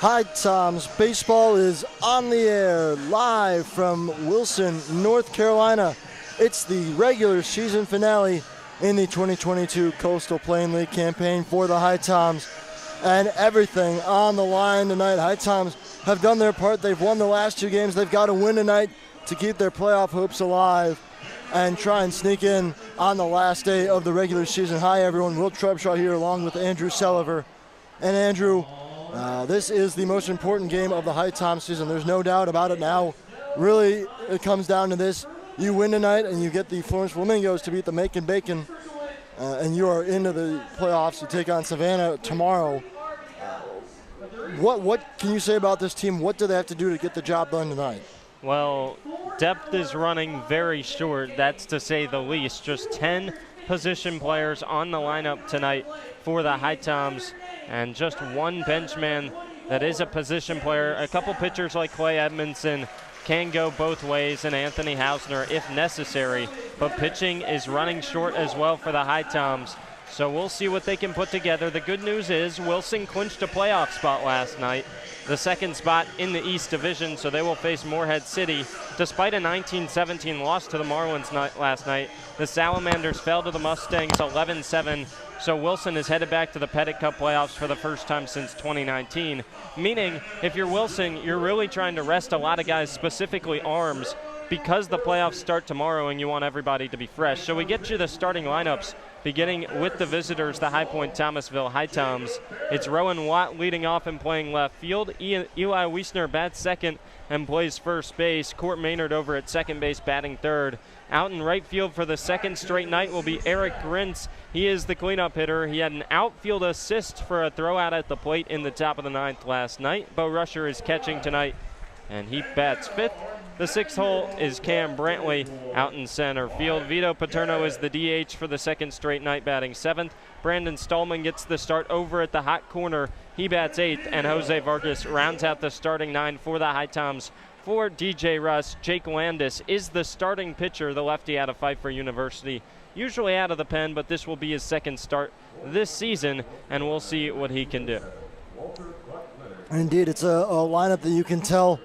HiToms baseball is on the air live from Wilson, North Carolina. It's the regular season finale in the 2022 Coastal Plain League campaign for the HiToms, and everything on the line tonight. HiToms have done their part. They've won the last two games. They've got to win tonight to keep their playoff hopes alive and try and sneak in on the last day of the regular season. Hi everyone, Will Trebshaw here along with Andrew Selliver. And Andrew, this is the most important game of the HiToms season. There's no doubt about it now. Really, it comes down to this. You win tonight and you get the Florence Flamingos to beat the Macon Bacon, and you are into the playoffs. You take on Savannah tomorrow. What can you say about this team? What do they have to do to get the job done tonight? Well, depth is running very short, that's to say the least. Just 10 position players on the lineup tonight for the HiToms, and just one benchman that is a position player. A couple pitchers like Clay Edmondson can go both ways, and Anthony Hausner if necessary, but pitching is running short as well for the HiToms. So we'll see what they can put together. The good news is Wilson clinched a playoff spot last night, the second spot in the East Division, so they will face Morehead City. Despite a 19-17 loss to the Marlins last night, the Salamanders fell to the Mustangs 11-7, so Wilson is headed back to the Pettit Cup playoffs for the first time since 2019, meaning if you're Wilson, you're really trying to rest a lot of guys, specifically arms, because the playoffs start tomorrow and you want everybody to be fresh. So we get you the starting lineups, beginning with the visitors, the Point-Thomasville HiToms. It's Rowan Watt leading off and playing left field. Eli Wiesner bats second and plays first base. Court Maynard over at second base batting third. Out in right field for the second straight night will be Eric Grintz. He is the cleanup hitter. He had an outfield assist for a throw out at the plate in the top of the ninth last night. Bo Rusher is catching tonight, and he bats fifth. The sixth hole is Cam Brantley out in center field. Vito Paterno is the DH for the second straight night, batting seventh. Brandon Stallman gets the start over at the hot corner. He bats eighth, and Jose Vargas rounds out the starting nine for the HiToms. For DJ Russ, Jake Landis is the starting pitcher, the lefty out of Pfeiffer University. Usually out of the pen, but this will be his second start this season, and we'll see what he can do. Indeed, it's a lineup that you can tell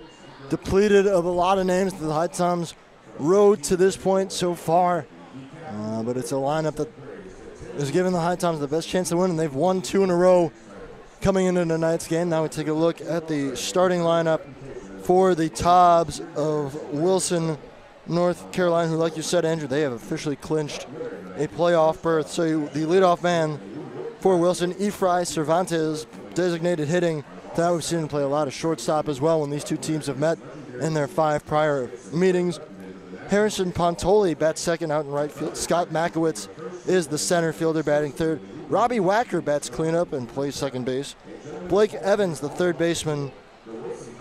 depleted of a lot of names that the HiToms rode to this point so far. But it's a lineup that is giving the HiToms the best chance to win, and they've won two in a row coming into tonight's game. Now we take a look at the starting lineup for the Tobs of Wilson, North Carolina, who, like you said, Andrew, they have officially clinched a playoff berth. So the leadoff man for Wilson, Efrain Cervantes, designated hitting. That we've seen him play a lot of shortstop as well when these two teams have met in their 5 prior meetings. Harrison Pontoli bats second out in right field. Scott Makowitz is the center fielder batting third. Robbie Wacker bats cleanup and plays second base. Blake Evans, the third baseman,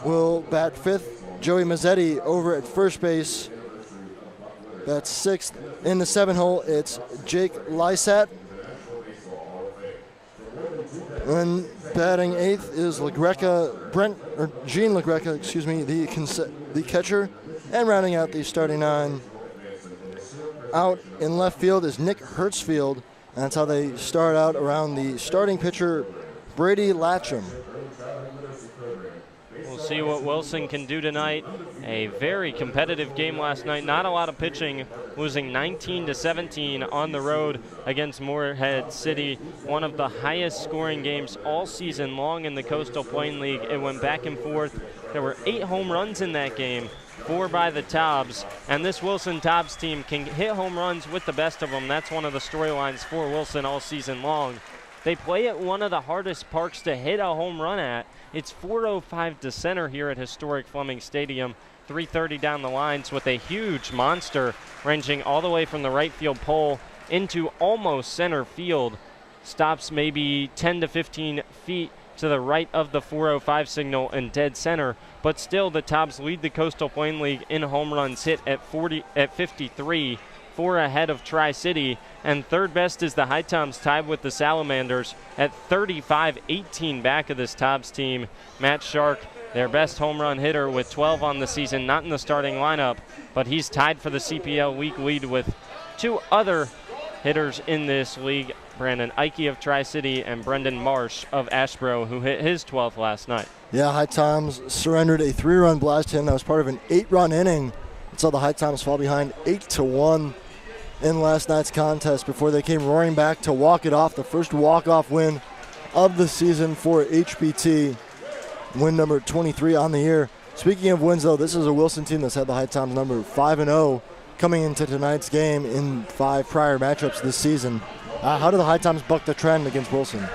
will bat fifth. Joey Mazzetti over at first base bats sixth. In the 7 hole, it's Jake Lysat. And batting eighth is Gene LaGreca, the catcher. And rounding out the starting nine, out in left field is Nick Hertzfield. And that's how they start out around the starting pitcher, Brady Latcham. We'll see what Wilson can do tonight. A very competitive game last night. Not a lot of pitching, losing 19-17 on the road against Morehead City. One of the highest scoring games all season long in the Coastal Plain League. It went back and forth. There were 8 home runs in that game, 4 by the Tobs. And this Wilson Tobs team can hit home runs with the best of them. That's one of the storylines for Wilson all season long. They play at one of the hardest parks to hit a home run at. It's 405 to center here at historic Fleming Stadium. 330 down the lines with a huge monster ranging all the way from the right field pole into almost center field. Stops maybe 10 to 15 feet to the right of the 405 signal in dead center. But still, the Tobs lead the Coastal Plain League in home runs hit at 53. 4 ahead of Tri-City, and third best is the HiToms, tied with the Salamanders at 35-18 back of this Tobs team. Matt Shark, their best home run hitter with 12 on the season, not in the starting lineup, but he's tied for the CPL week lead with 2 other hitters in this league, Brandon Ike of Tri-City and Brendan Marsh of Ashboro, who hit his 12th last night. Yeah, HiToms surrendered a 3-run blast hit that was part of an 8-run inning. It saw the HiToms fall behind 8-1 in last night's contest before they came roaring back to walk it off, the first walk-off win of the season for HPT, win number 23 on the year. Speaking of wins, though, this is a Wilson team that's had the HiToms number 5-0 coming into tonight's game in 5 prior matchups this season. How do the HiToms buck the trend against Wilson?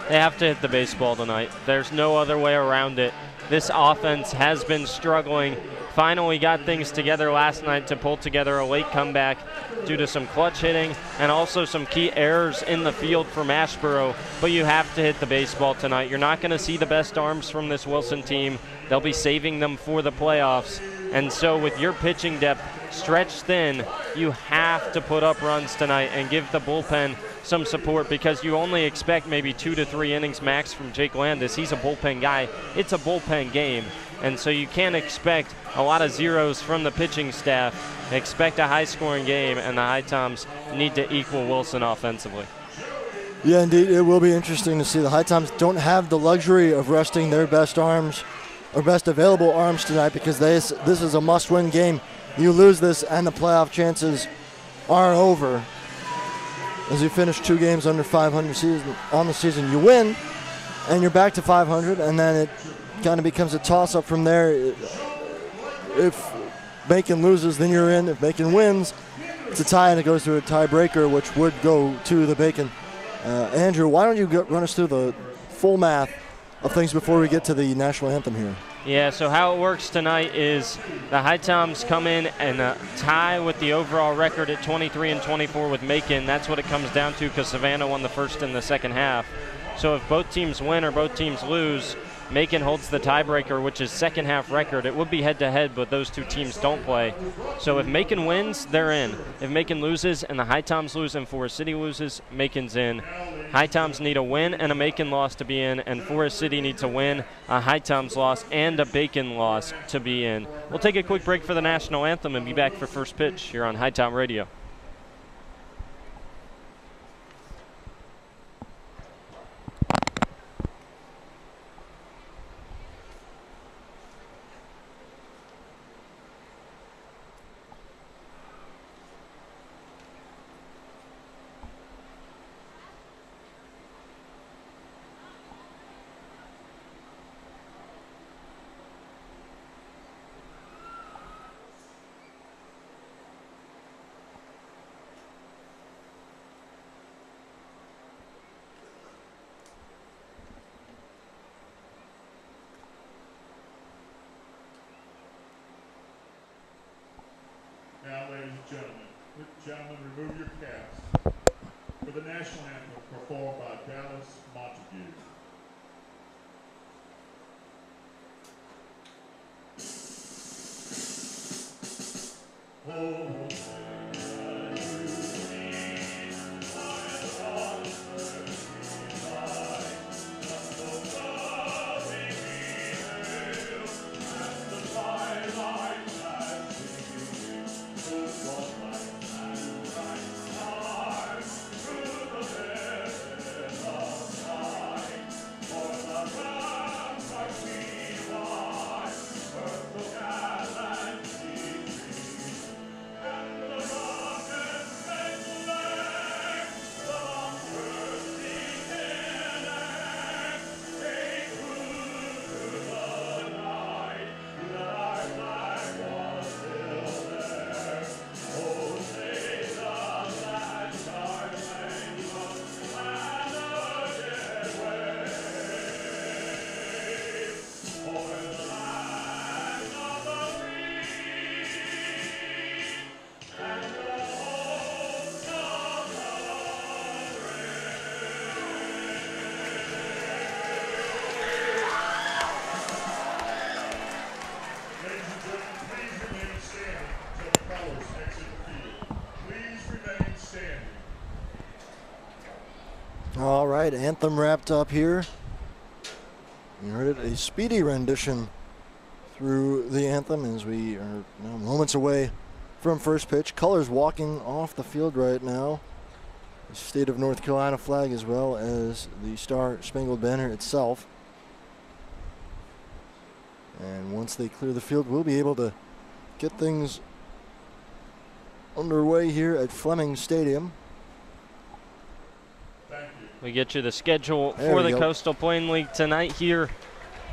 They have to hit the baseball tonight. There's no other way around it. This offense has been struggling. Finally got things together last night to pull together a late comeback due to some clutch hitting and also some key errors in the field from Ashboro. But you have to hit the baseball tonight. You're not going to see the best arms from this Wilson team. They'll be saving them for the playoffs. And so with your pitching depth stretched thin, you have to put up runs tonight and give the bullpen some support, because you only expect maybe 2 to 3 innings max from Jake Landis. He's a bullpen guy. It's a bullpen game. And so you can't expect a lot of zeros from the pitching staff. Expect a high-scoring game, and the HiToms need to equal Wilson offensively. Yeah, indeed. It will be interesting to see. The HiToms don't have the luxury of resting their best arms or best available arms tonight, because this is a must-win game. You lose this, and the playoff chances are over. As you finish 2 games under 500 on the season, you win, and you're back to 500, and then it kind of becomes a toss-up from there. If Macon loses, then you're in. If Macon wins, it's a tie, and it goes to a tiebreaker, which would go to the Bacon. Andrew, why don't you run us through the full math of things before we get to the national anthem here? Yeah, so how it works tonight is the HiToms come in and tie with the overall record at 23-24 with Macon. That's what it comes down to, because Savannah won the first and the second half. So if both teams win or both teams lose, Macon holds the tiebreaker, which is second half record. It would be head-to-head, but those 2 teams don't play. So if Macon wins, they're in. If Macon loses and the HiToms lose and Forest City loses, Macon's in. HiToms need a win and a Macon loss to be in, and Forest City needs a win, a HiToms loss, and a Bacon loss to be in. We'll take a quick break for the national anthem and be back for first pitch here on HiTom Radio. Now, ladies and gentlemen, remove your caps for the national anthem performed by Dallas Montague. All right, anthem wrapped up here. You heard it, a speedy rendition through the anthem as we are now moments away from first pitch. Colors walking off the field right now. the state of North Carolina flag as well as the Star-Spangled Banner itself. And once they clear the field, we'll be able to get things underway here at Fleming Stadium. We get you the schedule for the Coastal Plain League tonight here.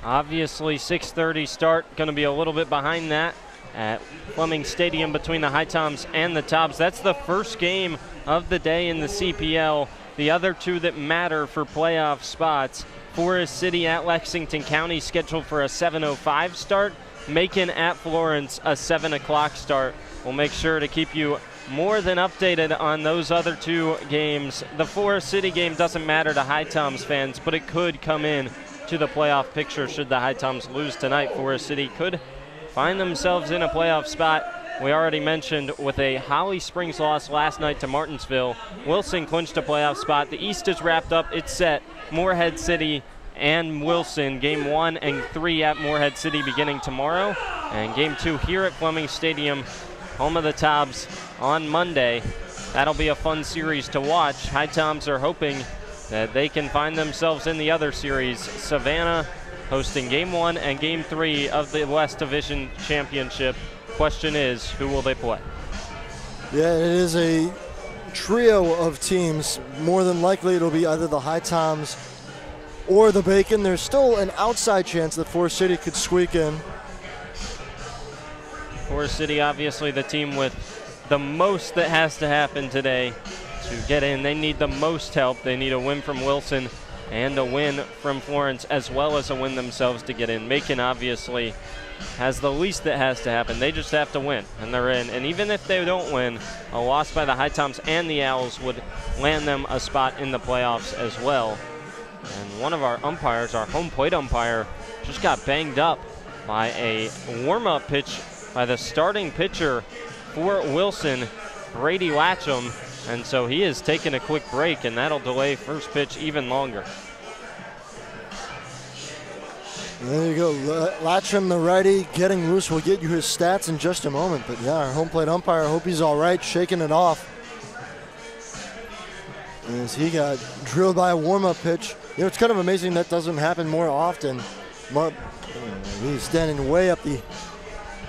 Obviously, 6:30 start, going to be a little bit behind that at Fleming Stadium between the HiToms and the Tobs. That's the first game of the day in the CPL. The other two that matter for playoff spots, Forest City at Lexington County scheduled for a 7:05 start. Macon at Florence, a 7 o'clock start. We'll make sure to keep you more than updated on those other two games. The Forest City game doesn't matter to HiToms fans, but it could come in to the playoff picture should the HiToms lose tonight. Forest City could find themselves in a playoff spot. We already mentioned with a Holly Springs loss last night to Martinsville, Wilson clinched a playoff spot. The East is wrapped up. It's set. Morehead City and Wilson, game 1 and 3 at Morehead City beginning tomorrow. And game 2 here at Fleming Stadium, home of the Tobs, on Monday. That'll be a fun series to watch. HiToms are hoping that they can find themselves in the other series. Savannah hosting game 1 and game 3 of the West Division Championship. Question is, who will they play? Yeah, it is a trio of teams. More than likely it'll be either the HiToms or the Bacon. There's still an outside chance that Forest City could squeak in. Forest City, obviously the team with the most that has to happen today to get in. They need the most help. They need a win from Wilson and a win from Florence, as well as a win themselves to get in. Macon obviously has the least that has to happen. They just have to win, and they're in. And even if they don't win, a loss by the HiToms and the Owls would land them a spot in the playoffs as well. And one of our umpires, our home plate umpire, just got banged up by a warm-up pitch by the starting pitcher for Wilson, Brady Latcham. And so he is taking a quick break, and that'll delay first pitch even longer. There you go, Latcham, the righty, getting loose. We'll get you his stats in just a moment. But yeah, our home plate umpire, I hope he's all right, shaking it off as he got drilled by a warm-up pitch. You know, it's kind of amazing that doesn't happen more often. He's standing way up the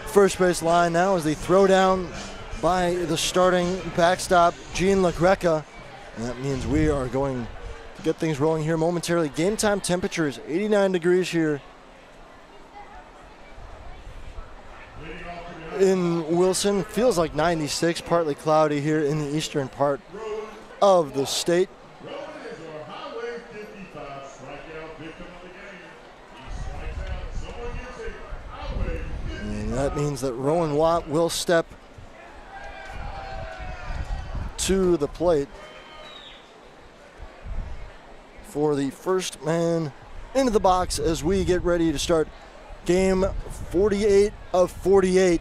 first base line now as they throw down by the starting backstop, Gene LaGreca. And that means we are going to get things rolling here momentarily. Game time temperature is 89 degrees here in Wilson. Feels like 96, partly cloudy here in the eastern part of the state. And that means that Rowan Watt will step to the plate for the first man into the box as we get ready to start game 48 of 48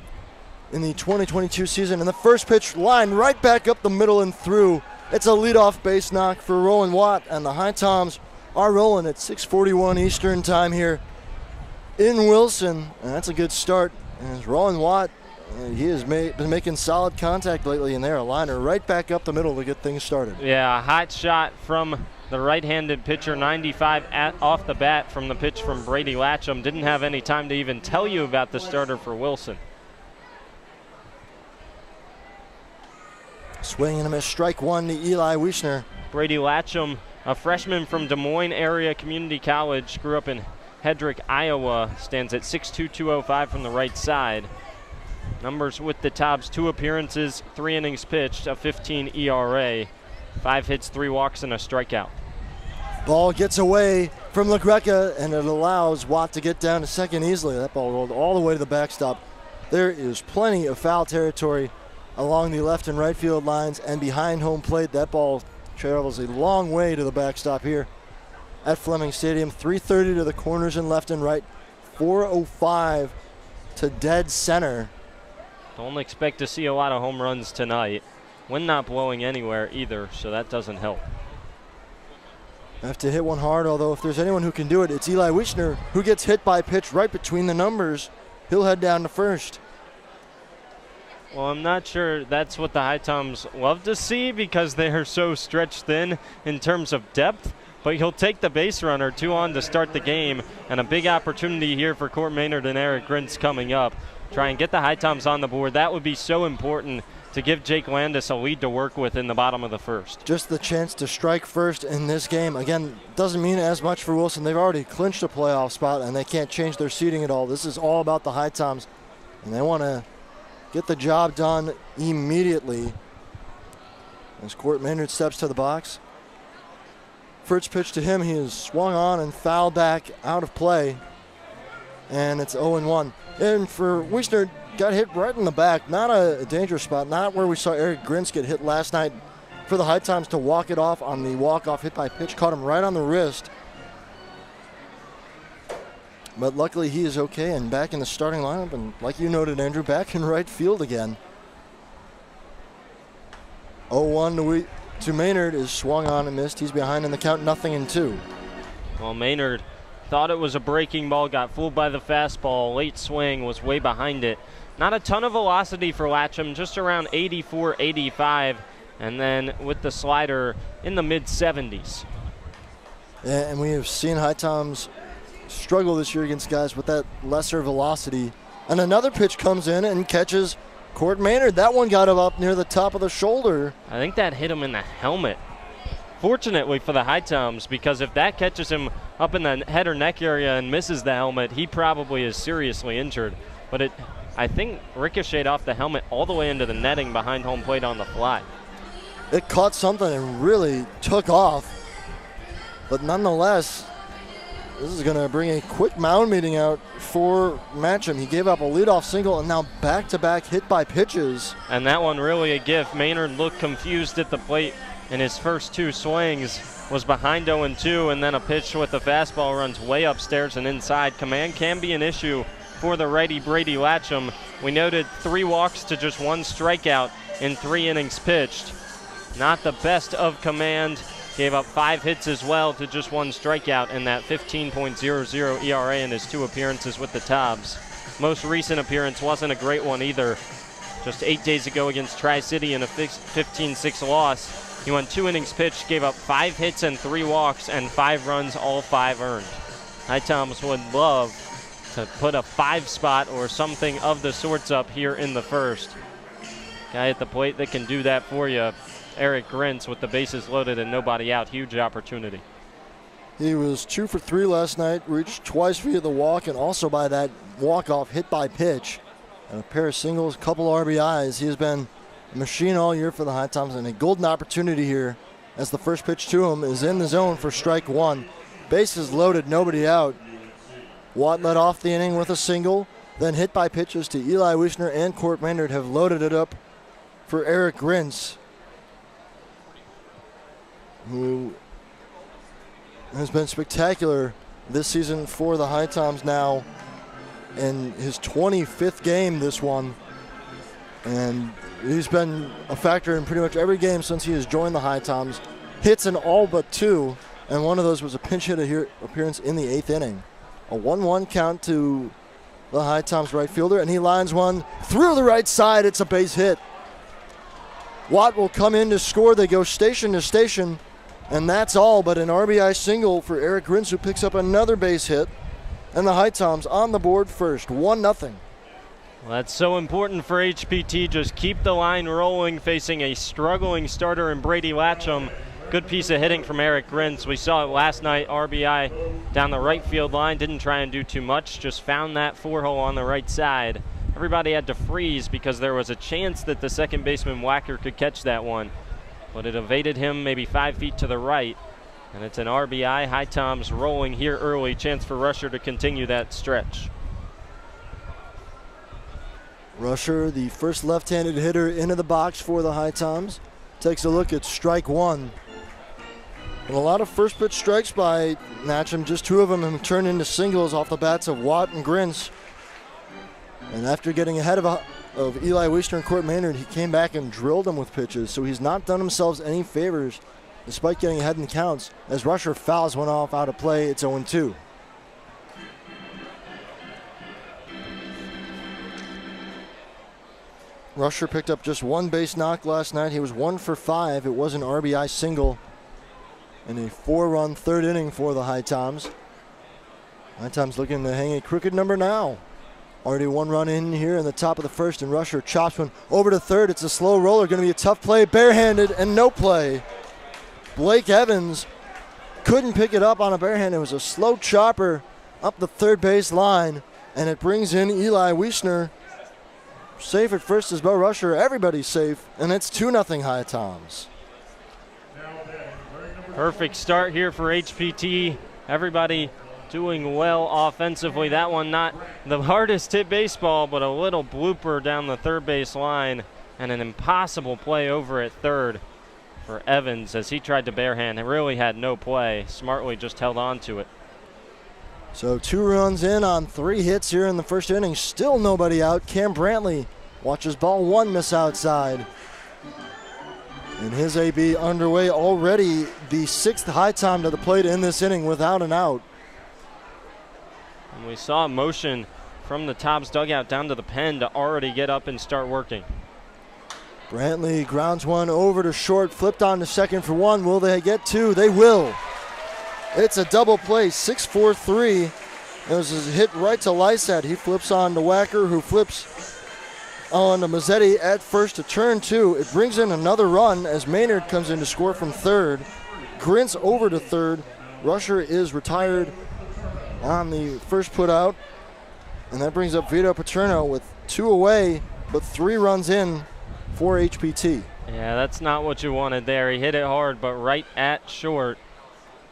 in the 2022 season. And the first pitch line right back up the middle and through. It's a leadoff base knock for Rowan Watt, and the HiToms are rolling at 6:41 Eastern time here in Wilson. And that's a good start. As Rowan Watt, he has been making solid contact lately in there. A liner right back up the middle to get things started. Yeah, a hot shot from the right-handed pitcher, 95 off the bat from the pitch from Brady Latcham. Didn't have any time to even tell you about the starter for Wilson. Swing and a miss, strike one to Eli Wiesner. Brady Latcham, a freshman from Des Moines Area Community College, grew up in Hedrick, Iowa, stands at 6'2", 205 from the right side. Numbers with the Tobs: 2 appearances, 3 innings pitched, a 15 ERA, 5 hits, 3 walks, and a strikeout. Ball gets away from LaGreca, and it allows Watt to get down to second easily. That ball rolled all the way to the backstop. There is plenty of foul territory along the left and right field lines and behind home plate. That ball travels a long way to the backstop here at Fleming Stadium. 330 to the corners and left and right. 405 to dead center. Don't expect to see a lot of home runs tonight. Wind not blowing anywhere either, so that doesn't help. Have to hit one hard, although if there's anyone who can do it, it's Eli Wiesner, who gets hit by a pitch right between the numbers. He'll head down to first. Well, I'm not sure that's what the HiToms love to see because they are so stretched thin in terms of depth. But he'll take the base runner, 2 on to start the game, and a big opportunity here for Court Maynard and Eric Grintz coming up. Try and get the HiToms on the board. That would be so important to give Jake Landis a lead to work with in the bottom of the first. Just the chance to strike first in this game. Again, doesn't mean as much for Wilson. They've already clinched a playoff spot, and they can't change their seeding at all. This is all about the HiToms, and they want to get the job done immediately. As Court Maynard steps to the box. First pitch to him, he is swung on and fouled back out of play. And it's 0-1. And for Wiesner, got hit right in the back. Not a dangerous spot, not where we saw Eric Grintz get hit last night. For the HiToms to walk it off on the walk-off hit by pitch, caught him right on the wrist. But luckily he is okay and back in the starting lineup, and like you noted, Andrew, back in right field again. 0-1 to Maynard is swung on and missed. He's behind in the count, 0-2. Well, Maynard thought it was a breaking ball, got fooled by the fastball. Late swing, was way behind it. Not a ton of velocity for Latcham, just around 84, 85, and then with the slider in the mid-70s. Yeah, and we have seen HiToms struggle this year against guys with that lesser velocity. And another pitch comes in and catches Court Maynard. That one got him up near the top of the shoulder. I think that hit him in the helmet. Fortunately for the HiToms, because if that catches him up in the head or neck area and misses the helmet, he probably is seriously injured. But it, I think, ricocheted off the helmet all the way into the netting behind home plate on the fly. It caught something and really took off. But nonetheless, this is going to bring a quick mound meeting out for Matcham. He gave up a leadoff single and now back-to-back hit by pitches. And that one really a gift. Maynard looked confused at the plate in his first 2 swings, was behind 0-2, and then a pitch with the fastball runs way upstairs and inside. Command can be an issue for the righty Brady Latcham. We noted 3 walks to just 1 strikeout in 3 innings pitched. Not the best of command. Gave up 5 hits as well to just 1 strikeout in that 15.00 ERA in his 2 appearances with the Tobs. Most recent appearance wasn't a great one either. Just 8 days ago against Tri-City in a 15-6 loss. He went 2 innings pitched, gave up 5 hits and 3 walks and 5 runs, all 5 earned. HiToms would love to put a 5 spot or something of the sorts up here in the first. Guy at the plate that can do that for you. Eric Grintz with the bases loaded and nobody out. Huge opportunity. He was 2 for 3 last night, reached twice via the walk and also by that walk-off hit by pitch. And a pair of singles, a couple RBIs. He has been a machine all year for the HiToms, and a golden opportunity here as the first pitch to him is in the zone for strike 1. Bases loaded, nobody out. Watt led off the inning with a single, then hit by pitches to Eli Wiesner and Court Maynard have loaded it up for Eric Grintz, who has been spectacular this season for the HiToms now in his 25th game, this one. And he's been a factor in pretty much every game since he has joined the HiToms. Hits in all but 2, and one of those was a pinch hit appearance in the 8th inning. A 1-1 count to the HiToms right fielder, and he lines one through the right side. It's a base hit. Watt will come in to score. They go station to station. And that's all but an RBI single for Eric Grintz, who picks up another base hit. And the HiToms on the board first, 1-0. Well, that's so important for HPT. Just keep the line rolling, facing a struggling starter in Brady Latcham. Good piece of hitting from Eric Grintz. We saw it last night, RBI down the right field line. Didn't try and do too much, just found that 4-hole on the right side. Everybody had to freeze because there was a chance that the second baseman Wacker could catch that one. But it evaded him maybe 5 feet to the right. And it's an RBI. HiToms rolling here early. Chance for Rusher to continue that stretch. Rusher, the first left-handed hitter into the box for the HiToms, takes a look at strike 1. And a lot of first pitch strikes by Matcham. Just 2 of them have turned into singles off the bats of Watt and Grintz. And after getting ahead of Eli Wiesner and Court Maynard, he came back and drilled him with pitches. So he's not done himself any favors despite getting ahead in the counts. As Rusher fouls one off out of play, it's 0-2. Rusher picked up just one base knock last night. He was 1 for 5. It was an RBI single in a 4-run third inning for the HiToms. HiToms looking to hang a crooked number now. Already 1 run in here in the top of the first, and Rusher chops one over to third. It's a slow roller, going to be a tough play, barehanded, and no play. Blake Evans couldn't pick it up on a barehand. It was a slow chopper up the third base line, and it brings in Eli Wiesner. Safe at first as Bo Rusher. Everybody's safe, and it's 2-0 HiToms. Perfect start here for HPT. Everybody doing well offensively. That one not the hardest hit baseball, but a little blooper down the third base line, and an impossible play over at third for Evans as he tried to barehand. It really had no play. Smartly just held on to it. So 2 runs in on 3 hits here in the first inning. Still nobody out. Cam Brantley watches ball 1 miss outside. And his AB underway already, the 6th HiTom to the plate in this inning without an out. And we saw a motion from the Tobs dugout down to the pen to already get up and start working. Brantley grounds one over to short, flipped on to second for 1. Will they get 2? They will. It's a double play, 6-4-3. It was a hit right to Lysat. He flips on to Wacker, who flips on to Mazzetti at first to turn 2. It brings in another run as Maynard comes in to score from third. Grint's over to third. Rusher is retired on the first put out. And that brings up Vito Paterno with 2 away, but 3 runs in for HPT. Yeah, that's not what you wanted there. He hit it hard, but right at short.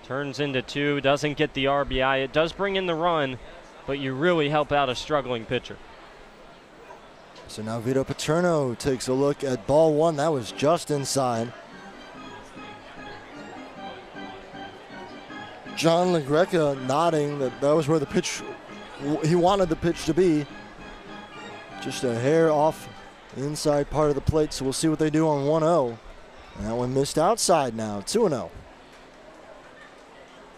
Turns into 2, doesn't get the RBI. It does bring in the run, but you really help out a struggling pitcher. So now Vito Paterno takes a look at ball 1. That was just inside. John LaGreca nodding that was where the pitch, he wanted the pitch to be. Just a hair off the inside part of the plate, so we'll see what they do on 1-0. And that one missed outside now, 2-0.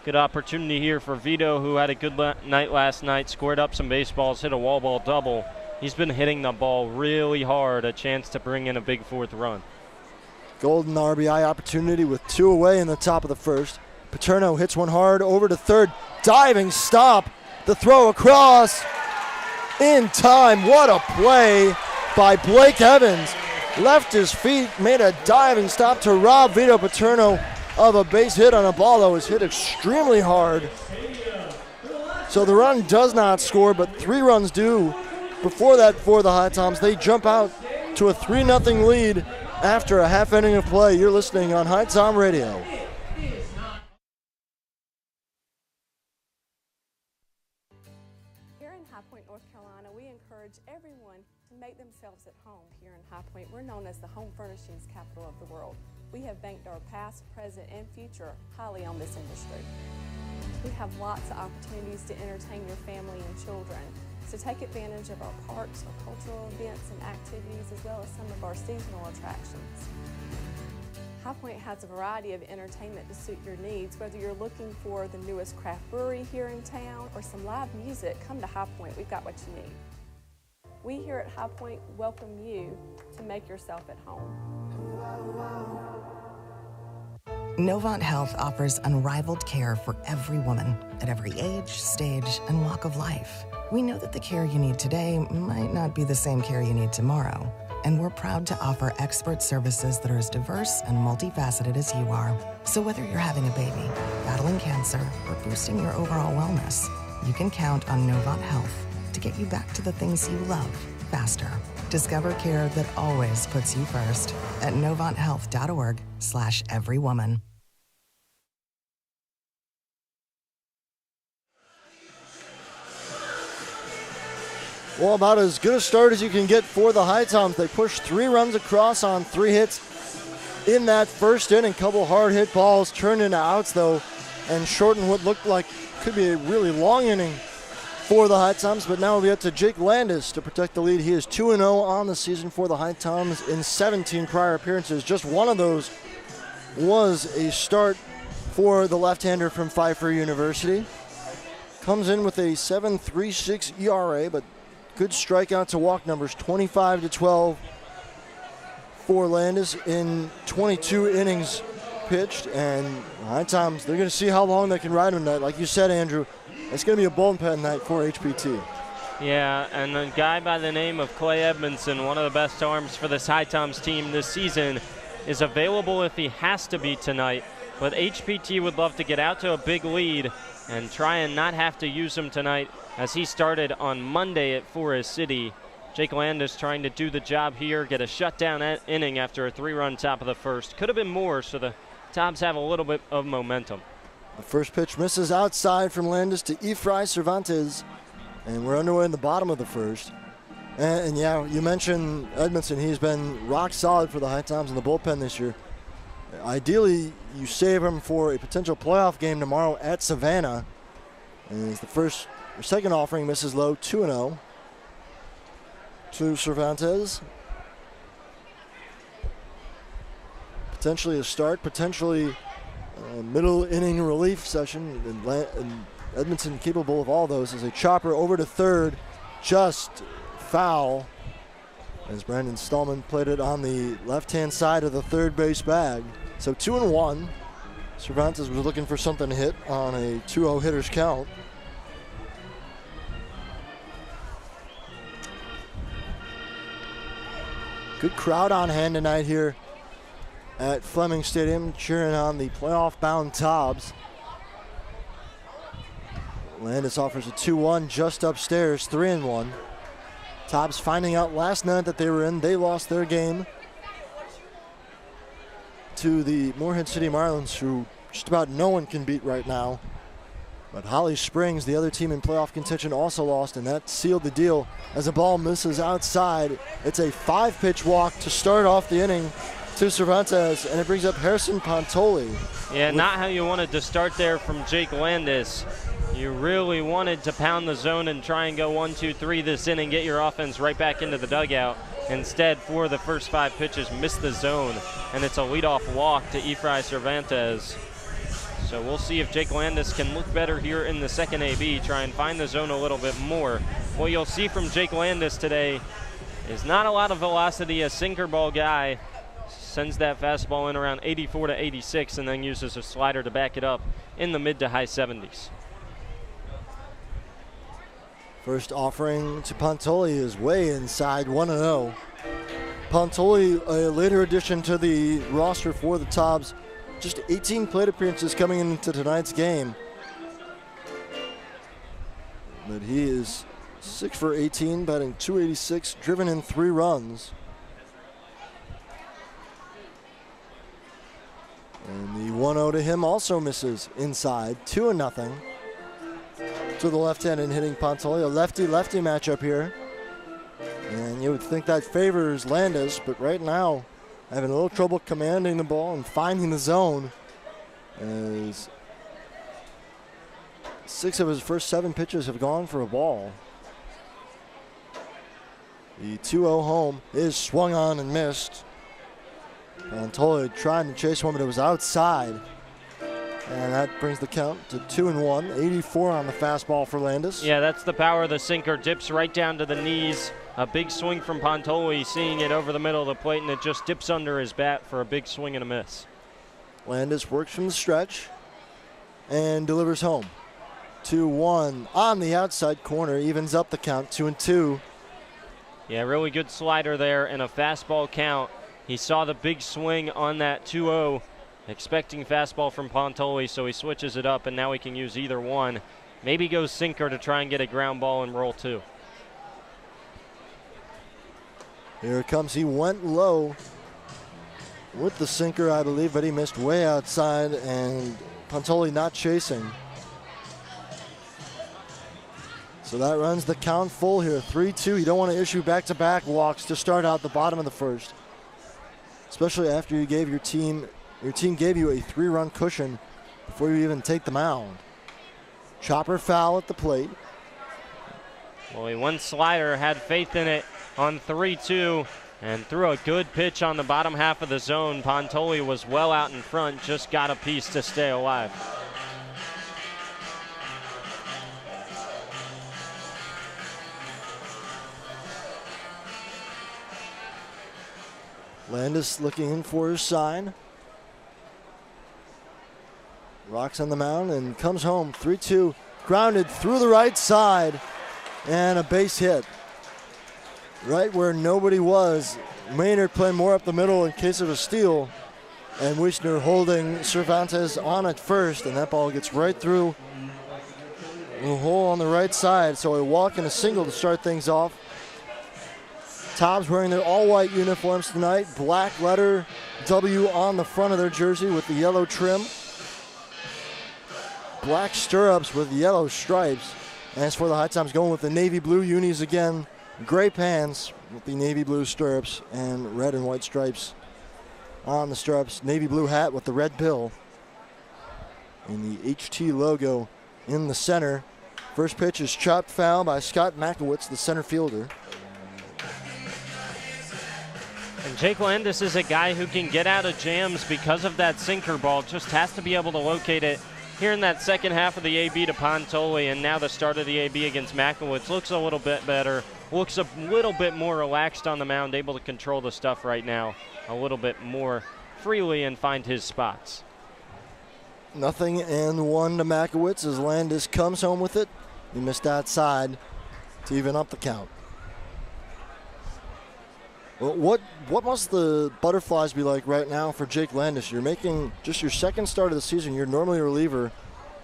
Good opportunity here for Vito, who had a good night last night, scored up some baseballs, hit a wall ball double. He's been hitting the ball really hard, a chance to bring in a big 4th run. Golden RBI opportunity with 2 away in the top of the first. Paterno hits one hard over to third. Diving stop. The throw across. In time. What a play by Blake Evans. Left his feet, made a diving stop to rob Vito Paterno of a base hit on a ball that was hit extremely hard. So the run does not score, but 3 runs do. Before that, for the HiToms, they jump out to a 3-0 lead after a half inning of play. You're listening on HiTom Radio. Here in High Point, North Carolina, we encourage everyone to make themselves at home. Here in High Point, we're known as the home furnishings capital of the world. We have banked our past, present, and future highly on this industry. We have lots of opportunities to entertain your family and children. So take advantage of our parks, our cultural events and activities, as well as some of our seasonal attractions. High Point has a variety of entertainment to suit your needs. Whether you're looking for the newest craft brewery here in town or some live music, come to High Point. We've got what you need. We here at High Point welcome you to make yourself at home. Novant Health offers unrivaled care for every woman at every age, stage, and walk of life. We know that the care you need today might not be the same care you need tomorrow, and we're proud to offer expert services that are as diverse and multifaceted as you are. So whether you're having a baby, battling cancer, or boosting your overall wellness, you can count on Novant Health to get you back to the things you love faster. Discover care that always puts you first at novanthealth.org/everywoman. Well, about as good a start as you can get for the HiToms. They pushed 3 runs across on 3 hits in that first inning. Couple hard hit balls turned into outs, though, and shortened what looked like could be a really long inning for the HiToms. But now we get to Jake Landis to protect the lead. He is 2-0 on the season for the HiToms in 17 prior appearances. Just one of those was a start for the left-hander from Pfeiffer University. Comes in with a 7.36 ERA, but good strikeout to walk numbers, 25-12 for Landis in 22 innings pitched, and HiToms, they're going to see how long they can ride him tonight. Like you said, Andrew, it's going to be a bullpen night for HPT. Yeah, and a guy by the name of Clay Edmondson, one of the best arms for this HiToms team this season, is available if he has to be tonight. But HPT would love to get out to a big lead and try and not have to use him tonight, as he started on Monday at Forest City. Jake Landis trying to do the job here, get a shutdown inning after a 3-run top of the first. Could have been more, so the Tobs have a little bit of momentum. The first pitch misses outside from Landis to Efrain Cervantes, and we're underway in the bottom of the first. And yeah, you mentioned Edmondson. He's been rock solid for the HiToms in the bullpen this year. Ideally, you save him for a potential playoff game tomorrow at Savannah. And the second offering misses low, 2-0 to Cervantes. Potentially a start, potentially a middle inning relief session, and Edmondson capable of all those. As a chopper over to third, just foul, as Brandon Stallman played it on the left-hand side of the third base bag. So 2-1. Cervantes was looking for something to hit on a 2-0 hitter's count. Good crowd on hand tonight here at Fleming Stadium, cheering on the playoff-bound Tobs. Landis offers a 2-1 just upstairs, 3-1. Tobs finding out last night that they were in. They lost their game to the Morehead City Marlins, who just about no one can beat right now. But Holly Springs, the other team in playoff contention, also lost, and that sealed the deal as the ball misses outside. It's a 5-pitch walk to start off the inning to Cervantes, and it brings up Harrison Pontoli. Yeah, not how you wanted to start there from Jake Landis. You really wanted to pound the zone and try and go 1-2-3 this inning, get your offense right back into the dugout. Instead, for the first 5 pitches, missed the zone, and it's a leadoff walk to Efrain Cervantes. So we'll see if Jake Landis can look better here in the second AB, try and find the zone a little bit more. What you'll see from Jake Landis today is not a lot of velocity, a sinker ball guy. Sends that fastball in around 84 to 86 and then uses a slider to back it up in the mid to high 70s. First offering to Pontoli is way inside, 1-0. Pontoli, a later addition to the roster for the Tobs. Just 18 plate appearances coming into tonight's game. But he is 6 for 18, batting .286, driven in 3 runs. And the 1-0 to him also misses inside, 2-0. To the left-handed hitting Pontoli, a lefty-lefty matchup here. And you would think that favors Landis, but right now having a little trouble commanding the ball and finding the zone, as 6 of his first 7 pitches have gone for a ball. The 2-0 home is swung on and missed. Pontoli trying to chase one, but it was outside. And that brings the count to 2-1, 84 on the fastball for Landis. Yeah, that's the power of the sinker. Dips right down to the knees. A big swing from Pontoli, seeing it over the middle of the plate, and it just dips under his bat for a big swing and a miss. Landis works from the stretch and delivers home. 2-1 on the outside corner, evens up the count, 2-2. Yeah, really good slider there and a fastball count. He saw the big swing on that 2-0, expecting fastball from Pontoli, so he switches it up, and now he can use either one. Maybe goes sinker to try and get a ground ball and roll 2. Here it comes. He went low with the sinker, I believe, but he missed way outside, and Pontoli not chasing. So that runs the count full here, 3-2. You don't want to issue back-to-back walks to start out the bottom of the first, especially after you gave your team gave you a 3-run cushion before you even take the mound. Chopper foul at the plate. Well, he went slider, had faith in it on 3-2, and threw a good pitch on the bottom half of the zone. Pontoli was well out in front, just got a piece to stay alive. Landis looking in for his sign. Rocks on the mound and comes home. 3-2. Grounded through the right side. And a base hit. Right where nobody was. Maynard playing more up the middle in case of a steal. And Wiesner holding Cervantes on at first. And that ball gets right through the hole on the right side. So a walk and a single to start things off. Tobs wearing their all-white uniforms tonight. Black letter W on the front of their jersey with the yellow trim. Black stirrups with yellow stripes. And as for the HiToms, going with the navy blue unis again. Gray pants with the navy blue stirrups and red and white stripes on the stirrups. Navy blue hat with the red bill. And the HT logo in the center. First pitch is chopped foul by Scott Makowitz, the center fielder. And Jake Landis is a guy who can get out of jams because of that sinker ball. Just has to be able to locate it. Here in that second half of the AB to Pontoli, and now the start of the AB against Makowitz looks a little bit better. Looks a little bit more relaxed on the mound, able to control the stuff right now a little bit more freely and find his spots. 0-1 to Makowitz as Landis comes home with it. He missed outside to even up the count. Well, what must the Butterflies be like right now for Jake Landis? You're making just your second start of the season. You're normally a reliever,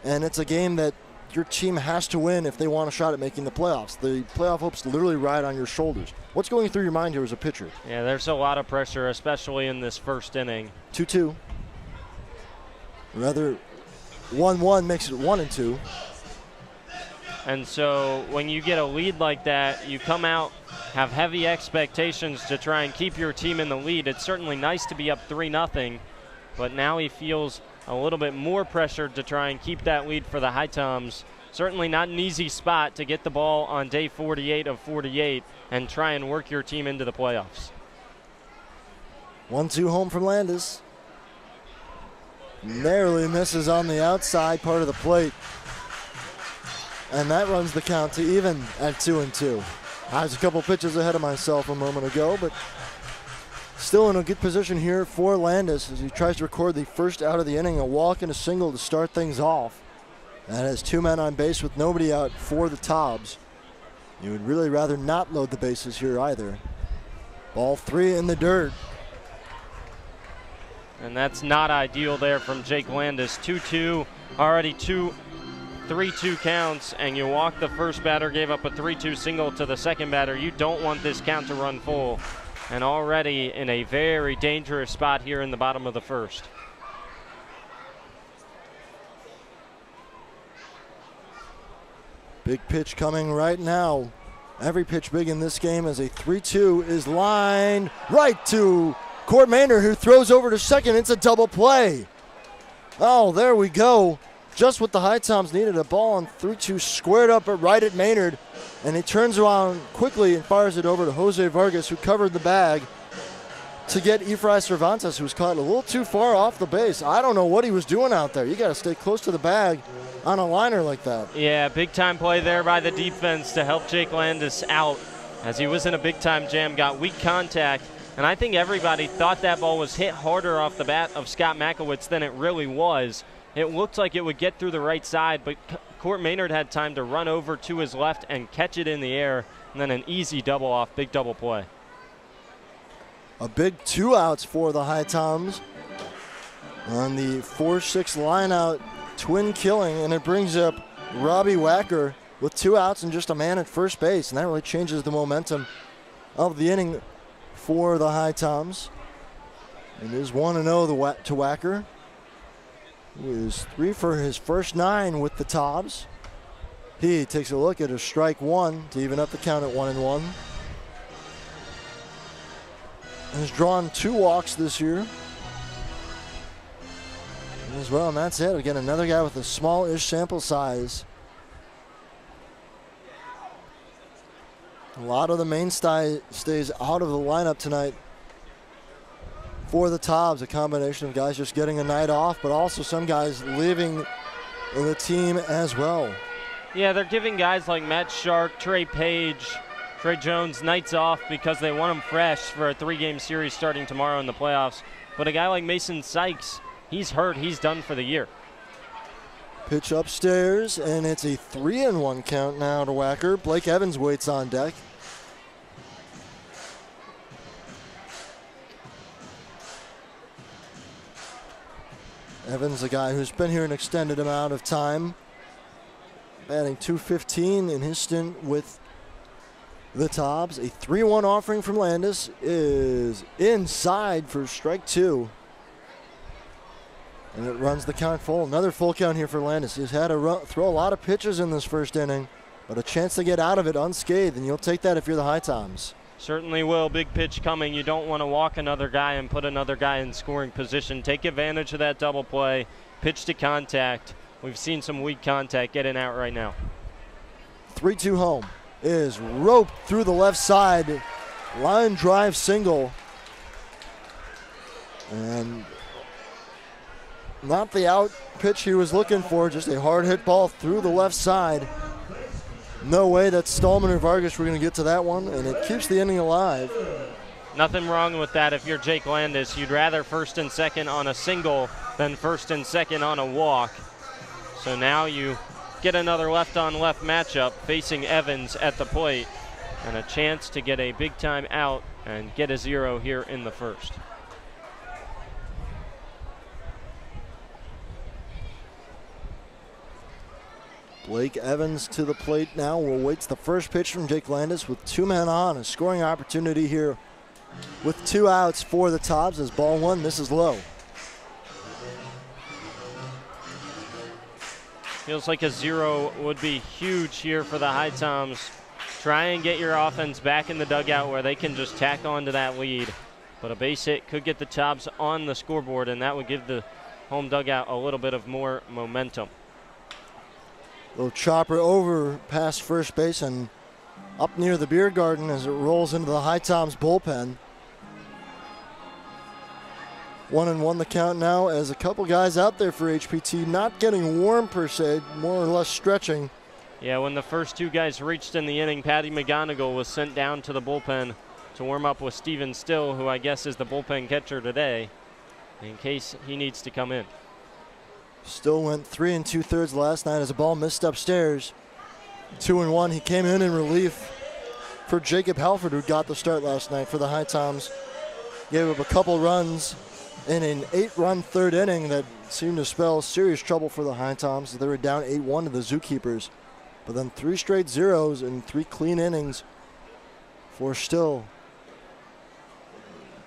and it's a game that your team has to win if they want a shot at making the playoffs. The playoff hopes literally ride on your shoulders. What's going through your mind here as a pitcher? Yeah, there's a lot of pressure, especially in this first inning. 2-2. Rather, 1-1 makes it 1-2. And so when you get a lead like that, you come out, have heavy expectations to try and keep your team in the lead. It's certainly nice to be up 3-0, but now he feels a little bit more pressured to try and keep that lead for the HiToms. Certainly not an easy spot to get the ball on day 48 of 48 and try and work your team into the playoffs. 1-2 home from Landis. Narrowly misses on the outside part of the plate. And that runs the count to even at 2-2. I was a couple pitches ahead of myself a moment ago, but still in a good position here for Landis as he tries to record the first out of the inning, a walk and a single to start things off. That has two men on base with nobody out for the Tobs. You would really rather not load the bases here either. Ball 3 in the dirt. And that's not ideal there from Jake Landis. 2-2, already 3-2 counts, and you walk the first batter, gave up a 3-2 single to the second batter. You don't want this count to run full. And already in a very dangerous spot here in the bottom of the first. Big pitch coming right now. Every pitch big in this game as a 3-2 is lined right to Court Maynard, who throws over to second. It's a double play. Oh, there we go. Just what the HiToms needed, a ball on 3-2 squared up right at Maynard, and he turns around quickly and fires it over to Jose Vargas, who covered the bag to get Efrain Cervantes, who was caught a little too far off the base. I don't know what he was doing out there. You got to stay close to the bag on a liner like that. Yeah, big time play there by the defense to help Jake Landis out as he was in a big time jam, got weak contact, and I think everybody thought that ball was hit harder off the bat of Scott Makowitz than it really was. It looked like it would get through the right side, but Court Maynard had time to run over to his left and catch it in the air, and then an easy double off, big double play. A big 2 outs for the HiToms on the 4-6 line out twin killing, and it brings up Robbie Wacker with 2 outs and just a man at first base, and that really changes the momentum of the inning for the HiToms. It is 1-0 to Wacker, who is 3 for his first 9 with the Tobs. He takes a look at a strike 1 to even up the count at 1-1. Has drawn 2 walks this year as well, and that's it. Again, another guy with a small-ish sample size. A lot of the mainstays out of the lineup tonight for the Tobs, a combination of guys just getting a night off, but also some guys leaving the team as well. Yeah, they're giving guys like Matt Shark, Trey Page, Trey Jones nights off because they want him fresh for a 3-game series starting tomorrow in the playoffs. But a guy like Mason Sykes, he's hurt. He's done for the year. Pitch upstairs, and it's a 3-1 count now to Wacker. Blake Evans waits on deck. Evans, a guy who's been here an extended amount of time, batting .215 in his stint with the Tobs. A 3-1 offering from Landis is inside for strike 2. And it runs the count full. Another full count here for Landis. He's had to throw a lot of pitches in this first inning, but a chance to get out of it unscathed, and you'll take that if you're the HiToms. Certainly will. Big pitch coming. You don't want to walk another guy and put another guy in scoring position. Take advantage of that double play. Pitch to contact. We've seen some weak contact getting out right now. 3-2 home is roped through the left side. Line drive single. And not the out pitch he was looking for, just a hard hit ball through the left side. No way that Stallman or Vargas were going to get to that one, and it keeps the inning alive. Nothing wrong with that if you're Jake Landis. You'd rather first and second on a single than first and second on a walk. So now you get another left-on-left matchup facing Evans at the plate and a chance to get a big-time out and get a 0 here in the first. Blake Evans to the plate now. Waits the first pitch from Jake Landis with 2 men on. A scoring opportunity here with 2 outs for the Tobs as ball 1. This is low. Feels like a 0 would be huge here for the HiToms. Try and get your offense back in the dugout where they can just tack on to that lead. But a base hit could get the Tobs on the scoreboard, and that would give the home dugout a little bit of more momentum. Little chopper over past first base and up near the beer garden as it rolls into the HiToms bullpen. 1-1 the count now as a couple guys out there for HPT not getting warm per se, more or less stretching. Yeah, when the first 2 guys reached in the inning, Patty McGonigal was sent down to the bullpen to warm up with Steven Still, who I guess is the bullpen catcher today, in case he needs to come in. Still went 3 2/3 last night as a ball missed upstairs. 2-1. He came in relief for Jacob Halford, who got the start last night for the HiToms. Gave up a couple runs in an 8-run third inning that seemed to spell serious trouble for the HiToms. They were down 8-1 to the Zookeepers. But then 3 straight zeros and 3 clean innings for Still.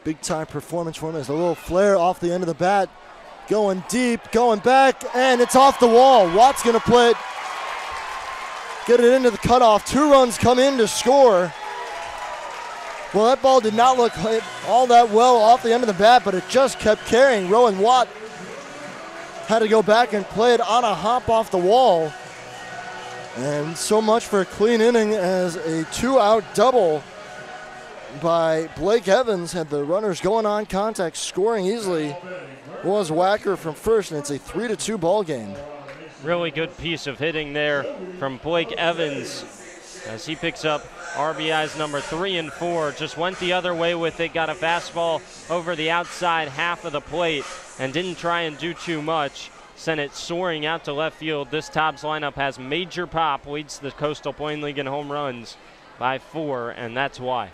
Big time performance for him as a little flare off the end of the bat. Going deep, going back, and it's off the wall. Watt's going to play it, get it into the cutoff. 2 runs come in to score. Well, that ball did not look all that well off the end of the bat, but it just kept carrying. Rowan Watt had to go back and play it on a hop off the wall. And so much for a clean inning as a 2-out double by Blake Evans had the runners going on contact, scoring easily. Was Wacker from first, and it's a 3-2 ball game. Really good piece of hitting there from Blake Evans as he picks up RBIs number 3 and 4. Just went the other way with it, got a fastball over the outside half of the plate and didn't try and do too much. Sent it soaring out to left field. This Tobs lineup has major pop, leads the Coastal Plain League in home runs by 4, and that's why.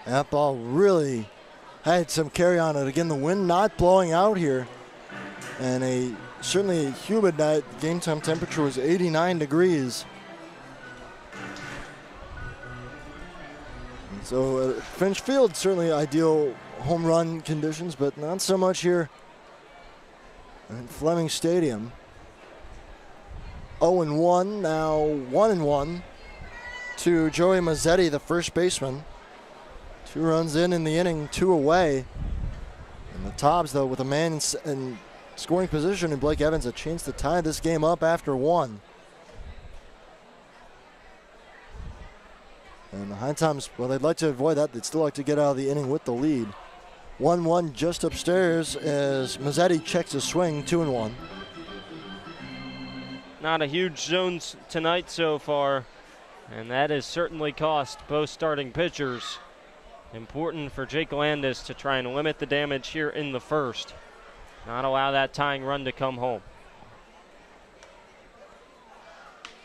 That ball really had some carry on it. Again, the wind not blowing out here. And certainly a humid night. Game time temperature was 89 degrees. So Finch Field, certainly ideal home run conditions, but not so much here at Fleming Stadium. 0-1, now 1-1 to Joey Mazzetti, the first baseman. 2 runs in the inning, 2 away. And the Tobs, though, with a man in scoring position and Blake Evans, a chance to tie this game up after 1. And the HiToms, well, they'd like to avoid that. They'd still like to get out of the inning with the lead. 1-1 just upstairs as Mazzetti checks his swing, 2-1. Not a huge zone tonight so far And that has certainly cost both starting pitchers. Important for Jake Landis to try and limit the damage here in the first. Not allow that tying run to come home.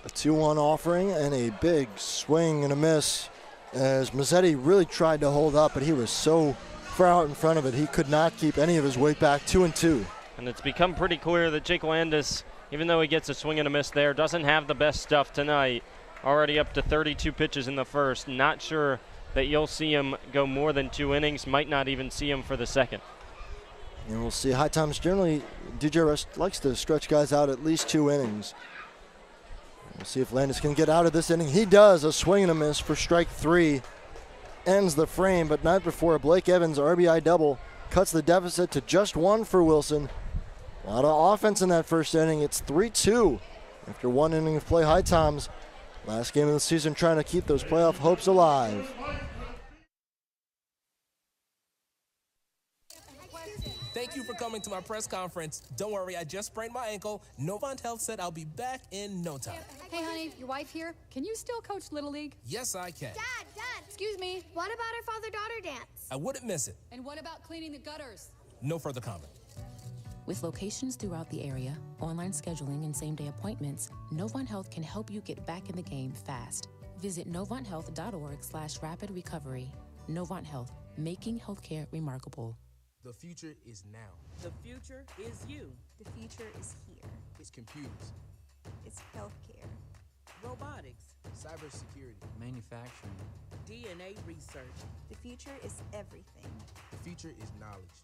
A 2-1 offering and a big swing and a miss as Mazzetti really tried to hold up, but he was so far out in front of it, he could not keep any of his weight back. 2-2. And it's become pretty clear that Jake Landis, even though he gets a swing and a miss there, doesn't have the best stuff tonight. Already up to 32 pitches in the first. Not sure that you'll see him go more than 2 innings. Might not even see him for the second. And we'll see. HiToms generally, DJ Rest likes to stretch guys out at least 2 innings. We'll see if Landis can get out of this inning. He does. A swing and a miss for strike 3. Ends the frame, but not before Blake Evans' RBI double cuts the deficit to just 1 for Wilson. A lot of offense in that first inning. It's 3-2 after 1 inning of play. HiToms, last game of the season, trying to keep those playoff hopes alive. Thank you for coming to my press conference. Don't worry, I just sprained my ankle. Novant Health said I'll be back in no time. Hey, honey, your wife here. Can you still coach Little League? Yes, I can. Dad, Excuse me. what about our father-daughter dance? I wouldn't miss it. And what about cleaning the gutters? No further comment. With locations throughout the area, online scheduling, and same-day appointments, Novant Health can help you get back in the game fast. Visit novanthealth.org/rapid recovery. Novant Health, making healthcare remarkable. The future is now. The future is you. The future is here. It's computers, It's healthcare. Robotics, cybersecurity, manufacturing, DNA research, The future is everything. the future is knowledge.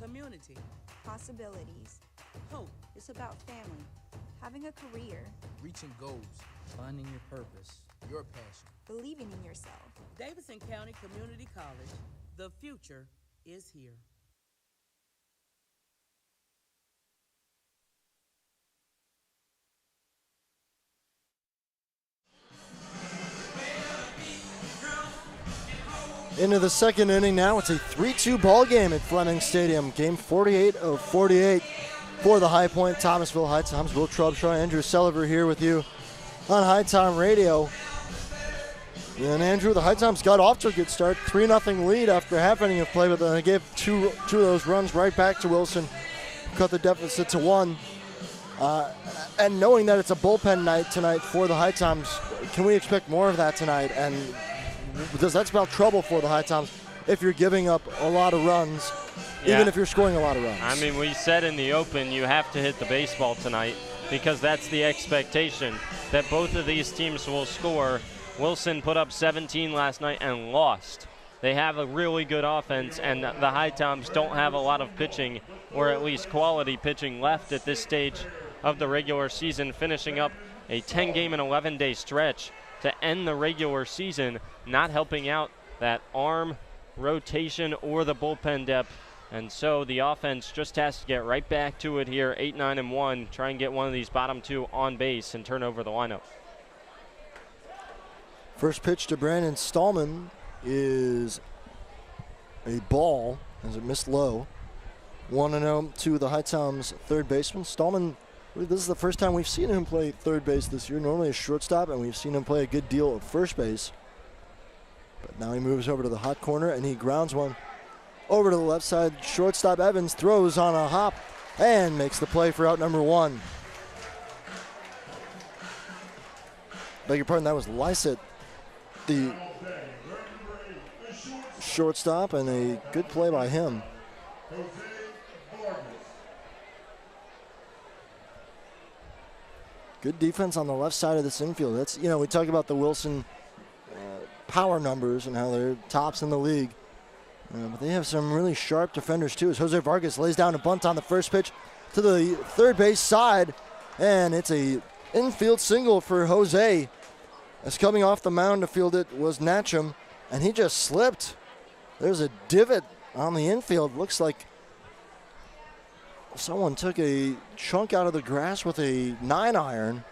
community, Possibilities. hope, It's about family, having a career, Reaching goals, finding your purpose. your passion. believing in yourself. Davidson County Community College. The future is here. Into the second inning now. It's a 3-2 ball game at Fleming Stadium. Game 48 of 48 for the High Point-Thomasville HiToms. Will Trubshaw, Andrew Sullivan here with you on HiTom Radio. And Andrew, the HiToms got off to a good start. 3-0 lead after half inning of play, but then they gave two of those runs right back to Wilson. Cut the deficit to 1. And knowing that it's a bullpen night tonight for the HiToms, can we expect more of that tonight? And does that spell trouble for the HiToms if you're giving up a lot of runs, even if you're scoring a lot of runs? I mean, we said in the open you have to hit the baseball tonight because that's the expectation, that both of these teams will score. Wilson put up 17 last night and lost. They have a really good offense, and the HiToms don't have a lot of pitching, or at least quality pitching, left at this stage of the regular season, finishing up a 10-game and 11-day stretch to end the regular season, not helping out that arm rotation or the bullpen depth. And so the offense just has to get right back to it here, 8-9-1, try and get one of these bottom 2 on base and turn over the lineup. First pitch to Brandon Stallman is a ball as it missed low. 1-0 to the HiToms third baseman. Stallman, this is the first time we've seen him play third base this year. Normally a shortstop, and we've seen him play a good deal of first base. But now he moves over to the hot corner, and he grounds one over to the left side. Shortstop Evans throws on a hop and makes the play for out number 1. Beg your pardon, that was Lysett, the shortstop, and a good play by him. Good defense on the left side of this infield. That's, we talk about the Wilson power numbers and how they're tops in the league. But they have some really sharp defenders too, as Jose Vargas lays down a bunt on the first pitch to the third base side. And it's a infield single for Jose. As coming off the mound to field it was Natcham, and he just slipped. There's a divot on the infield. Looks like someone took a chunk out of the grass with a 9-iron.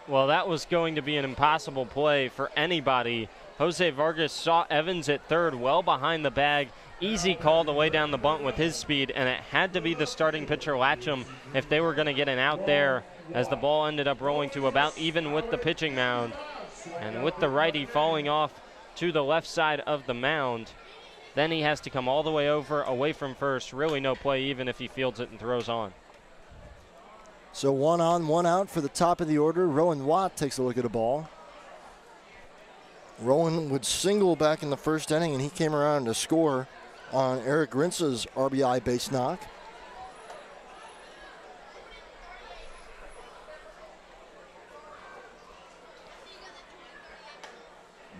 Well, that was going to be an impossible play for anybody. Jose Vargas saw Evans at third, well behind the bag. Easy call to lay down the bunt with his speed, and it had to be the starting pitcher, Latcham, if they were going to get an out there, as the ball ended up rolling to about even with the pitching mound. And with the righty falling off to the left side of the mound, then he has to come all the way over, away from first. Really no play even if he fields it and throws on. So 1 on, 1 out for the top of the order. Rowan Watt takes a look at a ball. Rowan would single back in the first inning, and he came around to score on Eric Grintz's RBI base knock.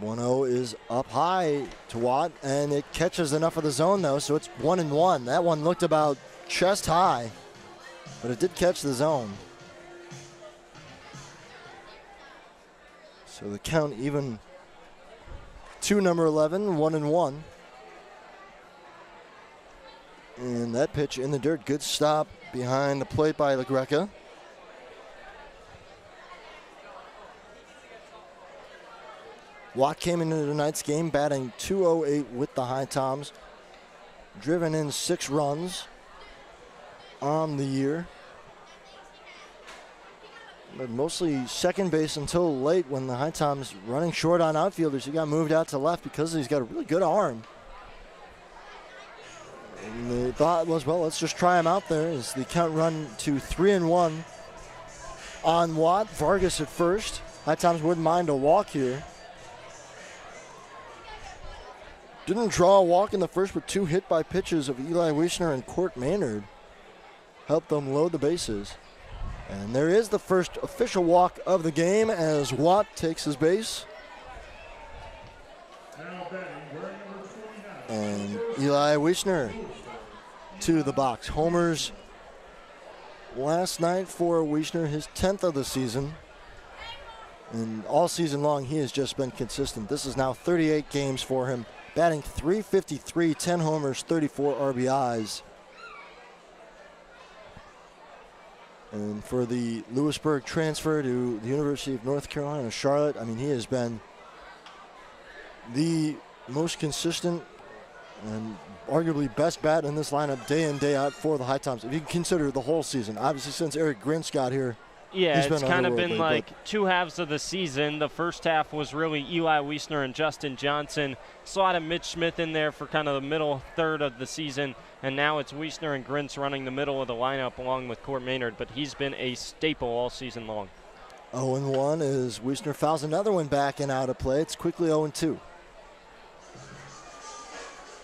.1-0 is up high to Watt, and it catches enough of the zone, though, so it's 1-1. That one looked about chest high, but it did catch the zone. So the count even to number 11, 1-1. And that pitch in the dirt, good stop behind the plate by LaGreca. Watt came into tonight's game batting .208 with the HiToms, driven in 6 runs on the year. But mostly second base until late when the HiToms running short on outfielders. He got moved out to left because he's got a really good arm. And the thought was, well, let's just try him out there as the count run to 3-1 on Watt. Vargas at first. HiToms wouldn't mind a walk here. Didn't draw a walk in the first, but 2 hit by pitches of Eli Wiesner and Court Maynard helped them load the bases. And there is the first official walk of the game as Watt takes his base. And Eli Wiesner to the box. Homers last night for Wiesner, his 10th of the season. And all season long, he has just been consistent. This is now 38 games for him. Batting .353, 10 homers, 34 RBIs. And for the Lewisburg transfer to the University of North Carolina, Charlotte, I mean, he has been the most consistent and arguably best bat in this lineup day in, day out for the HiToms. If you consider the whole season, obviously since Eric Grintz got here, yeah, it's kind of been like 2 halves of the season. The first half was really Eli Wiesner and Justin Johnson. Slotted Mitch Smith in there for kind of the middle third of the season. And now it's Wiesner and Grintz running the middle of the lineup along with Court Maynard. But he's been a staple all season long. 0-1 as Wiesner fouls another one back and out of play. It's quickly 0-2.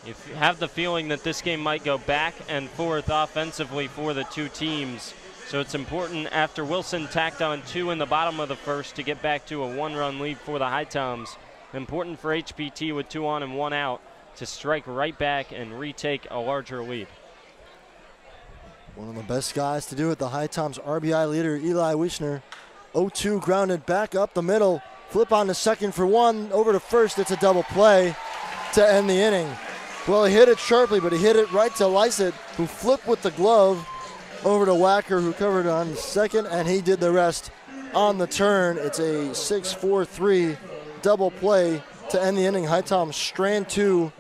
You have the feeling that this game might go back and forth offensively for the 2 teams. So it's important after Wilson tacked on 2 in the bottom of the first to get back to a 1-run lead for the HiToms. Important for HPT with 2 on and 1 out to strike right back and retake a larger lead. One of the best guys to do it, the HiToms RBI leader, Eli Wiesner. 0-2 grounded back up the middle. Flip on to second for 1. Over to first, it's a double play to end the inning. Well, he hit it sharply, but he hit it right to Lysett, who flipped with the glove over to Wacker, who covered on second, and he did the rest on the turn. It's a 6-4-3 double play to end the inning. HiToms strand 2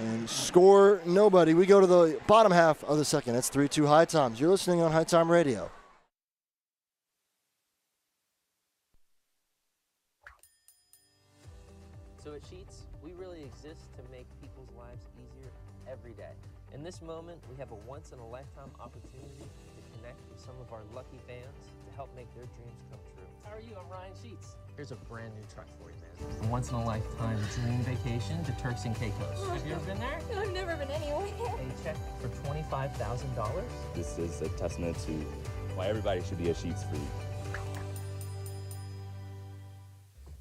and score nobody. We go to the bottom half of the second. It's 3-2 HiToms. You're listening on HiTom Radio. So at Sheets, we really exist to make people's lives easier every day. In this moment, we have a once-in-a-lifetime opportunity to connect with some of our lucky fans to help make their dreams come true. How are you? I'm Ryan Sheets. Here's a brand new truck for you, man. A once-in-a-lifetime dream vacation to Turks and Caicos. Have you ever been there? I've never been anywhere. A check for $25,000. This is a testament to why everybody should be a Sheets freak.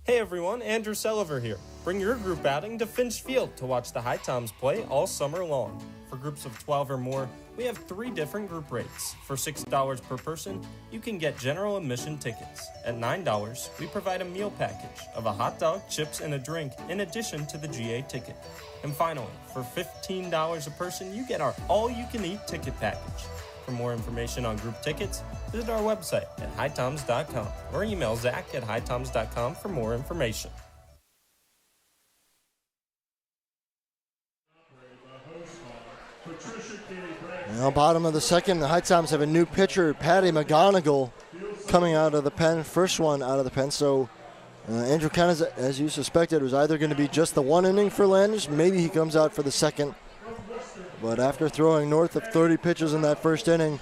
Hey everyone, Andrew Selliver here. Bring your group outing to Finch Field to watch the HiToms play all summer long. For groups of 12 or more, we have 3 different group rates. For $6 per person, you can get general admission tickets. At $9, we provide a meal package of a hot dog, chips, and a drink in addition to the GA ticket. And finally, for $15 a person, you get our all-you-can-eat ticket package. For more information on group tickets, visit our website at HiToms.com or email Zach at HiToms.com for more information. Now, bottom of the second, the HiToms have a new pitcher, Patty McGonigal, coming out of the pen. First one out of the pen, so Andrew, kind of as you suspected, it was either going to be just the one inning for Landis. Maybe he comes out for the second. But after throwing north of 30 pitches in that first inning,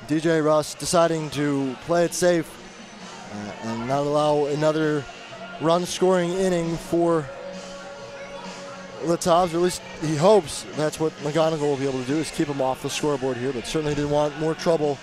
DJ Russ deciding to play it safe and not allow another run-scoring inning for the Tobs. Or at least he hopes that's what McGonigal will be able to do, is keep him off the scoreboard here. But certainly didn't want more trouble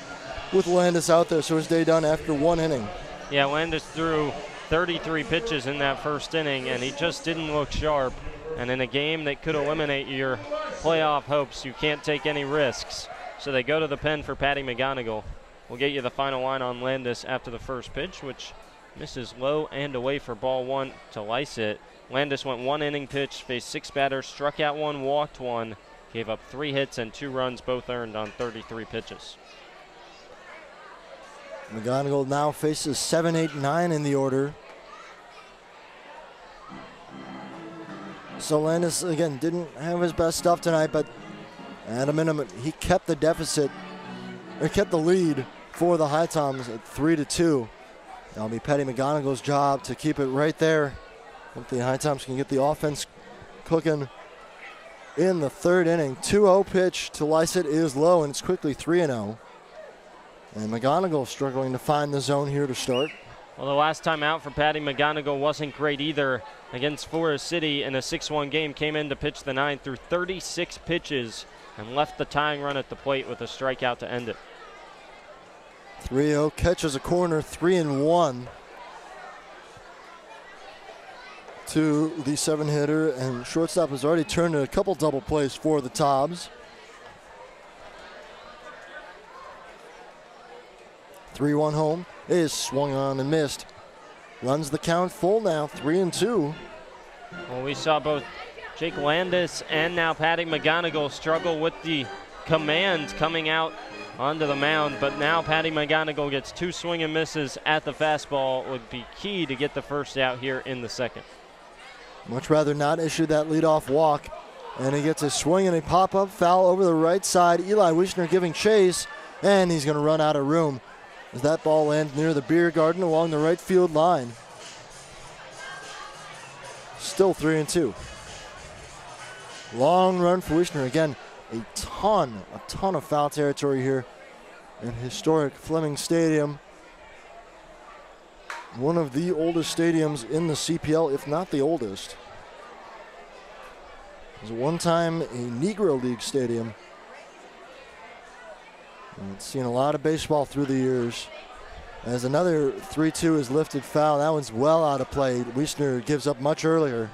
with Landis out there, so his day done after one inning. Yeah, Landis threw 33 pitches in that first inning, and he just didn't look sharp. And in a game that could eliminate your playoff hopes, you can't take any risks. So they go to the pen for Patty McGonigal. We'll get you the final line on Landis after the first pitch, which misses low and away for ball one to Lysett. Landis went one inning pitch, faced 6 batters, struck out 1, walked 1, gave up 3 hits and 2 runs, both earned on 33 pitches. McGonigal now faces 7, 8, 9 in the order. So Landis, again, didn't have his best stuff tonight, but at a minimum, he kept the deficit, or kept the lead for the HiToms at 3-2. That'll be Patty McGonigal's job to keep it right there. Hope the HiToms can get the offense cooking in the third inning. 2-0 pitch to Lysett is low, and it's quickly 3-0. And McGonigal struggling to find the zone here to start. Well, the last time out for Patty McGonigal wasn't great either. Against Forest City in a 6-1 game, came in to pitch the 9th, threw 36 pitches, and left the tying run at the plate with a strikeout to end it. 3-0, catches a corner, 3-1 to the 7-hitter, and shortstop has already turned in a couple double plays for the Tobs. 3-1 home is swung on and missed. Runs the count full now, 3-2. Well, we saw both Jake Landis and now Patty McGonigal struggle with the command coming out onto the mound, but now Patty McGonigal gets 2 swing and misses at the fastball. Would be key to get the first out here in the second. Much rather not issue that leadoff walk, and he gets a swing and a pop-up foul over the right side. Eli Wiesner giving chase, and he's going to run out of room as that ball lands near the beer garden along the right field line. Still 3-2. Long run for Wiesner. Again, a ton of foul territory here in historic Fleming Stadium. One of the oldest stadiums in the CPL, if not the oldest. It was one time a Negro League stadium. And it's seen a lot of baseball through the years. As another 3-2 is lifted foul. That one's well out of play. Wiesner gives up much earlier.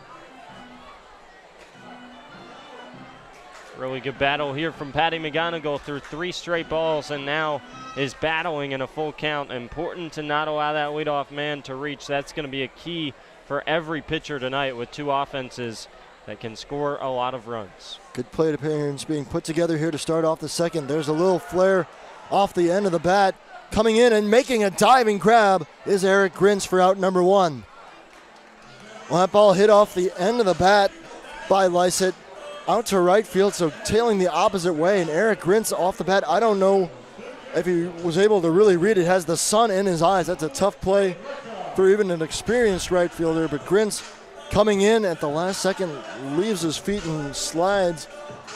Really good battle here from Patty McGonigal through 3 straight balls and now is battling in a full count. Important to not allow that leadoff man to reach. That's going to be a key for every pitcher tonight with 2 offenses that can score a lot of runs. Good plate appearance being put together here to start off the second. There's a little flare off the end of the bat. Coming in and making a diving grab is Eric Grintz for out number 1. Well, that ball hit off the end of the bat by Lysett out to right field, so tailing the opposite way, and Eric Grintz off the bat. I don't know if he was able to really read it. Has the sun in his eyes. That's a tough play for even an experienced right fielder, but Grintz coming in at the last second, leaves his feet and slides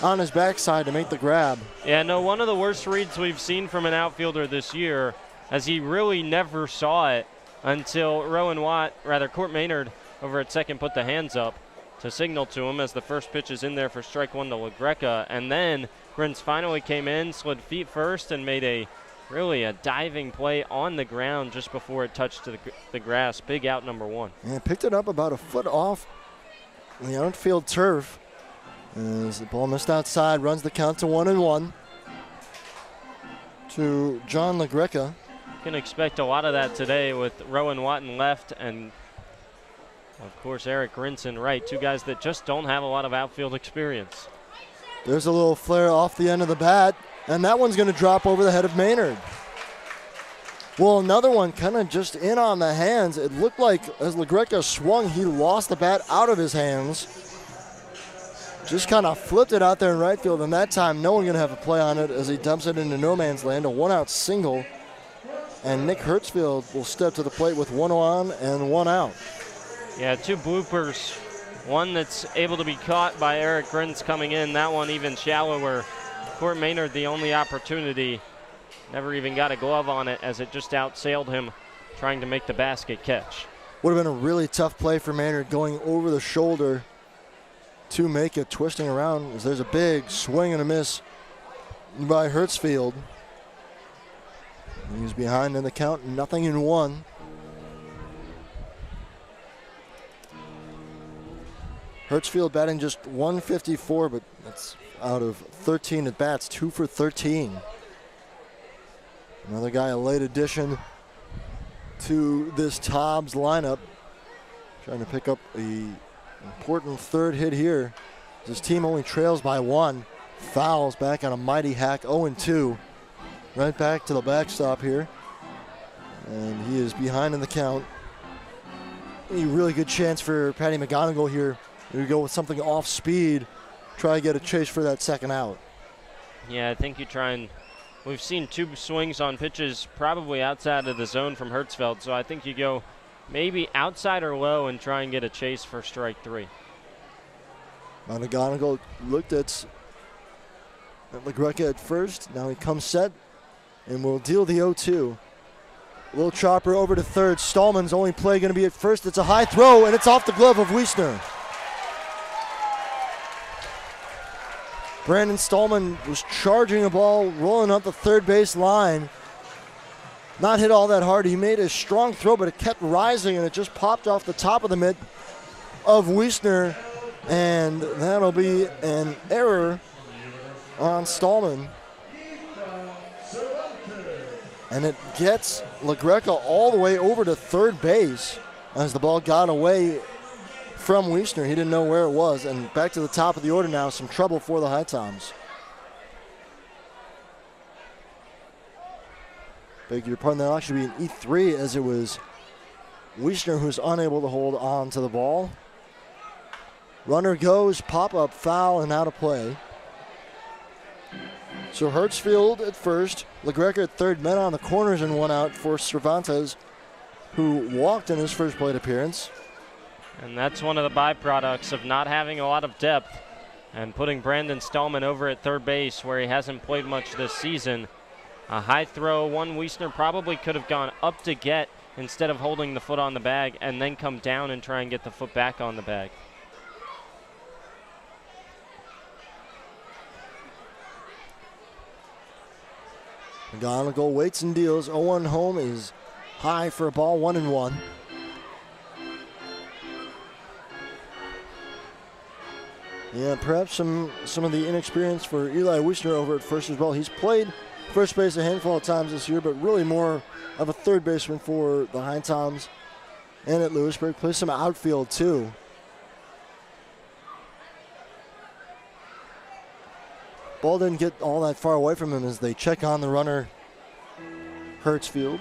on his backside to make the grab. Yeah, no, one of the worst reads we've seen from an outfielder this year, as he really never saw it until Court Maynard over at second put the hands up to signal to him as the first pitch is in there for strike 1 to LaGreca. And then Grintz finally came in, slid feet first, and made a diving play on the ground just before it touched the grass. Big out number 1. And picked it up about a foot off the outfield turf. As the ball missed outside, runs the count to 1-1 to John LaGreca. Can expect a lot of that today with Rowan Watt in left and, of course, Eric Grintz in right. 2 guys that just don't have a lot of outfield experience. There's a little flare off the end of the bat, and that one's going to drop over the head of Maynard. Well, another one kind of just in on the hands. It looked like as LaGreca swung, he lost the bat out of his hands. Just kind of flipped it out there in right field, and that time no one going to have a play on it as he dumps it into no man's land, a 1-out single. And Nick Hertzfield will step to the plate with 1 on and 1 out. Yeah, 2 bloopers. One that's able to be caught by Eric Grins coming in. That one even shallower. Court Maynard, the only opportunity. Never even got a glove on it as it just outsailed him trying to make the basket catch. Would have been a really tough play for Maynard going over the shoulder to make it, twisting around as there's a big swing and a miss by Hertzfield. He's behind in the count, 0-1. Hertzfield batting just 154, but that's out of 13 at bats, 2 for 13. Another guy, a late addition to this Tobs lineup, trying to pick up the important third hit here. His team only trails by 1. Fouls back on a mighty hack, 0-2. Right back to the backstop here. And he is behind in the count. A really good chance for Patty McGonigal here. We go with something off speed, try to get a chase for that second out. Yeah, I think you try and, we've seen 2 swings on pitches probably outside of the zone from Hertzfeld, so I think you go maybe outside or low and try and get a chase for strike 3. McGonigal looked at LaGreca at first. Now he comes set and will deal the 0-2. Little chopper over to third. Stallman's only play going to be at first. It's a high throw, and it's off the glove of Wiesner. Brandon Stallman was charging a ball, rolling up the third base line. Not hit all that hard. He made a strong throw, but it kept rising, and it just popped off the top of the mitt of Wiesner, and that'll be an error on Stallman. And it gets LaGreca all the way over to third base as the ball got away from Wiesner. He didn't know where it was. And back to the top of the order now. Some trouble for the HiToms. Beg your pardon, that'll actually be an E3 as it was Wiesner who's unable to hold on to the ball. Runner goes, pop-up foul, and out of play. So Hertzfield at first, LaGreca at third, men on the corners and 1 out for Cervantes, who walked in his first plate appearance. And that's one of the byproducts of not having a lot of depth and putting Brandon Stallman over at third base where he hasn't played much this season. A high throw, one Wiesner probably could have gone up to get instead of holding the foot on the bag and then come down and try and get the foot back on the bag. McGonigal waits and deals. 0-1 home is high for a ball, 1-1. Yeah, perhaps some of the inexperience for Eli Wiesner over at first as well. He's played first base a handful of times this year, but really more of a third baseman for the HiToms. And at Lewisburg, plays some outfield too. Ball didn't get all that far away from him as they check on the runner, Hertzfield.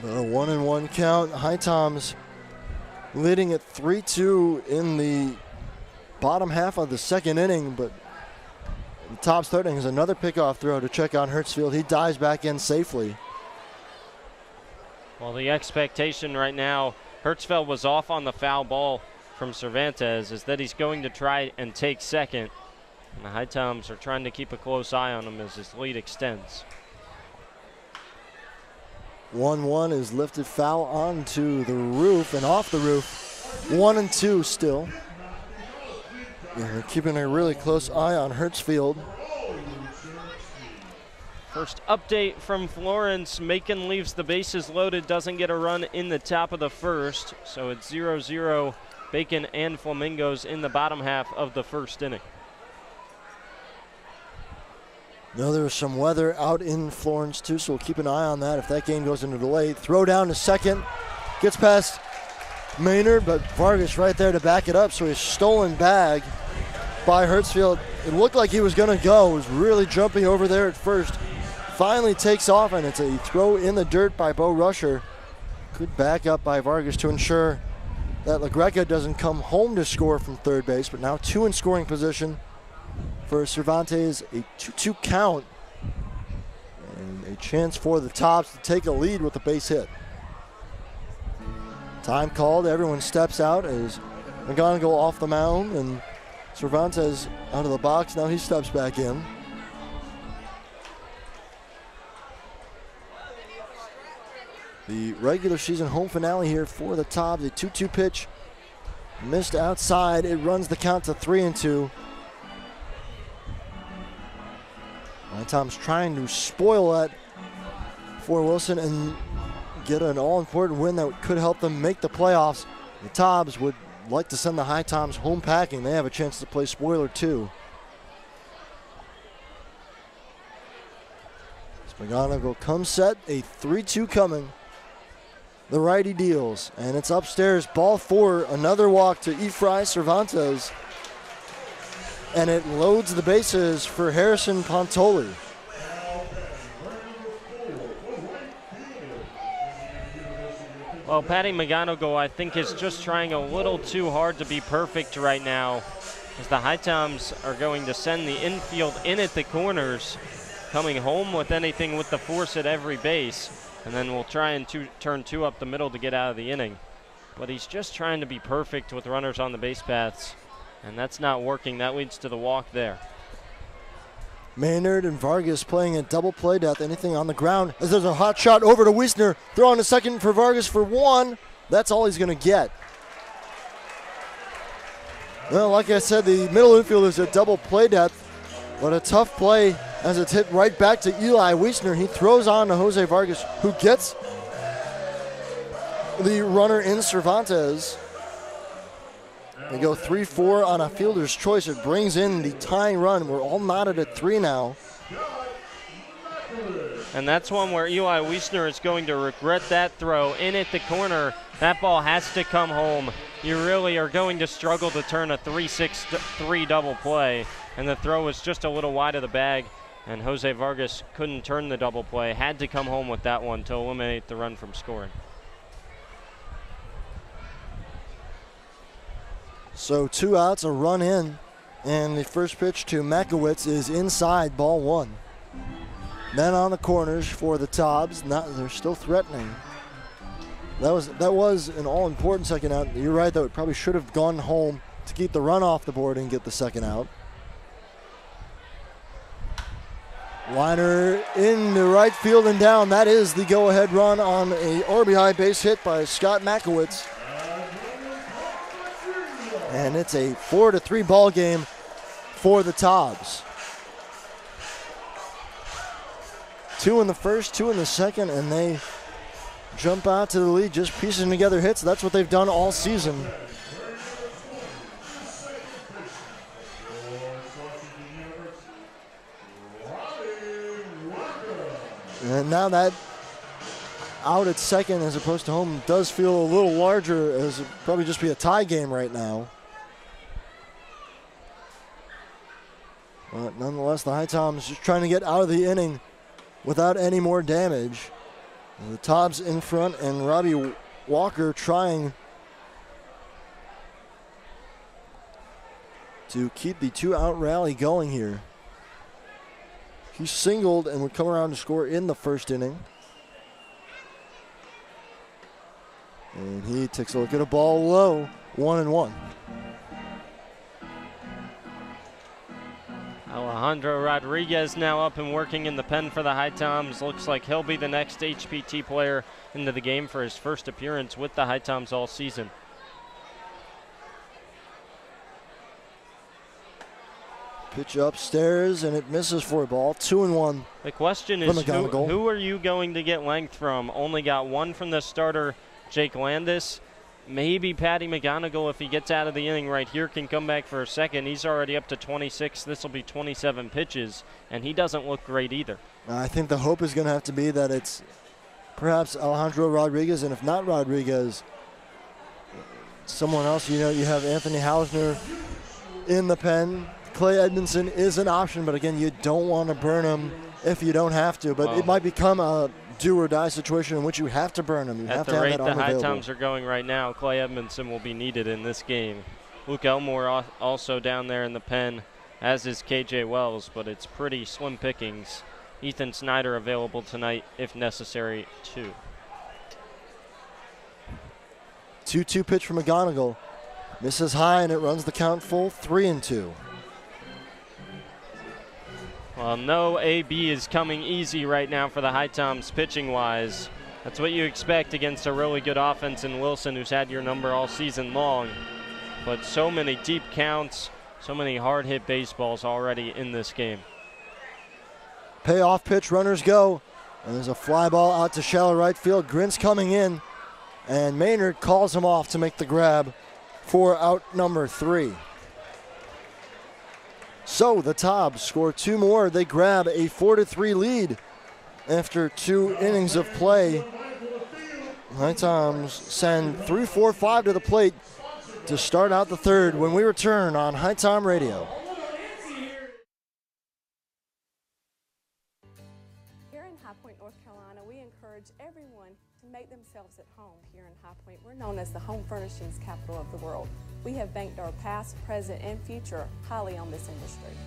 A 1-1 count. HiToms leading at 3-2 in the bottom half of the second inning, but the Tobs third inning is another pickoff throw to check on Hertzfield. He dives back in safely. Well, the expectation right now, Hertzfeld was off on the foul ball from Cervantes, is that he's going to try and take second. And the HiToms are trying to keep a close eye on him as his lead extends. 1-1 is lifted foul onto the roof and off the roof. 1-2 still. Yeah, they're keeping a really close eye on Hertzfield. First update from Florence. Macon leaves the bases loaded, doesn't get a run in the top of the first. So it's 0-0 Bacon and Flamingos in the bottom half of the first inning. No, there was some weather out in Florence too, so we'll keep an eye on that if that game goes into delay. Throw down to second, gets past Maynard, but Vargas right there to back it up, so he's stolen bag by Hertzfield. It looked like he was gonna go, was really jumping over there at first. Finally takes off, and it's a throw in the dirt by Bo Rusher. Good back up by Vargas to ensure that LaGreca doesn't come home to score from third base, but now 2 in scoring position for Cervantes, a 2-2 count. And chance for the Tobs to take a lead with a base hit. Time called. Everyone steps out as McGonigal off the mound and Cervantes out of the box. Now he steps back in. The regular season home finale here for the Tobs. A 2-2 pitch. Missed outside. It runs the count to 3-2. HiToms trying to spoil that for Wilson and get an all-important win that could help them make the playoffs. The Tobs would like to send the HiToms home packing. They have a chance to play spoiler too. McGonigal comes set, a 3-2 coming. The righty deals, and it's upstairs, ball 4, another walk to Efrain Cervantes. And it loads the bases for Harrison Pontoli. Well, Patty McGonigal, I think, is just trying a little too hard to be perfect right now, as the HiToms are going to send the infield in at the corners, coming home with anything with the force at every base, and then we'll try and turn 2 up the middle to get out of the inning. But he's just trying to be perfect with runners on the base paths, and that's not working. That leads to the walk there. Maynard and Vargas playing a double play death. Anything on the ground as there's a hot shot over to Wiesner. Throw on a second for Vargas for 1. That's all he's going to get. Well, like I said, the middle infield is a double play death, but a tough play as it's hit right back to Eli Wiesner. He throws on to Jose Vargas, who gets the runner in Cervantes. They go 3-4 on a fielder's choice. It brings in the tying run. We're all knotted at 3 now. And that's one where Eli Wiesner is going to regret that throw in at the corner. That ball has to come home. You really are going to struggle to turn a 3-6-3 double play. And the throw was just a little wide of the bag. And Jose Vargas couldn't turn the double play. Had to come home with that one to eliminate the run from scoring. So 2 outs, a run in, and the first pitch to Makowitz is inside, ball 1. Men on the corners for the Tobs. They're still threatening. That was an all-important second out. You're right, though. It probably should have gone home to keep the run off the board and get the second out. Liner in the right field and down. That is the go-ahead run on a RBI base hit by Scott Makowitz. And it's a 4-3 ball game for the Tobs. 2 in the first, 2 in the second, and they jump out to the lead, just piecing together hits. That's what they've done all season. And now that out at second as opposed to home does feel a little larger, as it probably just be a tie game right now. But nonetheless, the HiToms just trying to get out of the inning without any more damage. And the Tobs in front, and Robbie Walker trying to keep the 2-out rally going here. He singled and would come around to score in the first inning. And he takes a look at a ball low, 1-1. Alejandro Rodriguez now up and working in the pen for the HiToms. Looks like he'll be the next HPT player into the game for his first appearance with the HiToms all season. Pitch upstairs, and it misses for a ball. 2-1. The question is, who are you going to get length from? Only got one from the starter, Jake Landis. Maybe Patty McGonigal, if he gets out of the inning right here, can come back for a second. He's already up to 26. This will be 27 pitches, and he doesn't look great either. I think the hope is going to have to be that it's perhaps Alejandro Rodriguez, and if not Rodriguez, someone else. You know, you have Anthony Hausner in the pen. Clay Edmondson is an option, but again, you don't want to burn him if you don't have to. But it might become a do-or-die situation in which you have to burn him. You have to have that arm available. At the rate the HiToms are going right now, Clay Edmondson will be needed in this game. Luke Elmore also down there in the pen, as is KJ Wells, but it's pretty slim pickings Ethan Snyder available tonight if necessary too. 2-2 pitch from McGonigal. Misses high, and it runs the count full, 3-2. Well, no AB is coming easy right now for the HiToms pitching-wise. That's what you expect against a really good offense in Wilson, who's had your number all season long. But so many deep counts, so many hard-hit baseballs already in this game. Payoff pitch, runners go. And there's a fly ball out to shallow right field. Grintz coming in, and Maynard calls him off to make the grab for out number 3. So the Tobs score 2 more. They grab a 4-3 lead after 2 innings of play. HiToms send 3-4-5 to the plate to start out the third when we return on HiTom Radio. Here in High Point, North Carolina, we encourage everyone to make themselves at home here in High Point. We're known as the home furnishings capital of the world. We have banked our past, present, and future highly on this industry.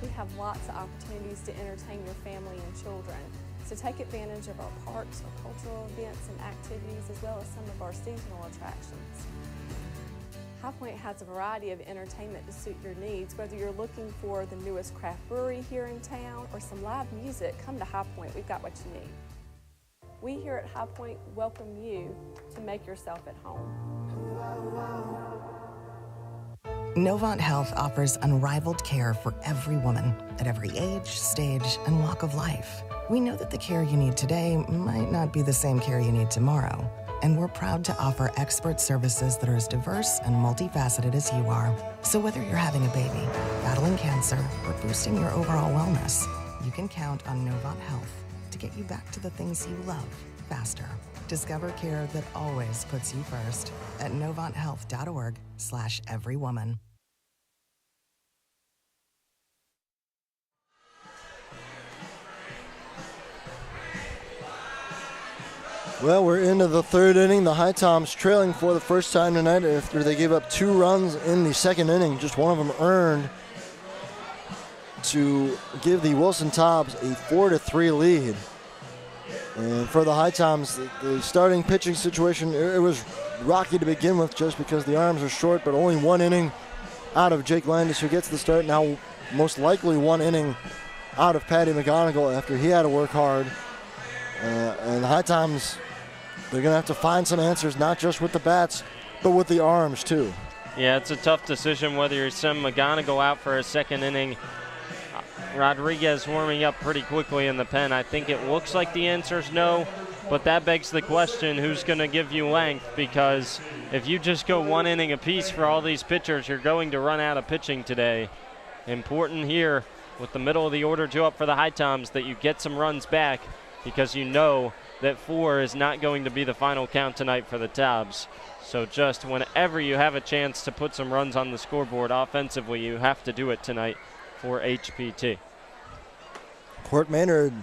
We have lots of opportunities to entertain your family and children. So take advantage of our parks, our cultural events and activities, as well as some of our seasonal attractions. High Point has a variety of entertainment to suit your needs. Whether you're looking for the newest craft brewery here in town or some live music, come to High Point. We've got what you need. We here at High Point welcome you to make yourself at home. Novant Health offers unrivaled care for every woman at every age, stage, and walk of life. We know that the care you need today might not be the same care you need tomorrow, and we're proud to offer expert services that are as diverse and multifaceted as you are. So whether you're having a baby, battling cancer, or boosting your overall wellness, you can count on Novant Health to get you back to the things you love faster. Discover care that always puts you first at novanthealth.org/everywoman. Well, we're into the third inning. The HiToms trailing for the first time tonight after they gave up 2 runs in the second inning. Just one of them earned to give the Wilson Tobs a 4-3 lead. And for the HiToms, the starting pitching situation, it was rocky to begin with just because the arms are short, but only 1 inning out of Jake Landis, who gets the start. Now most likely 1 inning out of Patty McGonigal after he had to work hard. And the HiToms, they're going to have to find some answers, not just with the bats, but with the arms too. Yeah, it's a tough decision whether you send McGonigal out for a second inning. Rodriguez warming up pretty quickly in the pen. I think it looks like the answer is no, but that begs the question, who's going to give you length? Because if you just go 1 inning apiece for all these pitchers, you're going to run out of pitching today. Important here with the middle of the order due up for the HiToms that you get some runs back, because you know that 4 is not going to be the final count tonight for the Tobs. So just whenever you have a chance to put some runs on the scoreboard offensively, you have to do it tonight for HPT. Court Maynard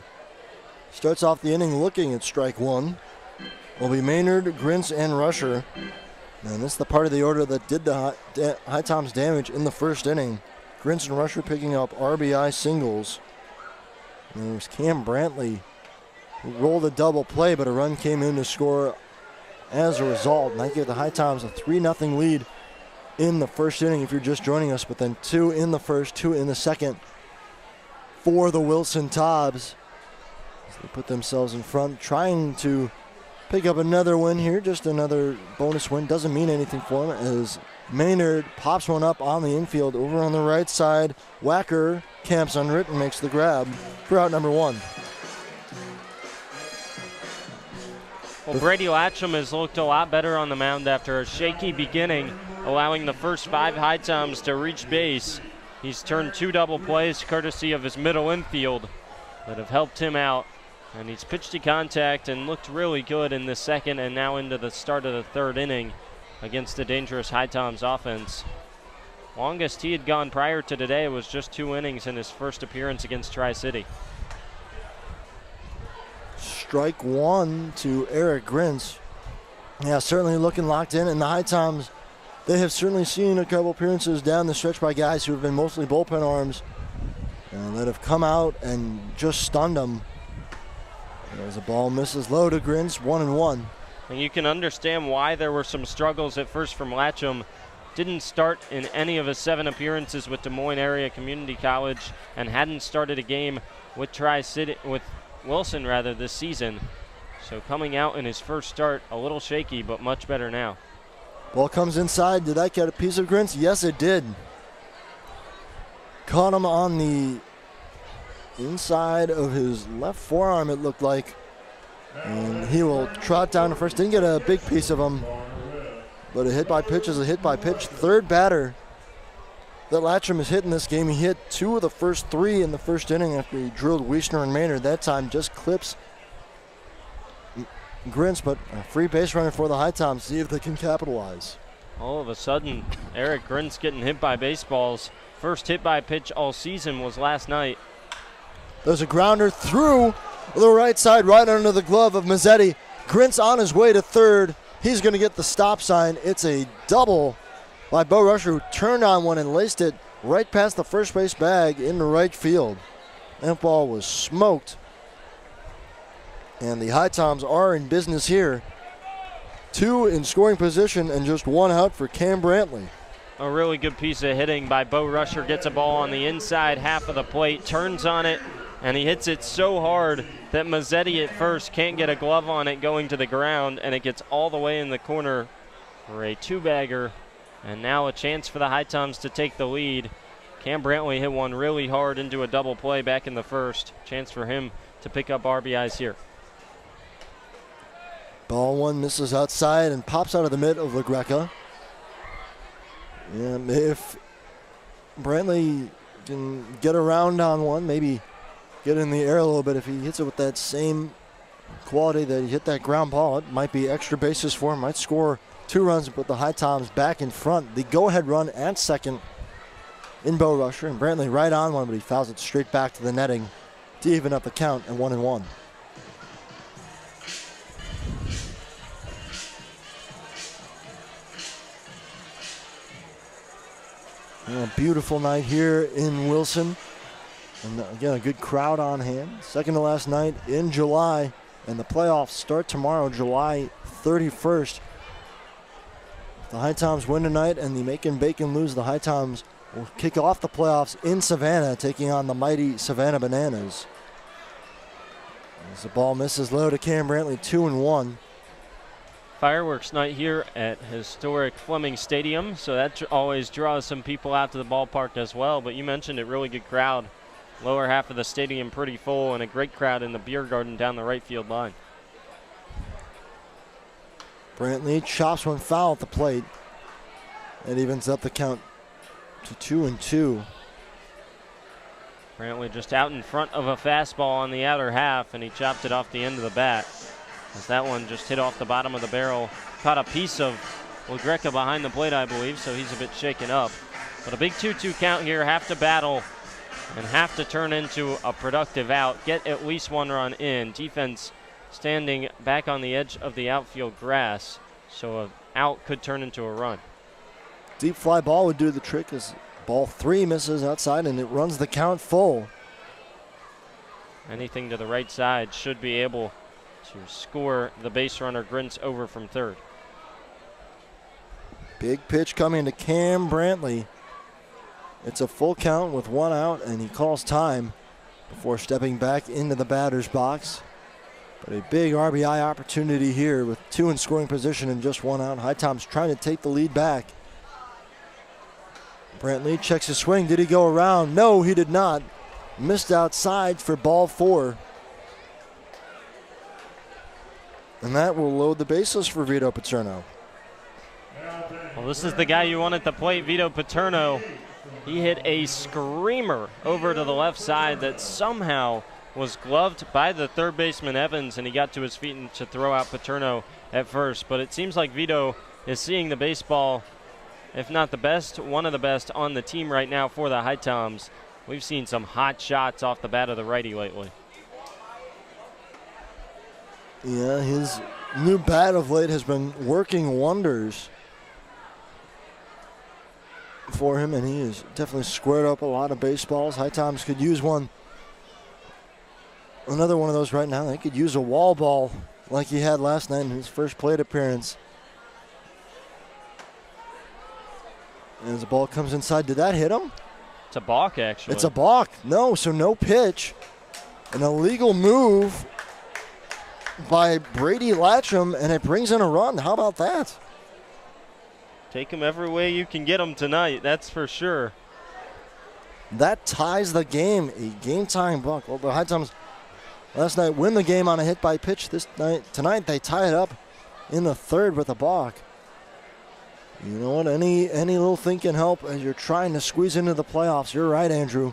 starts off the inning looking at strike 1. Will be Maynard, Grintz, and Rusher. And this is the part of the order that did the HiToms damage in the first inning. Grintz and Rusher picking up RBI singles. And there was Cam Brantley who rolled a double play, but a run came in to score as a result. And that gave the HiToms a 3-0 lead in the first inning if you're just joining us, but then 2 in the first, 2 in the second for the Wilson Tobs. They put themselves in front, trying to pick up another win here, just another bonus win. Doesn't mean anything for them as Maynard pops one up on the infield over on the right side. Wacker camps under it and makes the grab for out number 1. Well, Brady Latcham has looked a lot better on the mound after a shaky beginning, allowing the first 5 HiToms to reach base. He's turned 2 double plays courtesy of his middle infield that have helped him out. And he's pitched to contact and looked really good in the second and now into the start of the third inning against the dangerous HiToms offense. Longest he had gone prior to today was just 2 innings in his first appearance against Tri-City. Strike 1 to Eric Grintz. Yeah, certainly looking locked in, and the HiToms, they have certainly seen a couple appearances down the stretch by guys who have been mostly bullpen arms. that have come out and just stunned them. As the ball misses low to Grins, 1-1. And you can understand why there were some struggles at first from Latcham. Didn't start in any of his 7 appearances with Des Moines Area Community College and hadn't started a game with Wilson this season. So coming out in his first start, a little shaky, but much better now. Ball comes inside. Did that get a piece of Grins? Yes, it did. Caught him on the inside of his left forearm, it looked like. And he will trot down to first. Didn't get a big piece of him, but a hit by pitch is a hit by pitch. Third batter that Latcham has hit in this game. He hit 2 of the first 3 in the first inning after he drilled Wiesner and Maynard. That time just clips Grins, but a free base runner for the HiToms. See if they can capitalize. All of a sudden, Eric Grins getting hit by baseballs. First hit by pitch all season was last night. There's a grounder through the right side, right under the glove of Mazzetti. Grins on his way to third. He's going to get the stop sign. It's a double by Bo Rusher, who turned on one and laced it right past the first base bag into right field. That ball was smoked. And the HiToms are in business here. 2 in scoring position and just 1 out for Cam Brantley. A really good piece of hitting by Bo Rusher. Gets a ball on the inside half of the plate, turns on it, and he hits it so hard that Mazzetti at first can't get a glove on it going to the ground, and it gets all the way in the corner for a 2-bagger. And now a chance for the HiToms to take the lead. Cam Brantley hit one really hard into a double play back in the first. Chance for him to pick up RBIs here. Ball 1 misses outside and pops out of the mid of LaGreca. And if Brantley can get around on one, maybe get in the air a little bit, if he hits it with that same quality that he hit that ground ball, it might be extra bases for him, might score 2 runs, but the HiToms back in front. The go-ahead run at second in Bo Rusher, and Brantley right on one, but he fouls it straight back to the netting to even up the count at 1-1. A beautiful night here in Wilson. And again, a good crowd on hand. Second to last night in July. And the playoffs start tomorrow, July 31st. If the HiToms win tonight and the Macon Bacon lose, the HiToms will kick off the playoffs in Savannah, taking on the mighty Savannah Bananas. As the ball misses low to Cam Brantley, 2-1. Fireworks night here at historic Fleming Stadium, so that always draws some people out to the ballpark as well. But you mentioned it, really good crowd. Lower half of the stadium pretty full, and a great crowd in the beer garden down the right field line. Brantley chops one foul at the plate. That evens up the count to 2-2. Brantley just out in front of a fastball on the outer half, and he chopped it off the end of the bat. As that one just hit off the bottom of the barrel. Caught a piece of LaGreca behind the plate, I believe, so he's a bit shaken up. But a big 2-2 count here, have to battle and have to turn into a productive out. Get at least 1 run in. Defense standing back on the edge of the outfield grass, so an out could turn into a run. Deep fly ball would do the trick as ball 3 misses outside and it runs the count full. Anything to the right side should be able to score the base runner Grins over from third. Big pitch coming to Cam Brantley. It's a full count with 1 out, and he calls time before stepping back into the batter's box. But a big RBI opportunity here with 2 in scoring position and just 1 out. HiToms trying to take the lead back. Brantley checks his swing. Did he go around? No, he did not. Missed outside for ball 4. And that will load the bases for Vito Paterno. Well, this is the guy you want at the plate, Vito Paterno. He hit a screamer over to the left side that somehow was gloved by the third baseman Evans, and he got to his feet and to throw out Paterno at first. But it seems like Vito is seeing the baseball, if not the best, one of the best on the team right now for the HiToms. We've seen some hot shots off the bat of the righty lately. Yeah, his new bat of late has been working wonders. for him, and he has definitely squared up a lot of baseballs. HiToms could use one. Another one of those right now. They could use a wall ball like he had last night in his first plate appearance. As the ball comes inside, did that hit him? It's a balk, actually. It's a balk. No, so no pitch. An illegal move by Brady Latcham, and it brings in a run. How about that? Take him every way you can get him tonight, that's for sure. That ties the game, a game-tying buck. Well, the HiToms last night win the game on a hit by pitch. Tonight they tie it up in the third with a balk. You know what? Any little thing can help as you're trying to squeeze into the playoffs. You're right, Andrew.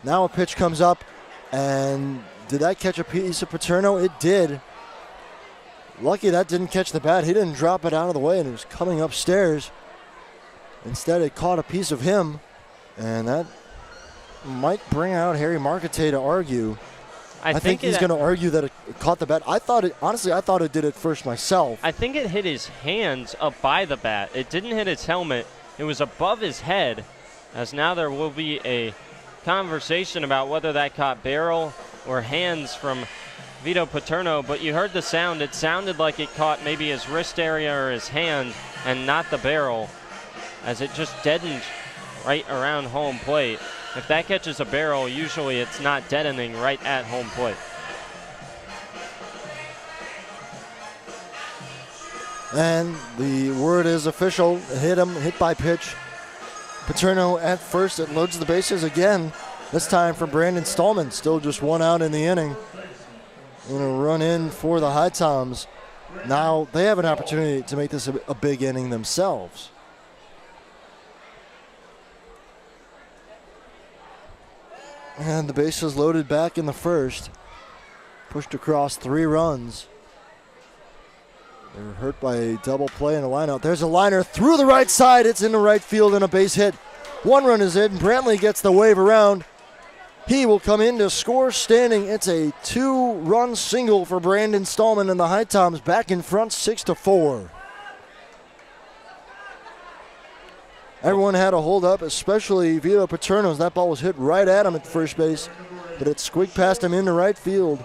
Now a pitch comes up, and did that catch a piece of Paterno? It did. Lucky that didn't catch the bat. He didn't drop it out of the way, and it was coming upstairs. Instead, it caught a piece of him, and that might bring out Harry Marquette to argue. I think he's going to argue that it caught the bat. Honestly, I thought it did it first myself. I think it hit his hands up by the bat. It didn't hit his helmet. It was above his head, as now there will be a conversation about whether that caught barrel or hands from Vito Paterno, but you heard the sound. It sounded like it caught maybe his wrist area or his hand and not the barrel, as it just deadened right around home plate. If that catches a barrel, usually it's not deadening right at home plate. And the word is official. Hit by pitch. Paterno at first. It loads the bases again. This time for Brandon Stallman. Still just one out in the inning. Going to run in for the HiToms. Now they have an opportunity to make this a big inning themselves. And the base is loaded back in the first. Pushed across 3 runs. They're hurt by a double play in a lineout. There's a liner through the right side. It's in the right field and a base hit. 1 run is in. Brantley gets the wave around. He will come in to score standing. It's a 2-run single for Brandon Stallman, and the HiToms back in front 6-4. Everyone had a hold up, especially Vito Paterno. That ball was hit right at him at first base, but it squeaked past him into right field.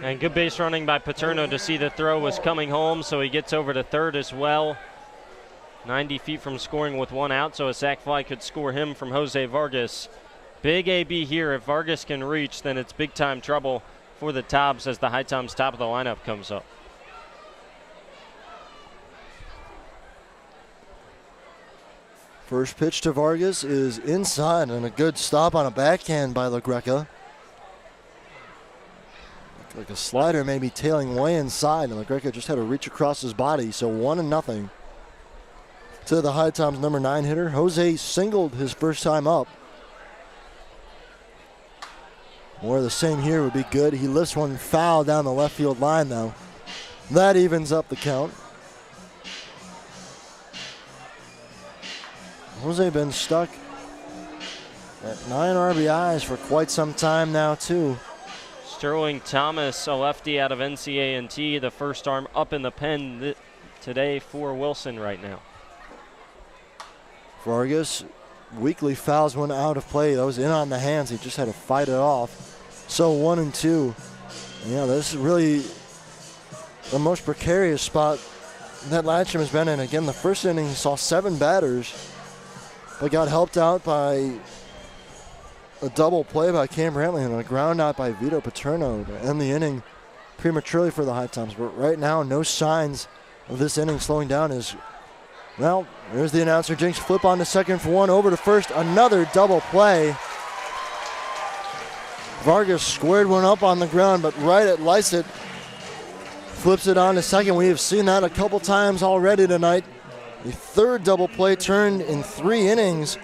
And good base running by Paterno to see the throw was coming home, so he gets over to third as well. 90 feet from scoring with 1 out, so a sac fly could score him from Jose Vargas. Big AB here. If Vargas can reach, then it's big-time trouble for the Tobs as the HiToms top of the lineup comes up. First pitch to Vargas is inside, and a good stop on a backhand by LaGreca. Like a slider maybe tailing way inside, and LaGreca just had to reach across his body, so 1-0 to the HiToms number 9 hitter. Jose singled his first time up. More of the same here would be good. He lifts one foul down the left field line, though. That evens up the count. Jose been stuck at 9 RBIs for quite some time now, too. Sterling Thomas, a lefty out of NCA&T, the first arm up in the pen today for Wilson right now. Vargas weakly fouls one out of play. That was in on the hands. He just had to fight it off. So 1-2. Yeah, this is really the most precarious spot that Latcham has been in. Again, the first inning he saw 7 batters, but got helped out by a double play by Cam Brantley and a ground out by Vito Paterno to end the inning prematurely for the HiToms. But right now, no signs of this inning slowing down. Well, there's the announcer jinx. Flip on to second for 1, over to first. Another double play. Vargas squared one up on the ground, but right at Lysett flips it on to second. We have seen that a couple times already tonight. The third double play turned in 3 innings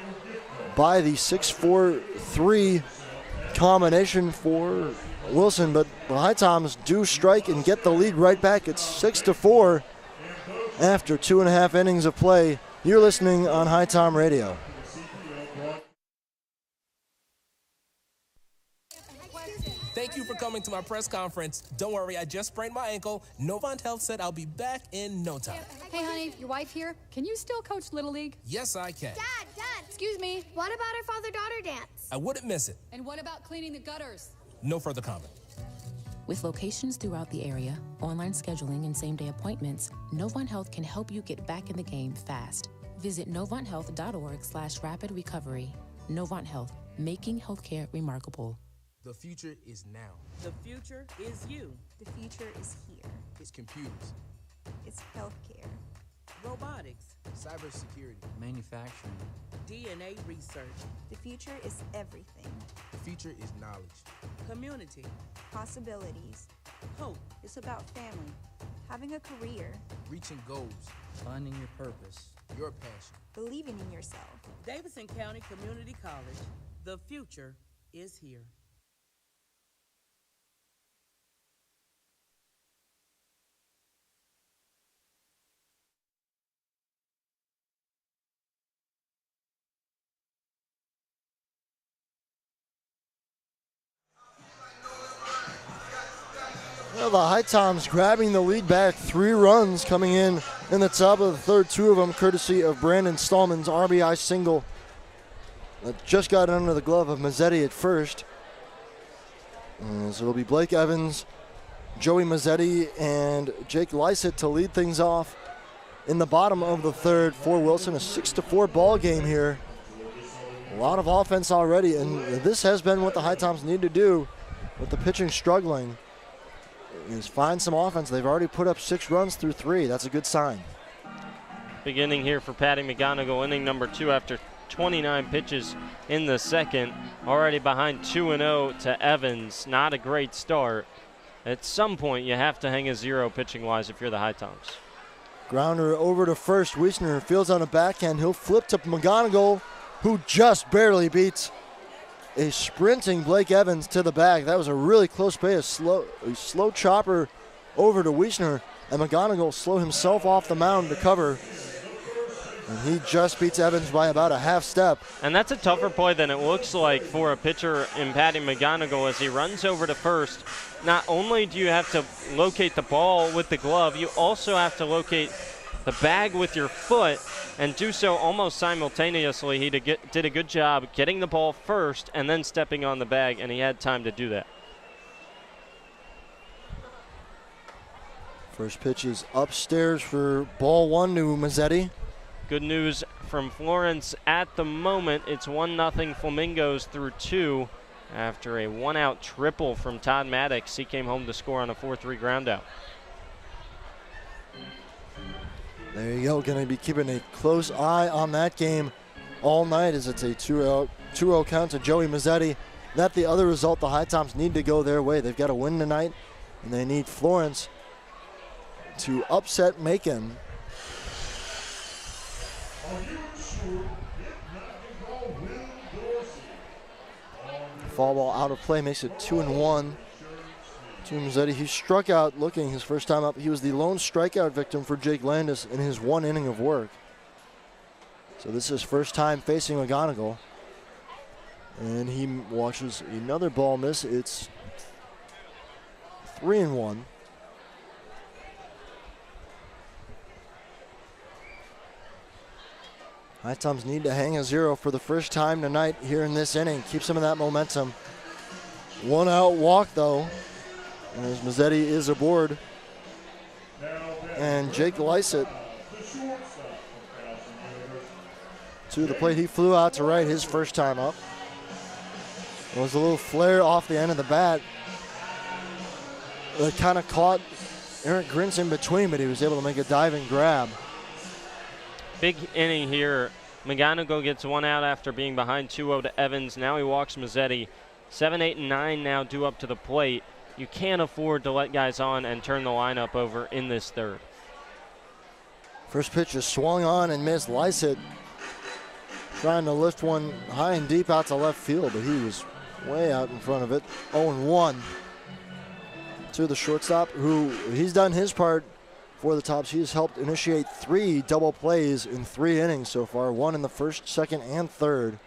by the 6-4-3 combination for Wilson, but the HiToms do strike and get the lead right back. It's 6-4 after 2.5 innings of play. You're listening on HiTom Radio. Thank you for coming coming to my press conference. Don't worry, I just sprained my ankle. Novant Health said I'll be back in no time. Hey, honey, your wife here. Can you still coach Little League? Yes, I can. Dad, excuse me. What about our father-daughter dance? I wouldn't miss it. And what about cleaning the gutters? No further comment. With locations throughout the area, online scheduling, and same-day appointments, Novant Health can help you get back in the game fast. Visit novanthealth.org/rapid recovery. Novant Health, making healthcare remarkable. The future is now. The future is you. The future is here. It's computers, It's healthcare. Robotics. cybersecurity, manufacturing, DNA research. The future is everything. the future is knowledge. Community. Possibilities. Hope. It's about family. Having a career. Reaching goals, finding your purpose. your passion. Believing in yourself. Davidson County Community College. The future is here. Well, the HiToms grabbing the lead back, 3 runs coming in the top of the third, 2 of them courtesy of Brandon Stallman's RBI single. That just got under the glove of Mazzetti at first. And so it'll be Blake Evans, Joey Mazzetti, and Jake Lysett to lead things off in the bottom of the third for Wilson. A 6-4 ball game here. A lot of offense already, and this has been what the HiToms need to do with the pitching struggling, is find some offense. They've already put up 6 runs through 3. That's a good sign. Beginning here for Patty McGonigal, inning number 2 after 29 pitches in the second. Already behind 2-0 to Evans. Not a great start. At some point, you have to hang a 0 pitching-wise if you're the HiToms. Grounder over to first. Wiesner fields on a backhand. He'll flip to McGonigal, who just barely beats a sprinting Blake Evans to the bag. That was a really close play, a slow chopper over to Wiesner, and McGonigal slow himself off the mound to cover. And he just beats Evans by about a half step. And that's a tougher play than it looks like for a pitcher in Patty McGonigal as he runs over to first. Not only do you have to locate the ball with the glove, you also have to locate the bag with your foot and do so almost simultaneously. He did a good job getting the ball first and then stepping on the bag, and he had time to do that. First pitch is upstairs for ball 1 to Mazzetti. Good news from Florence at the moment. It's 1-0 Flamingos through 2 after a 1-out triple from Todd Maddox. He came home to score on a 4-3 groundout. There you go. Going to be keeping a close eye on that game all night as it's a 2-0 count to Joey Mazzetti. That's the other result the HiToms need to go their way. They've got to win tonight, and they need Florence to upset Macon. Fall ball out of play makes it 2-1 to Mazzetti. He struck out looking his first time up. He was the lone strikeout victim for Jake Landis in his 1 inning of work. So this is his first time facing McGonigal. And he watches another ball miss. It's 3-1. HiToms need to hang a 0 for the first time tonight here in this inning. Keep some of that momentum. 1-out walk, though, as Mazzetti is aboard. And Jake Lysett to the plate. He flew out to right his first time up. There was a little flare off the end of the bat that kind of caught Eric Grins in between, but he was able to make a diving grab. Big inning here. McGonigal gets 1 out after being behind 2-0 to Evans. Now he walks Mazzetti. 7, 8, and 9 now due up to the plate. You can't afford to let guys on and turn the lineup over in this third. First pitch is swung on and missed. Lysett trying to lift one high and deep out to left field, but he was way out in front of it. 0-1 to the shortstop, who he's done his part for the Tobs. He has helped initiate 3 double plays in 3 innings so far, 1 in the first, second, and third.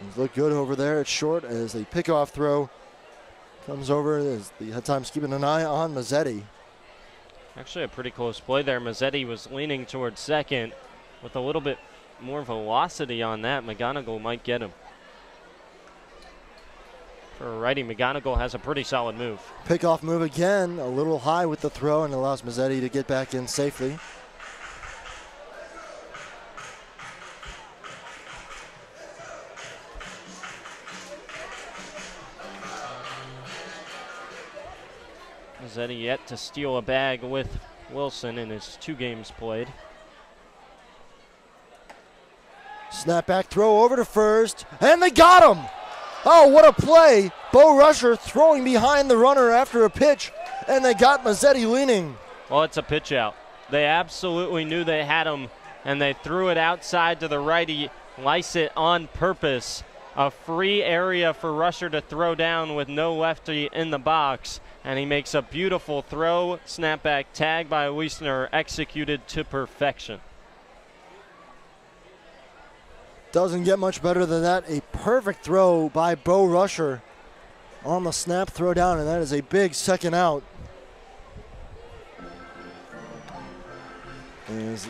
He's looked good over there at short as the pickoff throw comes over as the HiToms keeping an eye on Mazzetti. Actually a pretty close play there. Mazzetti was leaning towards second with a little bit more velocity on that. McGonigal might get him. For a righty, McGonigal has a pretty solid move. Pickoff move again, a little high with the throw, and allows Mazzetti to get back in safely. Mazzetti yet to steal a bag with Wilson in his 2 games played. Snapback throw over to first, and they got him! Oh, what a play! Bo Rusher throwing behind the runner after a pitch, and they got Mazzetti leaning. Well, it's a pitch out. They absolutely knew they had him, and they threw it outside to the righty, Lysett on purpose. A free area for Rusher to throw down with no lefty in the box, and he makes a beautiful throw. Snapback tag by Wiesner, executed to perfection. Doesn't get much better than that. A perfect throw by Bo Rusher on the snap throw down, and that is a big second out. As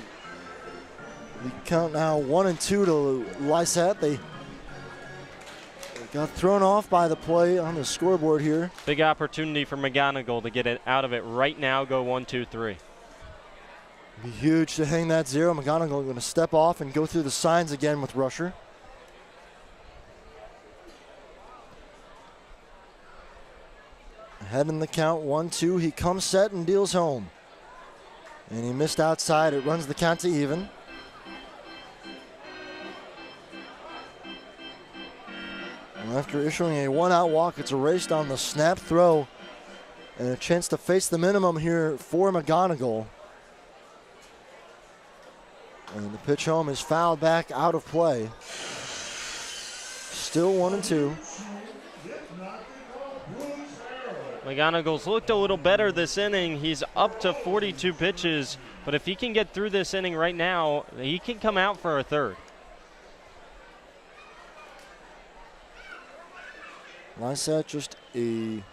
the count now 1-2 to Lysett. They got thrown off by the play on the scoreboard here. Big opportunity for McGonigal to get it out of it right now, go 1-2-3. Be huge to hang that 0. McGonigal going to step off and go through the signs again with Rusher. Ahead in the count, 1-2. He comes set and deals home. And he missed outside. It runs the count to even. And after issuing a 1-out walk, it's erased on the snap throw. And a chance to face the minimum here for McGonigal. And the pitch home is fouled back out of play. Still 1-2. McGonigal's looked a little better this inning. He's up to 42 pitches, but if he can get through this inning right now, he can come out for a third. Lysett, just a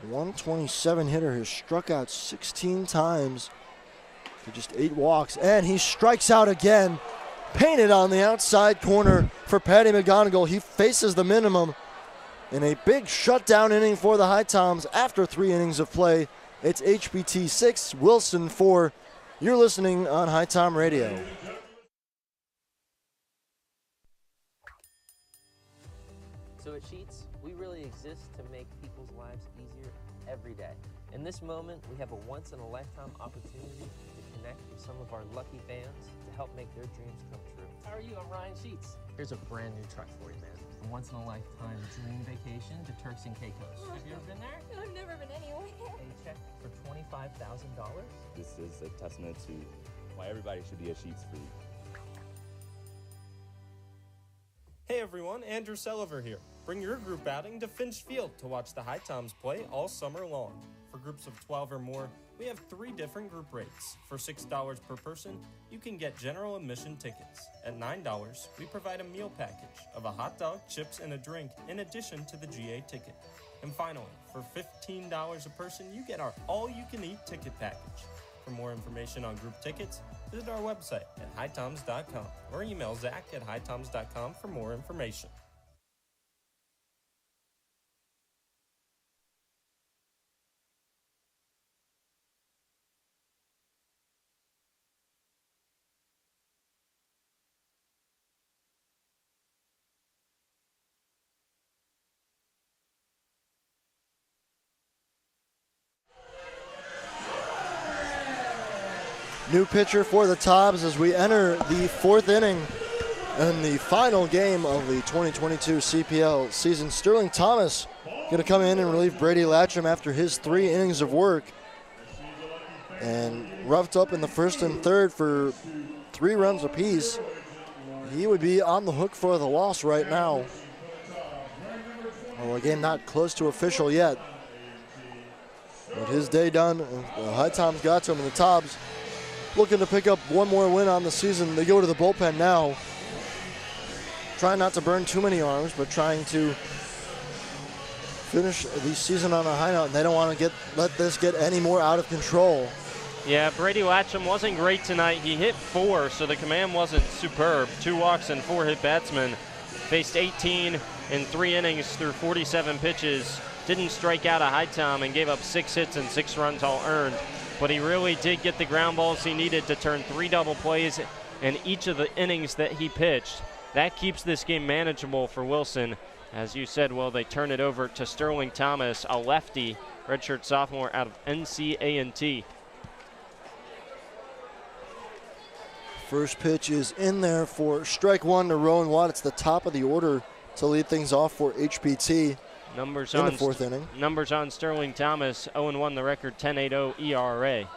127 hitter, has struck out 16 times. Just 8 walks, and he strikes out again. Painted on the outside corner for Patty McGonigal. He faces the minimum in a big shutdown inning for the HiToms after 3 innings of play. It's HPT 6, Wilson 4. You're listening on HiTom Radio. So at Sheets, we really exist to make people's lives easier every day. In this moment, we have a once-in-a-lifetime opportunity to connect with some of our lucky fans to help make their dreams come true. How are you? I'm Ryan Sheets. Here's a brand new truck for you, man. A once-in-a-lifetime dream vacation to Turks and Caicos. Have you ever been there? I've never been anywhere. A check for $25,000? This is a testament to why everybody should be a Sheets freak. Hey everyone, Andrew Selliver here. Bring your group outing to Finch Field to watch the HiToms play all summer long. For groups of 12 or more, we have 3 different group rates. For $6 per person, you can get general admission tickets. At $9, we provide a meal package of a hot dog, chips, and a drink in addition to the GA ticket. And finally, for $15 a person, you get our all-you-can-eat ticket package. For more information on group tickets, visit our website at HiToms.com or email Zach at HiToms.com for more information. New pitcher for the Tobs as we enter the 4th inning and the final game of the 2022 CPL season. Sterling Thomas going to come in and relieve Brady Latcham after his 3 innings of work. And roughed up in the 1st and 3rd for 3 runs apiece. He would be on the hook for the loss right now. Well, again, not close to official yet. But his day done. The HiToms got to him, and the Tobs looking to pick up one more win on the season. They go to the bullpen now. trying not to burn too many arms, but trying to finish the season on a high note, and they don't want to let this get any more out of control. Yeah, Brady Latcham wasn't great tonight. He hit 4, so the command wasn't superb. 2 walks and 4 hit batsmen. Faced 18 in 3 innings through 47 pitches. Didn't strike out a HiTom and gave up 6 hits and 6 runs all earned. But he really did get the ground balls he needed to turn 3 double plays in each of the innings that he pitched. That keeps this game manageable for Wilson. As you said, well, they turn it over to Sterling Thomas, a lefty, redshirt sophomore out of NCA&T. First pitch is in there for strike 1 to Rowan Watt. It's the top of the order to lead things off for HPT Numbers in the on 4th inning. Numbers on Sterling Thomas, 0-1 the record, 10.80 ERA.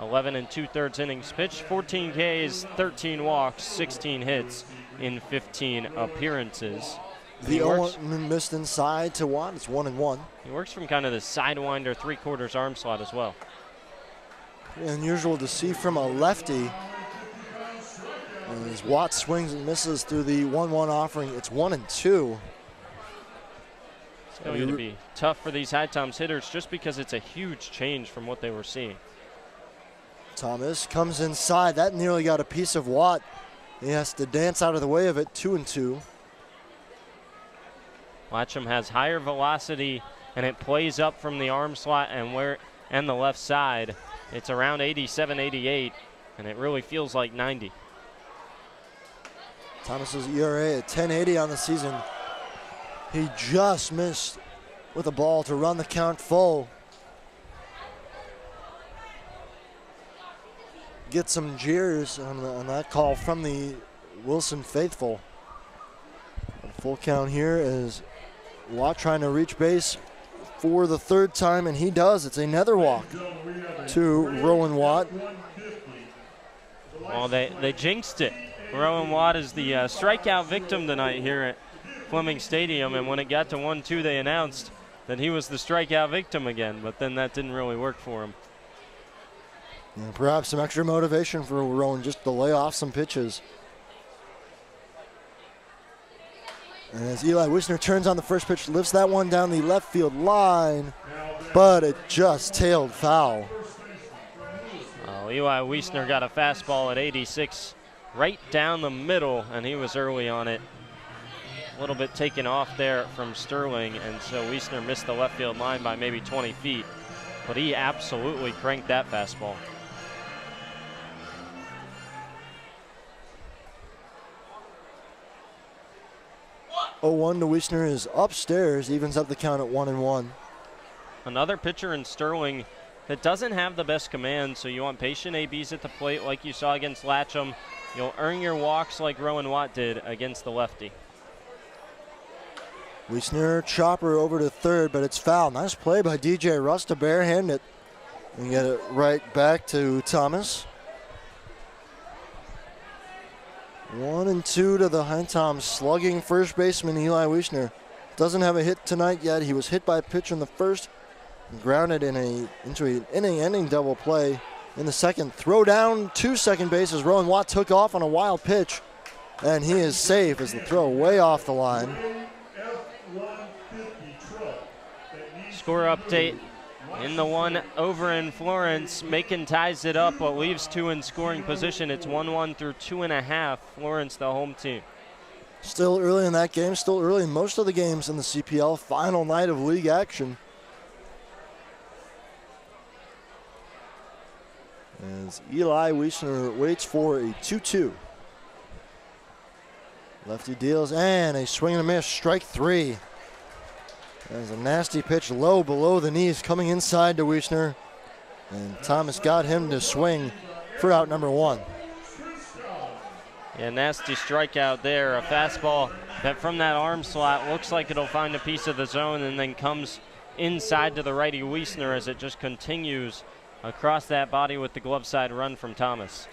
11 2/3 innings pitched, 14 Ks, 13 walks, 16 hits in 15 appearances. The 0-1 missed inside to Watt. It's 1-1. He works from kind of the sidewinder 3/4 arm slot as well. Unusual to see from a lefty. And as Watt swings and misses through the 1-1 offering, it's 1-2. It's going to be tough for these HiToms hitters just because it's a huge change from what they were seeing. Thomas comes inside. That nearly got a piece of Watt. He has to dance out of the way of it, 2-2. Latcham has higher velocity, and it plays up from the arm slot and the left side. It's around 87, 88, and it really feels like 90. Thomas's ERA at 10.80 on the season. He just missed with a ball to run the count full. Get some jeers on that call from the Wilson faithful. A full count here is Watt trying to reach base for the 3rd time, and he does. It's another walk to Rowan Watt. Well, they jinxed it. Rowan Watt is the strikeout victim tonight here at Fleming Stadium, and when it got to 1-2, they announced that he was the strikeout victim again, but then that didn't really work for him. And perhaps some extra motivation for Rowan just to lay off some pitches. And as Eli Wisner turns on the first pitch, lifts that one down the left field line, but it just tailed foul. Oh, Eli Wiesner got a fastball at 86 right down the middle, and he was early on it. A little bit taken off there from Sterling, and so Wiesner missed the left field line by maybe 20 feet, but he absolutely cranked that fastball. Oh, 0-1 to Wiesner is upstairs, evens up the count at 1-1. Another pitcher in Sterling that doesn't have the best command, so you want patient ABs at the plate like you saw against Latcham. You'll earn your walks like Rowan Watt did against the lefty. Wiesner chopper over to 3rd, but it's foul. Nice play by DJ Russ to barehand it and get it right back to Thomas. 1-2 to the HiToms slugging first baseman Eli Wiesner. Doesn't have a hit tonight yet. He was hit by a pitch in the 1st and grounded into an inning-ending double play in the 2nd. Throw down to second base as Rowan Watt took off on a wild pitch, and he is safe as the throw way off the line. Score update in the one over in Florence. Macon ties it up, but leaves 2 in scoring position. It's 1-1 through 2.5. Florence, the home team. Still early in that game, still early in most of the games in the CPL. Final night of league action. As Eli Wiesner waits for a 2-2. Lefty deals, and a swing and a miss, strike 3. There's a nasty pitch low below the knees coming inside to Wiesner. And Thomas got him to swing for out number 1. Yeah, nasty strikeout there. A fastball that from that arm slot looks like it'll find a piece of the zone and then comes inside to the righty Wiesner as it just continues across that body with the glove side run from Thomas.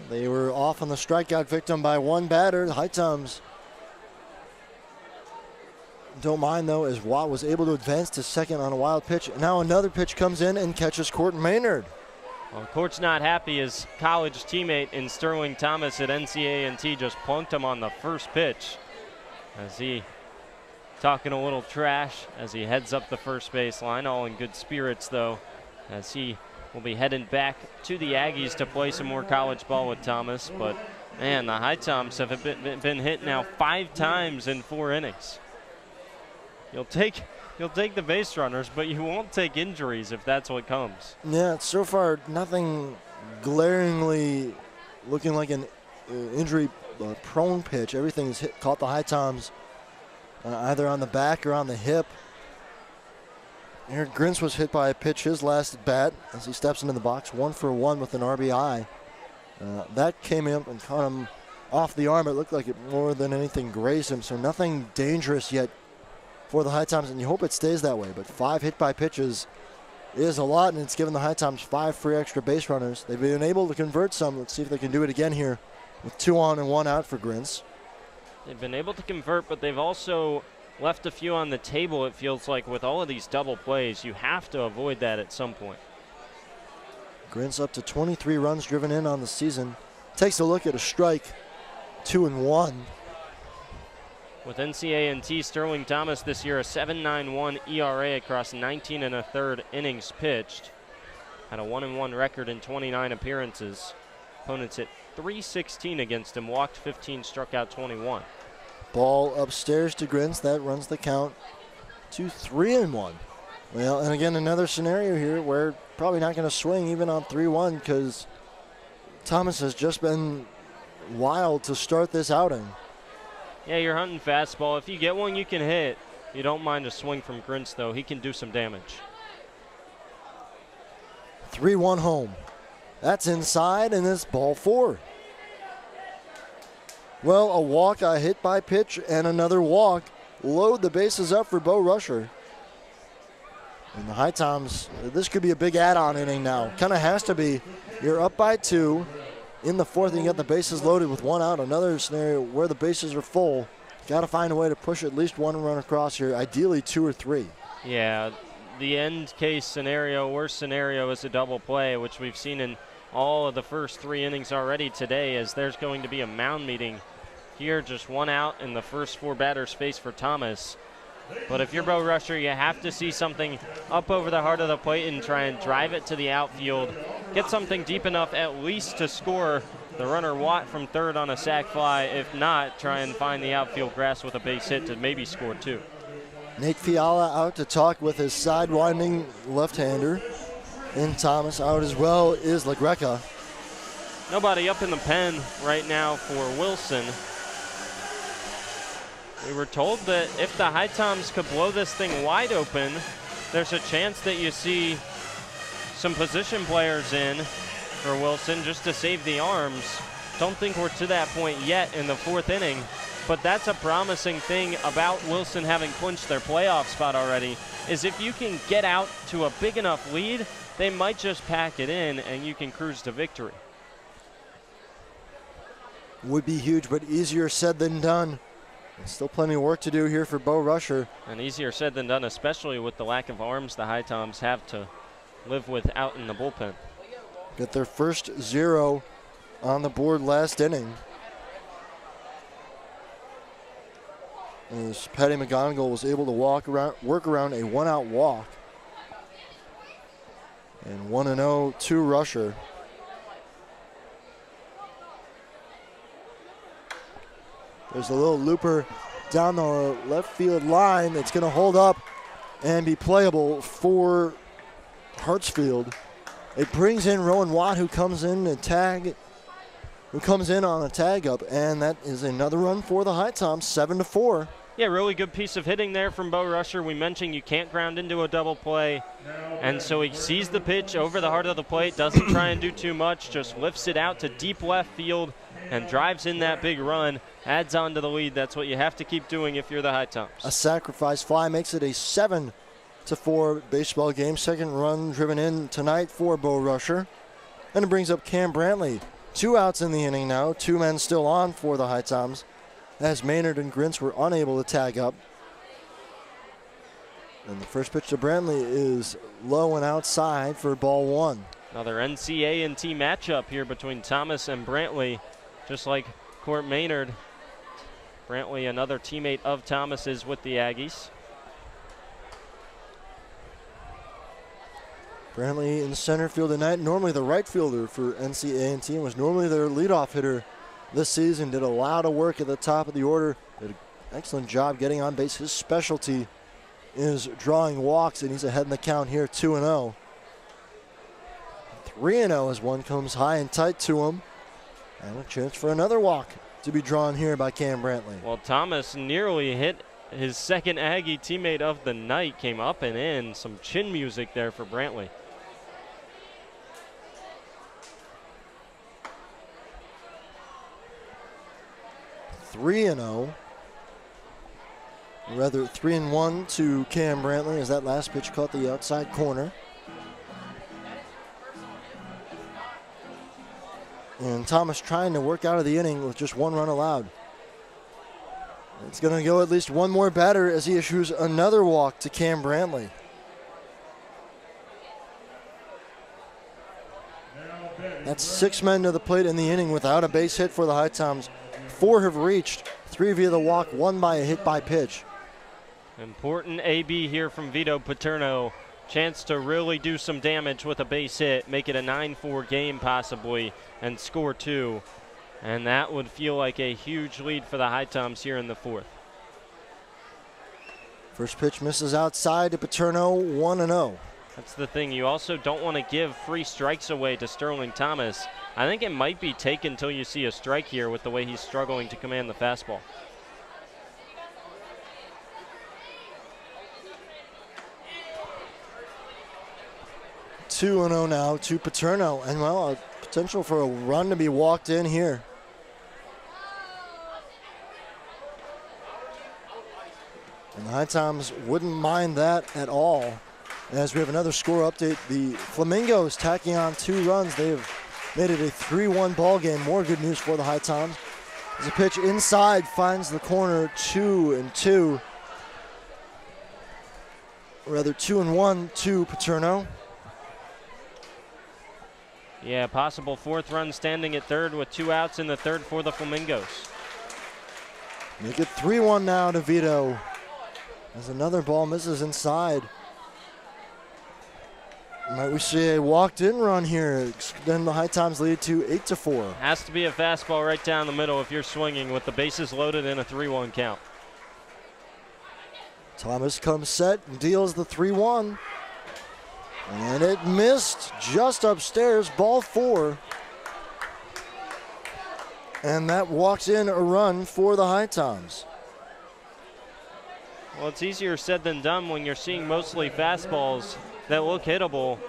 They were off on the strikeout victim by 1 batter. The HiToms don't mind, though, as Watt was able to advance to 2nd on a wild pitch. Now another pitch comes in and catches Courtney Maynard. Well, court's not happy. His college teammate in Sterling Thomas at NCA&T just plunked him on the first pitch as he talking a little trash as he heads up the first baseline. All in good spirits, though, as he will be heading back to the Aggies to play some more college ball with Thomas. But, man, the HiToms have been hit now 5 times in 4 innings. You'll take the base runners, but you won't take injuries if that's what comes. Yeah, so far nothing glaringly looking like an injury-prone pitch. Everything's caught the HiToms either on the back or on the hip. Eric Grins was hit by a pitch his last at bat as he steps into the box, 1 for 1 with an RBI. That came in and caught him off the arm. It looked like it more than anything grazed him, so nothing dangerous yet for the HiToms, and you hope it stays that way. But 5 hit by pitches is a lot, and it's given the HiToms 5 free extra base runners. They've been able to convert some. Let's see if they can do it again here with 2 on and 1 out for Grins. They've been able to convert, but they've also left a few on the table, it feels like, with all of these double plays. You have to avoid that at some point. Grins up to 23 runs driven in on the season. Takes a look at a strike, 2-1. With NCA&T, Sterling Thomas this year a 7.91 ERA across 19 1/3 innings pitched. Had a 1-1 record in 29 appearances. Opponents hit .316 against him, walked 15, struck out 21. Ball upstairs to Grins. That runs the count to 3-1. Well, and again, another scenario here where probably not going to swing even on 3-1 because Thomas has just been wild to start this outing. Yeah, you're hunting fastball. If you get one you can hit, you don't mind a swing from Grins, though. He can do some damage. 3-1 home. That's inside, and it's ball 4. Well, a walk, a hit by pitch, and another walk. Load the bases up for Bo Rusher. And the HiToms, this could be a big add-on inning now. Kind of has to be. You're up by 2. In the 4th, you get the bases loaded with 1 out. Another scenario where the bases are full. Got to find a way to push at least 1 run across here, ideally 2 or 3. Yeah, the end case scenario, worst scenario, is a double play, which we've seen in all of the first 3 innings already today, as there's going to be a mound meeting here. Just 1 out in the first 4 batters face for Thomas. But if you're Bo Rusher, you have to see something up over the heart of the plate and try and drive it to the outfield. Get something deep enough at least to score the runner Watt from third on a sac fly. If not, try and find the outfield grass with a base hit to maybe score 2. Nate Fiala out to talk with his sidewinding left-hander. And Thomas out as well is LaGreca. Nobody up in the pen right now for Wilson. We were told that if the HiToms could blow this thing wide open, there's a chance that you see some position players in for Wilson just to save the arms. Don't think we're to that point yet in the 4th inning, but that's a promising thing about Wilson having clinched their playoff spot already, is if you can get out to a big enough lead, they might just pack it in and you can cruise to victory. Would be huge, but easier said than done. Still plenty of work to do here for Bo Rusher. And easier said than done, especially with the lack of arms the HiToms have to live with out in the bullpen. Got their first 0 on the board last inning. As Patty McGonigal was able to work around a 1-out walk. And 1-0 to Rusher. There's a little looper down the left field line that's going to hold up and be playable for Hartsfield. It brings in Rowan Watt, who comes in on a tag up, and that is another run for the HiToms, 7-4. Yeah, really good piece of hitting there from Bo Rusher. We mentioned you can't ground into a double play, and so he sees the pitch over the heart of the plate, doesn't try and do too much, just lifts it out to deep left field and drives in that big run, adds on to the lead. That's what you have to keep doing if you're the HiToms. A sacrifice fly makes it a 7-4 baseball game. Second run driven in tonight for Bo Rusher. And it brings up Cam Brantley. 2 outs in the inning now. 2 men still on for the HiToms, as Maynard and Grins were unable to tag up. And the first pitch to Brantley is low and outside for ball 1. Another NCA&T matchup here between Thomas and Brantley, just like Court Maynard. Brantley, another teammate of Thomas's with the Aggies. Brantley in center field tonight, normally the right fielder for NCA&T, and was normally their leadoff hitter this season. Did a lot of work at the top of the order. Did an excellent job getting on base. His specialty is drawing walks, and he's ahead in the count here, 2-0. 3-0 as one comes high and tight to him. And a chance for another walk to be drawn here by Cam Brantley. Well, Thomas nearly hit his second Aggie teammate of the night, came up and in. Some chin music there for Brantley. Three and 0. Rather 3-1 to Cam Brantley as that last pitch caught the outside corner. And Thomas trying to work out of the inning with just one run allowed. It's going to go at least one more batter as he issues another walk to Cam Brantley. That's 6 men to the plate in the inning without a base hit for the HiToms. 4 have reached, 3 via the walk, 1 by a hit by pitch. Important AB here from Vito Paterno. Chance to really do some damage with a base hit, make it a 9-4 game possibly, and score 2. And that would feel like a huge lead for the HiToms here in the 4th. First pitch misses outside to Paterno, 1-0. That's the thing. You also don't want to give free strikes away to Sterling Thomas. I think it might be taken until you see a strike here with the way he's struggling to command the fastball. Two and 0 now to Paterno, and well, a potential for a run to be walked in here. And the HiToms wouldn't mind that at all. As we have another score update, the Flamingos tacking on 2 runs. They have made it a 3-1 ball game. More good news for the HiToms. As a pitch inside finds the corner, 2-2. Rather 2-1 to Paterno. Yeah, possible 4th run standing at third with 2 outs in the 3rd for the Flamingos. Make it 3-1 now to Vito. As another ball misses inside. Might we see a walked-in run here? Then the HiToms lead to 8-4. Has to be a fastball right down the middle if you're swinging with the bases loaded in a 3-1 count. Thomas comes set and deals the 3-1. And it missed just upstairs, ball 4. And that walks in a run for the HiToms. Well, it's easier said than done when you're seeing mostly fastballs that look hittable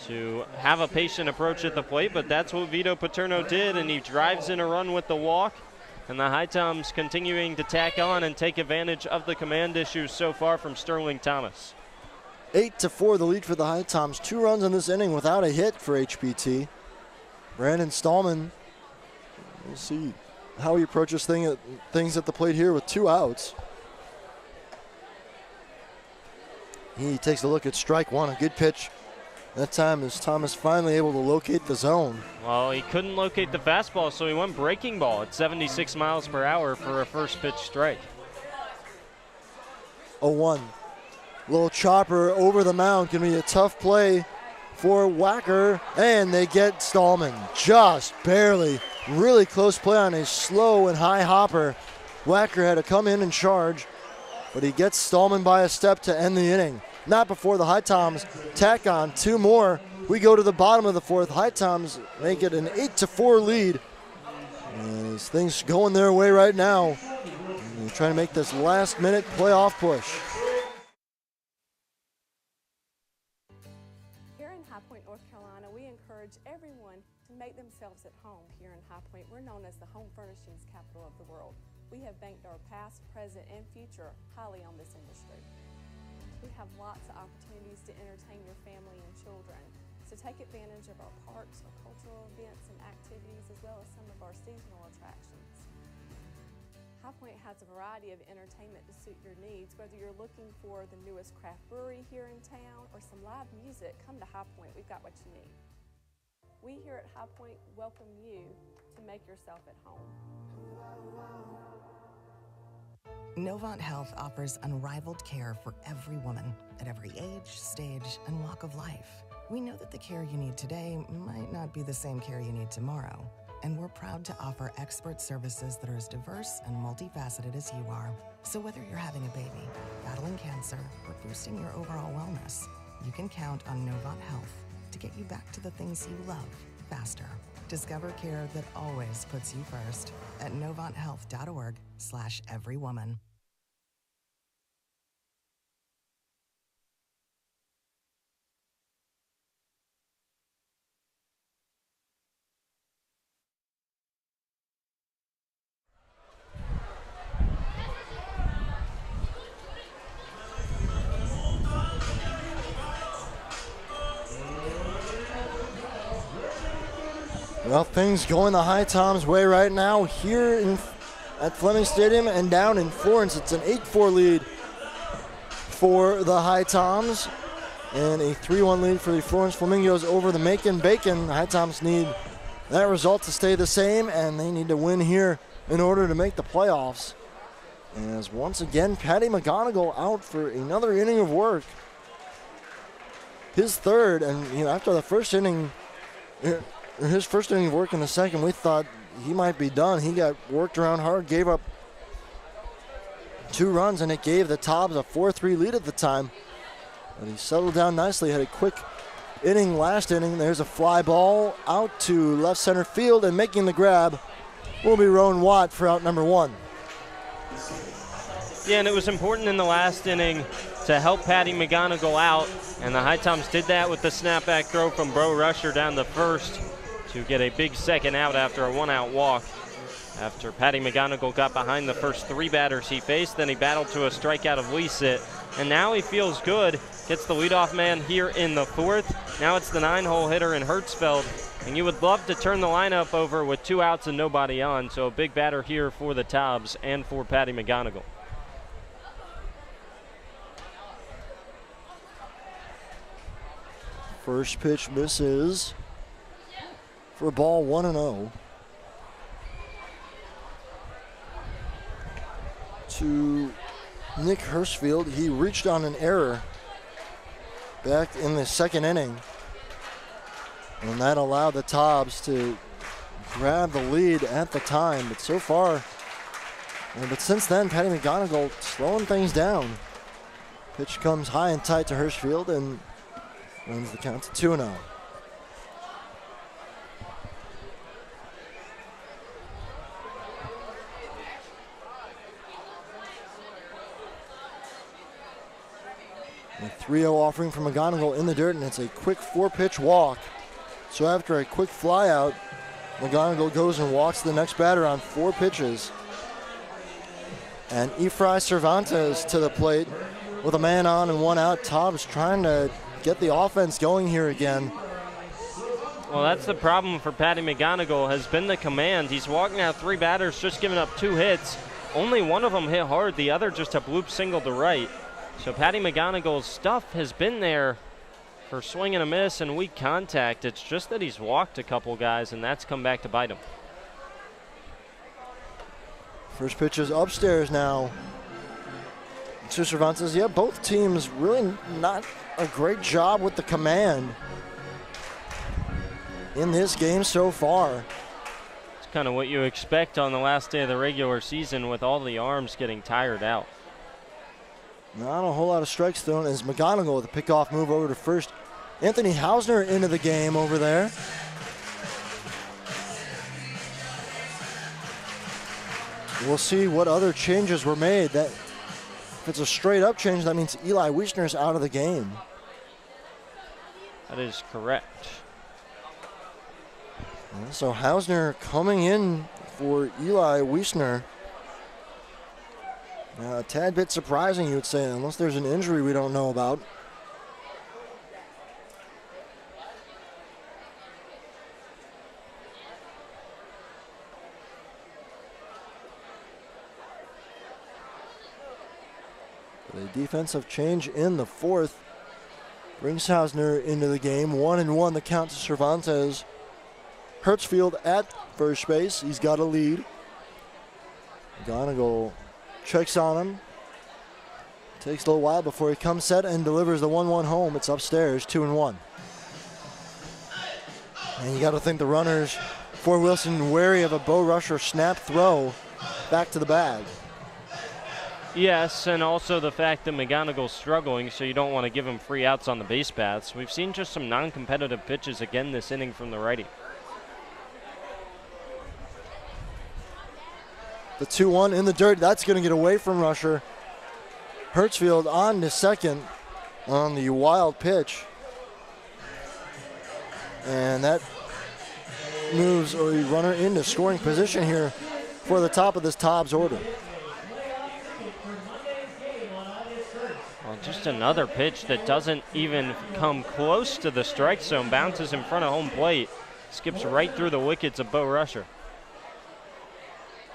to have a patient approach at the plate, but that's what Vito Paterno did, and he drives in a run with the walk. And the HiToms continuing to tack on and take advantage of the command issues so far from Sterling Thomas. 8-4 the lead for the HiToms. 2 runs in this inning without a hit for HPT. Brandon Stallman, we'll see how he approaches things at the plate here with 2 outs. He takes a look at strike 1, a good pitch. That time is Thomas finally able to locate the zone. Well, he couldn't locate the fastball, so he went breaking ball at 76 miles per hour for a first pitch strike. 0-1. Little chopper over the mound can be a tough play for Wacker, and they get Stallman just barely. Really close play on a slow and high hopper. Wacker had to come in and charge, but he gets Stallman by a step to end the inning. Not before the HiToms tack on 2 more. We go to the bottom of the 4th. HiToms make it an 8-4 lead. As things going their way right now. They're trying to make this last-minute playoff push. Here in High Point, North Carolina, we encourage everyone to make themselves at home here in High Point. We're known as the home furnishings capital of the world. We have banked our past, present, and future highly on this industry. We have lots of opportunities to entertain your family and children. So take advantage of our parks, our cultural events and activities, as well as some of our seasonal attractions. High Point has a variety of entertainment to suit your needs. Whether you're looking for the newest craft brewery here in town or some live music, come to High Point. We've got what you need. We here at High Point welcome you to make yourself at home. Novant Health offers unrivaled care for every woman at every age, stage, and walk of life. We know that the care you need today might not be the same care you need tomorrow, and we're proud to offer expert services that are as diverse and multifaceted as you are. So whether you're having a baby, battling cancer, or boosting your overall wellness, you can count on Novant Health to get you back to the things you love faster. Discover care that always puts you first at novanthealth.org/everywoman. Well, things going the HiToms' way right now here at Fleming Stadium and down in Florence. It's an 8-4 lead for the HiToms and a 3-1 lead for the Florence Flamingos over the Macon Bacon. The HiToms need that result to stay the same, and they need to win here in order to make the playoffs. As once again, Patty McGonigal out for another inning of work. His third, and after the first inning, his first inning of work in the second, we thought he might be done. He got worked around hard, gave up 2 runs, and it gave the Tobs a 4-3 lead at the time. But he settled down nicely, had a quick inning last inning. There's a fly ball out to left center field, and making the grab will be Rowan Watt for out number 1. Yeah, and it was important in the last inning to help Patty McGonigal out, and the HiToms did that with the snapback throw from Bo Rusher down the first to get a big second out after a 1-out walk. After Patty McGonigal got behind the first 3 batters he faced, then he battled to a strikeout of Lee Sit, and now he feels good. Gets the leadoff man here in the 4th. Now it's the 9-hole hitter in Hertzfeld, and you would love to turn the lineup over with 2 outs and nobody on, so a big batter here for the Tobs and for Patty McGonigal. First pitch misses for ball 1-0. To Nick Hirschfield. He reached on an error back in the second inning, and that allowed the Tobs to grab the lead at the time. But so far, but since then, Patty McGonigal slowing things down. Pitch comes high and tight to Hirschfield and runs the count to 2-0. A 3-0 offering from McGonigal in the dirt, and it's a quick 4-pitch walk. So after a quick flyout, McGonigal goes and walks the next batter on 4 pitches. And Efrain Cervantes to the plate with a man on and 1 out. Tobs trying to get the offense going here again. Well, that's the problem for Patty McGonigal, has been the command. He's walking out 3 batters, just giving up 2 hits. Only one of them hit hard, the other just a bloop single to right. So Patty McGonigal's stuff has been there for swing and a miss and weak contact. It's just that he's walked a couple guys, and that's come back to bite him. First pitch is upstairs now to Cervantes. Yeah, both teams really not a great job with the command in this game so far. It's kind of what you expect on the last day of the regular season with all the arms getting tired out. Not a whole lot of strikes thrown as McGonigal with a pickoff move over to first. Anthony Hausner into the game over there. We'll see what other changes were made. That if it's a straight up change, that means Eli Wiesner's out of the game. That is correct. So Hausner coming in for Eli Wiesner. A tad bit surprising, you would say, unless there's an injury we don't know about. The defensive change in the 4th brings Hausner into the game. 1-1 the count to Cervantes. Hertzfield at first base. He's got a lead. McGonigal checks on him. Takes a little while before he comes set and delivers the 1-1 home. It's upstairs, 2-1. And you got to think the runners for Wilson wary of a Bo Rusher snap throw back to the bag. Yes, and also the fact that McGonigal's struggling, so you don't want to give him free outs on the base paths. We've seen just some non-competitive pitches again this inning from the righty. The 2-1 in the dirt. That's going to get away from Rusher. Hertzfield on to second on the wild pitch. And that moves a runner into scoring position here for the top of this Tobs order. Well, just another pitch that doesn't even come close to the strike zone. Bounces in front of home plate. Skips right through the wickets of Bo Rusher.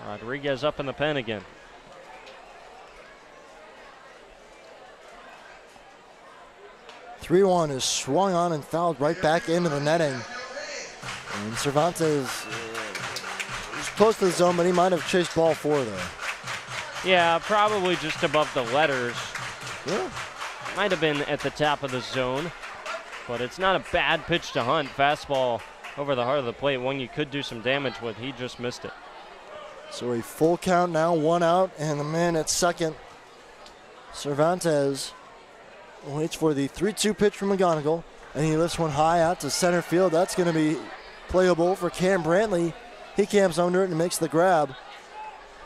Rodriguez up in the pen again. (3-1) is swung on and fouled right back into the netting. And Cervantes is close to the zone, but he might have chased ball 4 there. Yeah, probably just above the letters. Yeah. Might have been at the top of the zone, but it's not a bad pitch to hunt. Fastball over the heart of the plate, one you could do some damage with. He just missed it. So a full count now, 1 out, and the man at second, Cervantes, waits for the 3-2 pitch from McGonigal, and he lifts one high out to center field. That's going to be playable for Cam Brantley. He camps under it and makes the grab.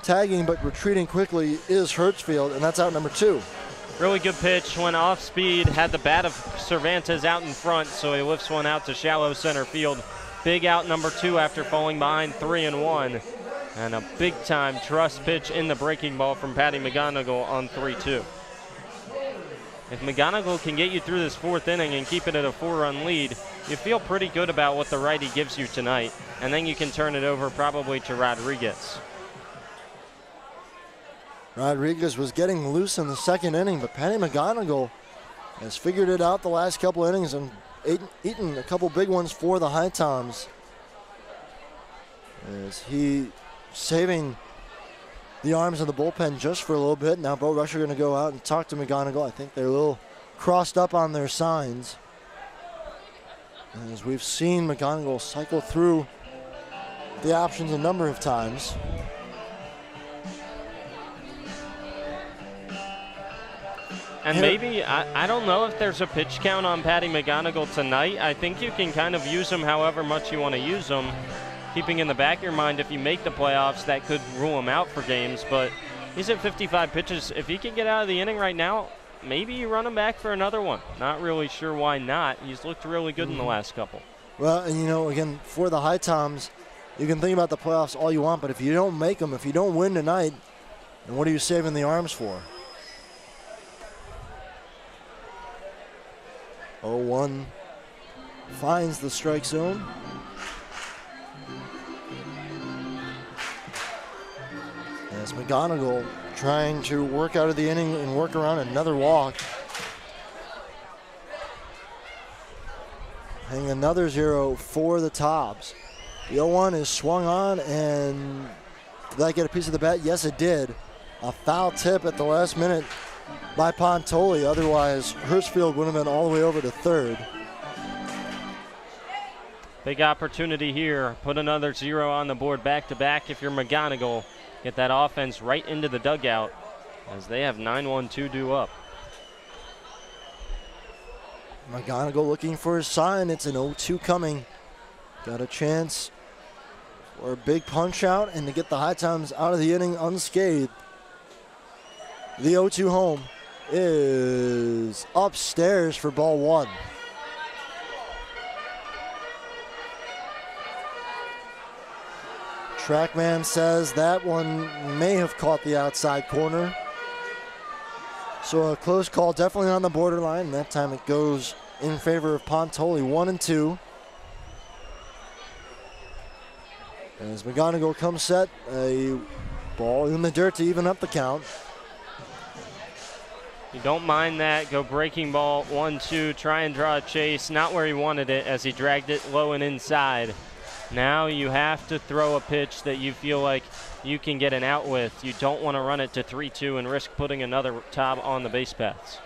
Tagging but retreating quickly is Hertzfield, and that's out number 2. Really good pitch, went off speed, had the bat of Cervantes out in front, so he lifts one out to shallow center field. Big out number 2 after falling behind 3-1. And a big-time trust pitch in the breaking ball from Patty McGonigal on 3-2. If McGonigal can get you through this 4th inning and keep it at a 4-run lead, you feel pretty good about what the righty gives you tonight. And then you can turn it over probably to Rodriguez. Rodriguez was getting loose in the 2nd inning, but Patty McGonigal has figured it out the last couple innings and eaten a couple big ones for the HiToms. As he saving the arms of the bullpen just for a little bit. Now Bo Rusher going to go out and talk to McGonigal. I think they're a little crossed up on their signs. As we've seen McGonigal cycle through the options a number of times. And maybe, I don't know if there's a pitch count on Patty McGonigal tonight. I think you can kind of use him however much you want to use him. Keeping in the back of your mind, if you make the playoffs, that could rule him out for games. But he's at 55 pitches. If he can get out of the inning right now, maybe you run him back for another one. Not really sure why not. He's looked really good in the last couple. Well, and you know, again, for the HiToms, you can think about the playoffs all you want, but if you don't make them, if you don't win tonight, then what are you saving the arms for? 0-1 finds the strike zone. As McGonigal trying to work out of the inning and work around another walk. Hang another 0 for the Tobs. The 0-1 is swung on, and did that get a piece of the bat? Yes, it did. A foul tip at the last minute by Pontoli. Otherwise, Hertzfield would have been all the way over to 3rd. Big opportunity here. Put another 0 on the board back-to-back if you're McGonigal. Get that offense right into the dugout as they have 9-1-2 due up. McGonigal looking for his sign. It's an 0-2 coming. Got a chance for a big punch out and to get the HiToms out of the inning unscathed. The 0-2 home is upstairs for ball 1. Trackman says that one may have caught the outside corner. So a close call, definitely on the borderline. And that time it goes in favor of Pontoli, 1-2. As McGonigal comes set, a ball in the dirt to even up the count. You don't mind that. Go breaking ball, 1-2. Try and draw a chase. Not where he wanted it as he dragged it low and inside. Now you have to throw a pitch that you feel like you can get an out with. You don't want to run it to 3-2 and risk putting another Tob on the base paths.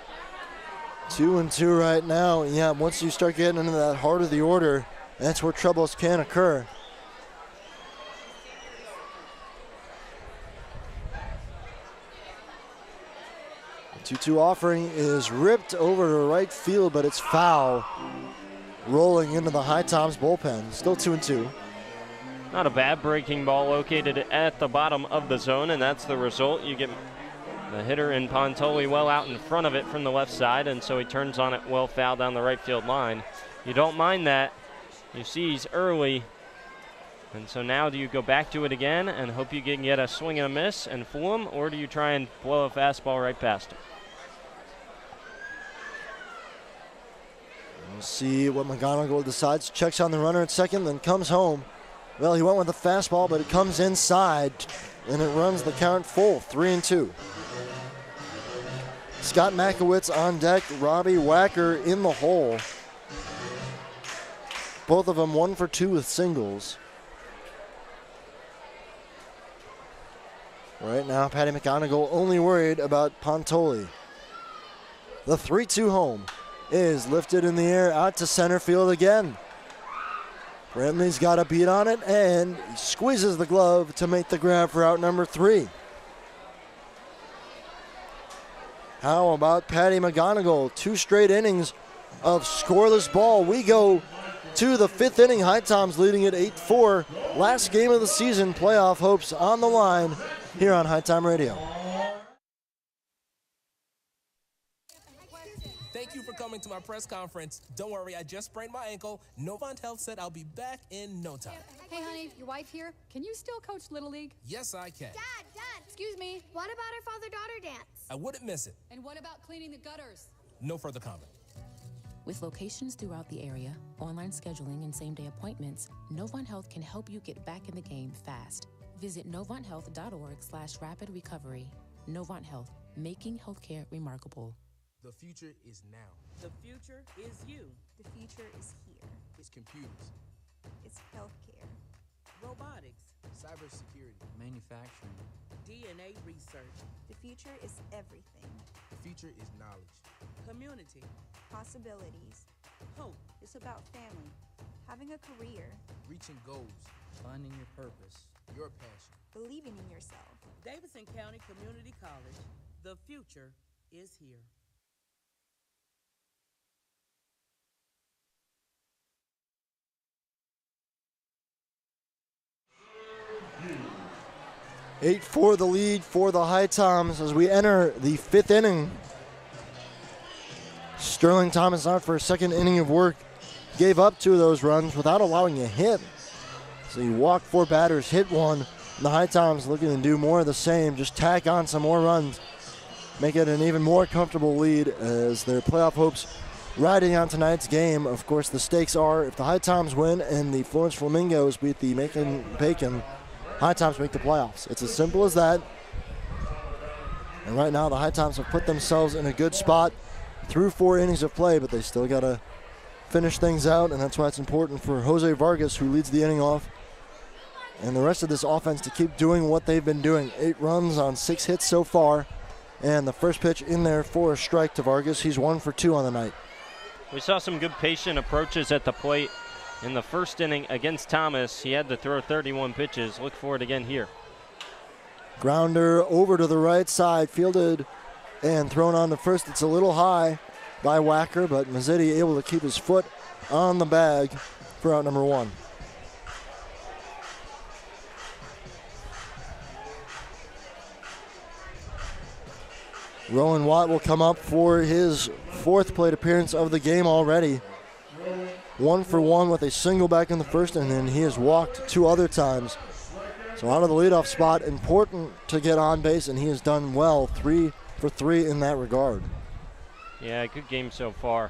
2-2 right now. Yeah, once you start getting into that heart of the order, that's where troubles can occur. The 2-2 offering is ripped over to right field, but it's foul. Rolling into the HiToms bullpen. Still 2-2. Not a bad breaking ball located at the bottom of the zone, and that's the result. You get the hitter in Pontoli well out in front of it from the left side, and so he turns on it well foul down the right field line. You don't mind that. You see he's early, and so now do you go back to it again and hope you can get a swing and a miss and fool him, or do you try and blow a fastball right past him? We'll see what McGonigal decides. Checks on the runner at second, then comes home. Well, he went with a fastball, but it comes inside, and it runs the count full, 3-2. Scott Makowitz on deck, Robbie Wacker in the hole. Both of them 1 for 2 with singles. Right now, Patty McGonigal only worried about Pontoli. The 3-2 home is lifted in the air out to center field again. Brantley's got a beat on it and squeezes the glove to make the grab for out number 3. How about Patty McGonigal? 2 straight innings of scoreless ball. We go to the 5th inning. HiToms leading at 8-4. Last game of the season. Playoff hopes on the line here on HiTom Radio. Thank you for coming to my press conference. Don't worry, I just sprained my ankle. Novant Health said I'll be back in no time. Hey, honey, your wife here. Can you still coach Little League? Yes, I can. Dad, excuse me. What about our father-daughter dance? I wouldn't miss it. And what about cleaning the gutters? No further comment. With locations throughout the area, online scheduling, and same-day appointments, Novant Health can help you get back in the game fast. Visit novanthealth.org/rapid recovery. Novant Health, making healthcare remarkable. The future is now. The future is you. The future is here. It's computers, It's healthcare. Robotics. cybersecurity, manufacturing, DNA research. The future is everything. The future is knowledge. Community. Possibilities. Hope. It's about family. Having a career. Reaching goals. finding your purpose, your passion. Believing in yourself. Davidson County Community College. The future is here. Eight for the lead for the HiToms as we enter the 5th inning. Sterling Thomas out for a second inning of work. Gave up 2 of those runs without allowing a hit. So he walked 4 batters, hit 1. And the HiToms looking to do more of the same, just tack on some more runs. Make it an even more comfortable lead as their playoff hopes riding on tonight's game. Of course, the stakes are if the HiToms win and the Florence Flamingos beat the Macon Bacon, HiToms make the playoffs. It's as simple as that. And right now, the HiToms have put themselves in a good spot through 4 innings of play, but they still got to finish things out, and that's why it's important for Jose Vargas, who leads the inning off, and the rest of this offense to keep doing what they've been doing. 8 runs on 6 hits so far, and the first pitch in there for a strike to Vargas. He's 1 for 2 on the night. We saw some good patient approaches at the plate in the first inning against Thomas. He had to throw 31 pitches. Look for it again here. Grounder over to the right side, fielded and thrown on to first. It's a little high by Wacker, but Mazzetti able to keep his foot on the bag for out number 1. Rowan Watt will come up for his 4th plate appearance of the game already. 1 for 1 with a single back in the first, and then he has walked 2 other times. So out of the leadoff spot, important to get on base, and he has done well, 3 for 3 in that regard. Yeah, good game so far.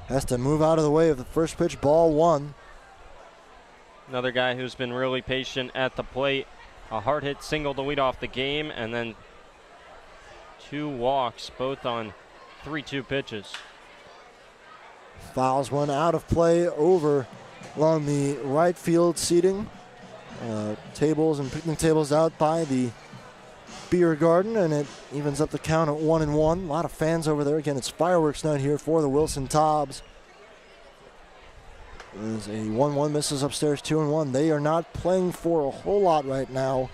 Has to move out of the way of the first pitch, ball 1. Another guy who's been really patient at the plate. A hard hit single to lead off the game, and then 2 walks, both on 3-2 pitches. Fouls one out of play over along the right field seating. Tables and picnic tables out by the beer garden, and it evens up the count at 1-1. A lot of fans over there. Again, it's fireworks night here for the Wilson Tobs. There's a 1-1 misses upstairs, 2-1. They are not playing for a whole lot right now,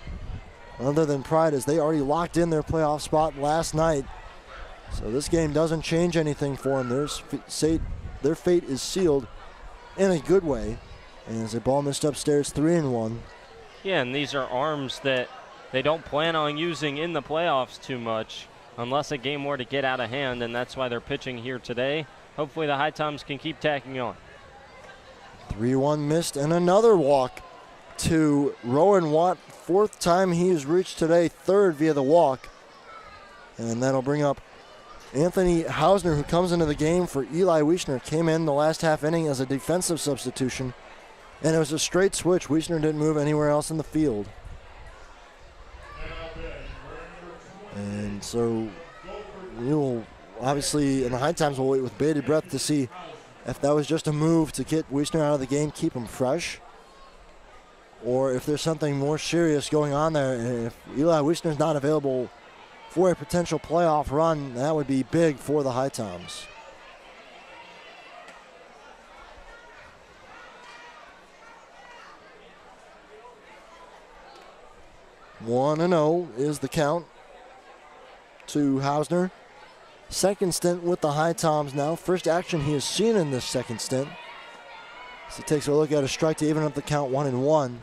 other than pride, as they already locked in their playoff spot last night. So this game doesn't change anything for them. Their fate is sealed in a good way. And as a ball missed upstairs, 3-1. Yeah, and these are arms that they don't plan on using in the playoffs too much unless a game were to get out of hand, and that's why they're pitching here today. Hopefully the HiToms can keep tacking on. 3-1 missed, and another walk to Rowan Watt. Fourth time he's reached today, third via the walk. And that'll bring up Anthony Hausner, who comes into the game for Eli Wiesner. Came in the last half inning as a defensive substitution. And it was a straight switch. Wiesner didn't move anywhere else in the field. And so you'll obviously, in the HiToms, we'll wait with bated breath to see if that was just a move to get Wiesner out of the game, keep him fresh, or if there's something more serious going on there. And if Eli Wiesner's not available for a potential playoff run, that would be big for the HiToms. One and 0 is the count to Hausner. Second stint with the HiToms now. First action he has seen in this second stint. So he takes a look at a strike to even up the count, 1-1.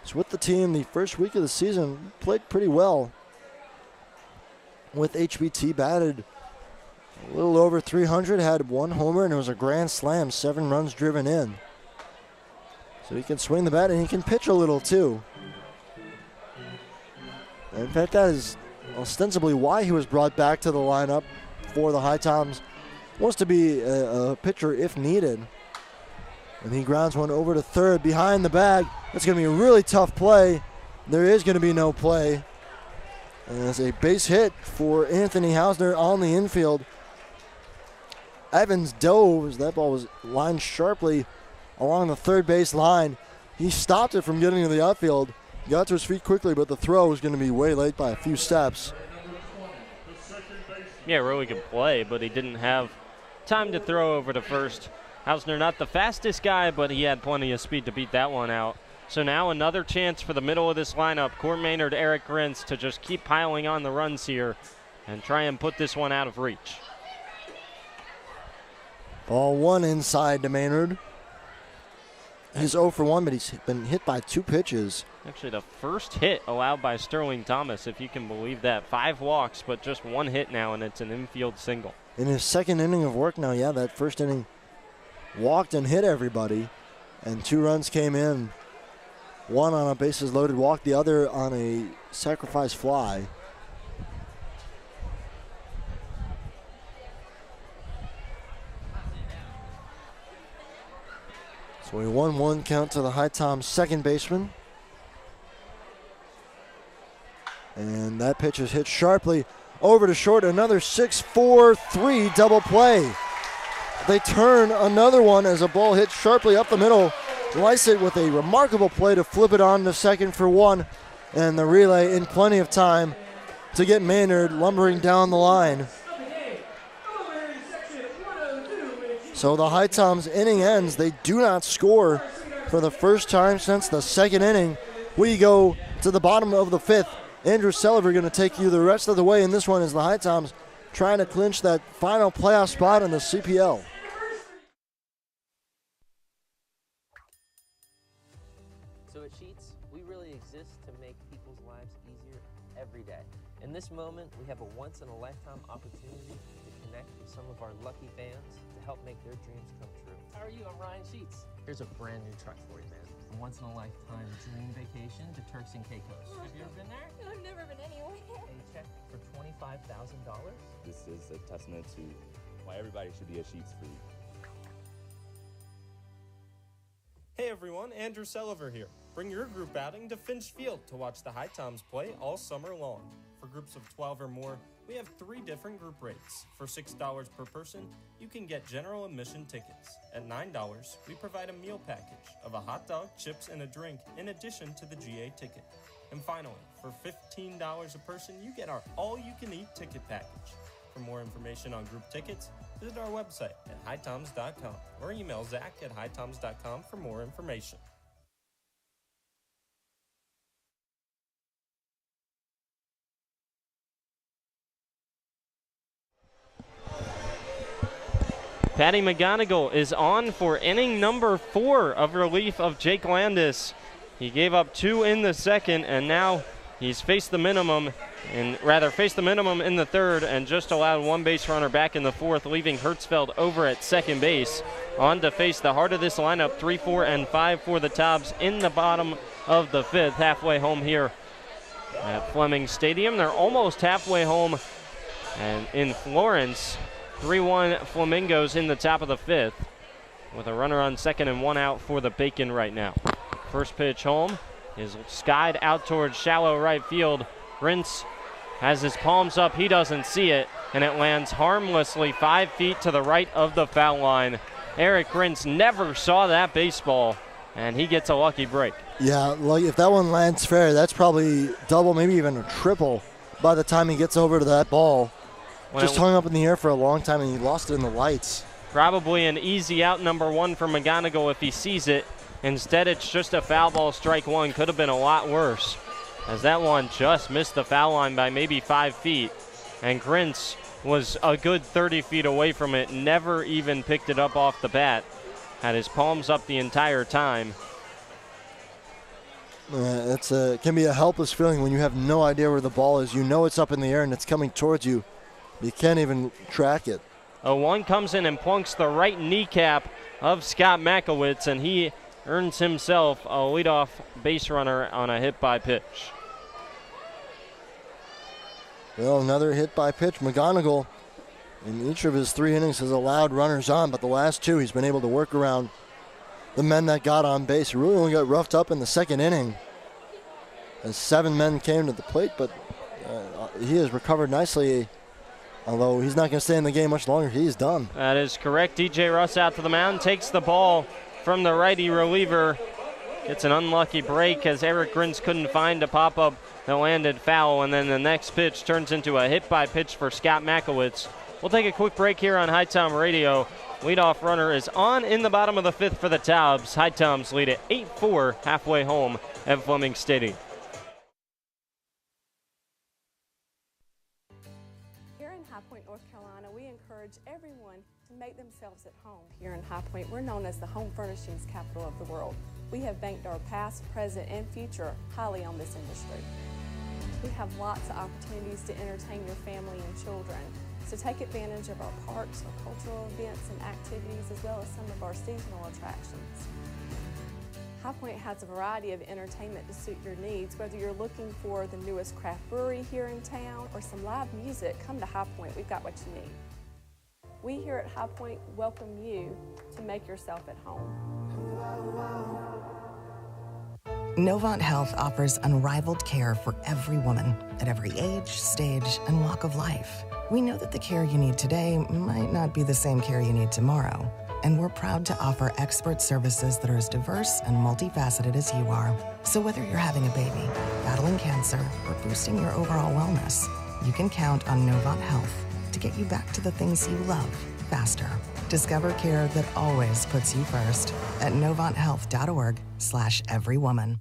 He's with the team the first week of the season, played pretty well. With HPT, batted a little over 300, had one homer, and it was a grand slam, 7 runs driven in. So he can swing the bat and he can pitch a little too. In fact, that is ostensibly why he was brought back to the lineup for the HiToms. Wants to be a pitcher if needed. And he grounds one over to third behind the bag. That's going to be a really tough play. There is going to be no play. And it's a base hit for Anthony Hausner on the infield. Evans dove as that ball was lined sharply along the third base line. He stopped it from getting to the outfield. Got to his feet quickly, but the throw was going to be way late by a few steps. Yeah, really good play, but he didn't have time to throw over to first. Hausner not the fastest guy, but he had plenty of speed to beat that one out. So now another chance for the middle of this lineup. Court Maynard, Eric Grintz to just keep piling on the runs here and try and put this one out of reach. Ball one inside to Maynard. He's 0 for 1, but he's been hit by 2 pitches. Actually, the first hit allowed by Sterling Thomas, if you can believe that. 5 walks, but just 1 hit now, and it's an infield single. In his second inning of work now, yeah, that first inning walked and hit everybody, and 2 runs came in. One on a bases loaded walk, the other on a sacrifice fly. So a 1-1 count to the HiToms second baseman. And that pitch is hit sharply over to short. Another 6-4-3 double play. They turn another one as a ball hit sharply up the middle. Lycett with a remarkable play to flip it on to second for 1. And the relay in plenty of time to get Maynard lumbering down the line. So the HiToms inning ends. They do not score for the first time since the second inning. We go to the bottom of the 5th. Andrew Sullivan going to take you the rest of the way in this one as the HiToms trying to clinch that final playoff spot in the CPL. So at Sheets, we really exist to make people's lives easier every day. In this moment, we have a once-in-a-lifetime opportunity to connect with some of our lucky fans to help make their dreams come true. How are you? I'm Ryan Sheets. Here's a brand new truck for you, man. A once-in-a-lifetime dream vacation to Turks and Caicos. Have you ever been there? I've never been anywhere. A check for $25,000? This is a testament to why everybody should be a Sheets freak. Hey everyone, Andrew Sullivan here. Bring your group outing to Finch Field to watch the HiToms play all summer long. For groups of 12 or more, we have 3 different group rates. For $6 per person, you can get general admission tickets. At $9, we provide a meal package of a hot dog, chips, and a drink in addition to the GA ticket. And finally, for $15 a person, you get our all-you-can-eat ticket package. For more information on group tickets, visit our website at HiToms.com or email Zach at HiToms.com for more information. Patty McGonigal is on for inning number 4 of relief of Jake Landis. He gave up 2 in the second, and now he's faced the minimum in the third and just allowed 1 base runner back in the 4th, leaving Hertzfeld over at second base. On to face the heart of this lineup, 3, 4, and 5 for the Tobs in the bottom of the 5th, halfway home here at Fleming Stadium. They're almost halfway home and in Florence. 3-1 Flamingos in the top of the 5th with a runner on second and 1 out for the Bacon right now. First pitch home is skied out towards shallow right field. Grintz has his palms up. He doesn't see it, and it lands harmlessly 5 feet to the right of the foul line. Eric Grintz never saw that baseball, and he gets a lucky break. Yeah, like if that one lands fair, that's probably double, maybe even a triple by the time he gets over to that ball. Just hung up in the air for a long time, and he lost it in the lights. Probably an easy out number 1 for McGonigal if he sees it. Instead, it's just a foul ball, strike 1. Could have been a lot worse, as that one just missed the foul line by maybe 5 feet. And Grintz was a good 30 feet away from it, never even picked it up off the bat. Had his palms up the entire time. It can be a helpless feeling when you have no idea where the ball is. You know it's up in the air and it's coming towards you. You can't even track it. A 1 comes in and plunks the right kneecap of Scott Makowitz, and he earns himself a leadoff base runner on a hit by pitch. Well, another hit by pitch. McGonigal, in each of his 3 innings, has allowed runners on, but the last 2 he's been able to work around the men that got on base. He really only got roughed up in the second inning as 7 men came to the plate, but he has recovered nicely. Although he's not going to stay in the game much longer, he's done. That is correct. DJ Russ out to the mound, takes the ball from the righty reliever. Gets an unlucky break as Eric Grintz couldn't find a pop-up that landed foul, and then the next pitch turns into a hit-by-pitch for Scott Makowitz. We'll take a quick break here on HiTom Radio. Leadoff runner is on in the bottom of the 5th for the Tobs. HiToms lead at 8-4 halfway home at Fleming Stadium. North Carolina, we encourage everyone to make themselves at home. Here in High Point, we're known as the home furnishings capital of the world. We have banked our past, present, and future highly on this industry. We have lots of opportunities to entertain your family and children, so take advantage of our parks, our cultural events and activities, as well as some of our seasonal attractions. High Point has a variety of entertainment to suit your needs. Whether you're looking for the newest craft brewery here in town or some live music, come to High Point. We've got what you need. We here at High Point welcome you to make yourself at home. Novant Health offers unrivaled care for every woman at every age, stage, and walk of life. We know that the care you need today might not be the same care you need tomorrow. And we're proud to offer expert services that are as diverse and multifaceted as you are. So whether you're having a baby, battling cancer, or boosting your overall wellness, you can count on Novant Health to get you back to the things you love faster. Discover care that always puts you first at novanthealth.org/everywoman.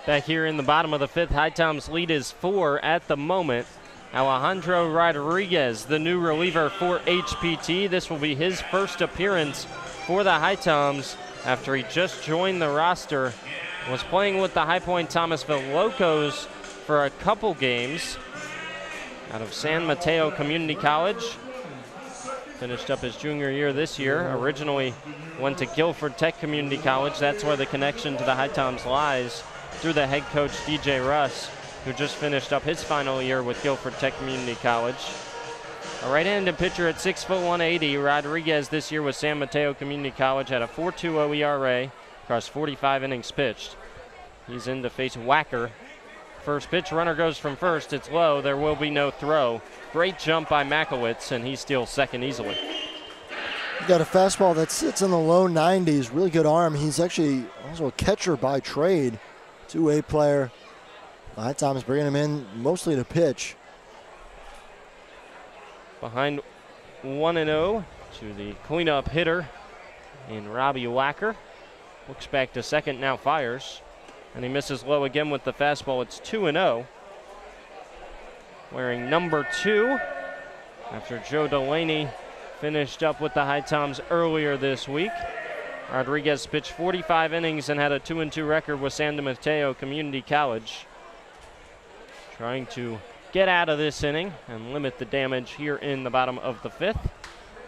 Back here in the bottom of the 5th, HiTom's lead is 4 at the moment. Alejandro Rodriguez, the new reliever for HPT. This will be his first appearance for the HiToms after he just joined the roster. Was playing with the High Point-Thomasville Locos for a couple games out of San Mateo Community College. Finished up his junior year this year. Originally went to Guilford Tech Community College. That's where the connection to the HiToms lies, through the head coach, DJ Russ, who just finished up his final year with Guilford Tech Community College. A right-handed pitcher at 6', 180. Rodriguez this year with San Mateo Community College had a 4.20 ERA across 45 innings pitched. He's in to face Wacker First pitch, runner goes from first. It's low. There will be no throw. Great jump by Makowitz, and he steals second easily. He got a fastball that sits in the low 90s. Really good arm. He's actually also a catcher by trade. Two-way player. HiToms bringing him in mostly to pitch. Behind 1-0 to the cleanup hitter in Robbie Wacker. Looks back to second, now fires. And he misses low again with the fastball. It's 2-0. Wearing number 2 after Joe Delaney finished up with the HiToms earlier this week. Rodriguez pitched 45 innings and had a 2-2 record with San Mateo Community College. Trying to get out of this inning and limit the damage here in the bottom of the 5th.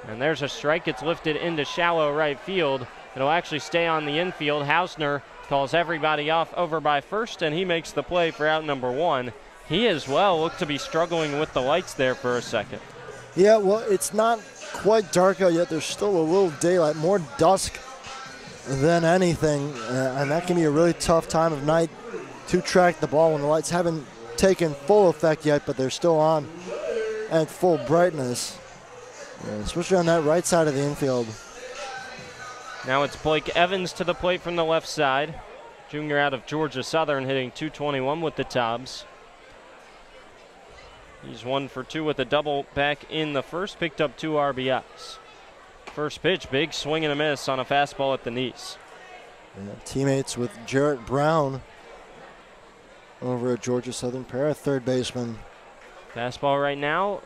And there's a strike. It's lifted into shallow right field. It'll actually stay on the infield. Hausner calls everybody off over by first, and he makes the play for out number 1. He as well looked to be struggling with the lights there for a second. Yeah, well, it's not quite dark out yet. There's still a little daylight, more dusk than anything, and that can be a really tough time of night to track the ball when the lights haven't taken full effect yet, but they're still on at full brightness, especially on that right side of the infield. Now it's Blake Evans to the plate from the left side. Junior out of Georgia Southern, hitting .221 with the Tobs. He's 1 for 2 with a double back in the first, picked up 2 RBIs. First pitch, big swing and a miss on a fastball at the knees. And teammates with Jarrett Brown over at Georgia Southern, pair of third baseman. Fastball right now,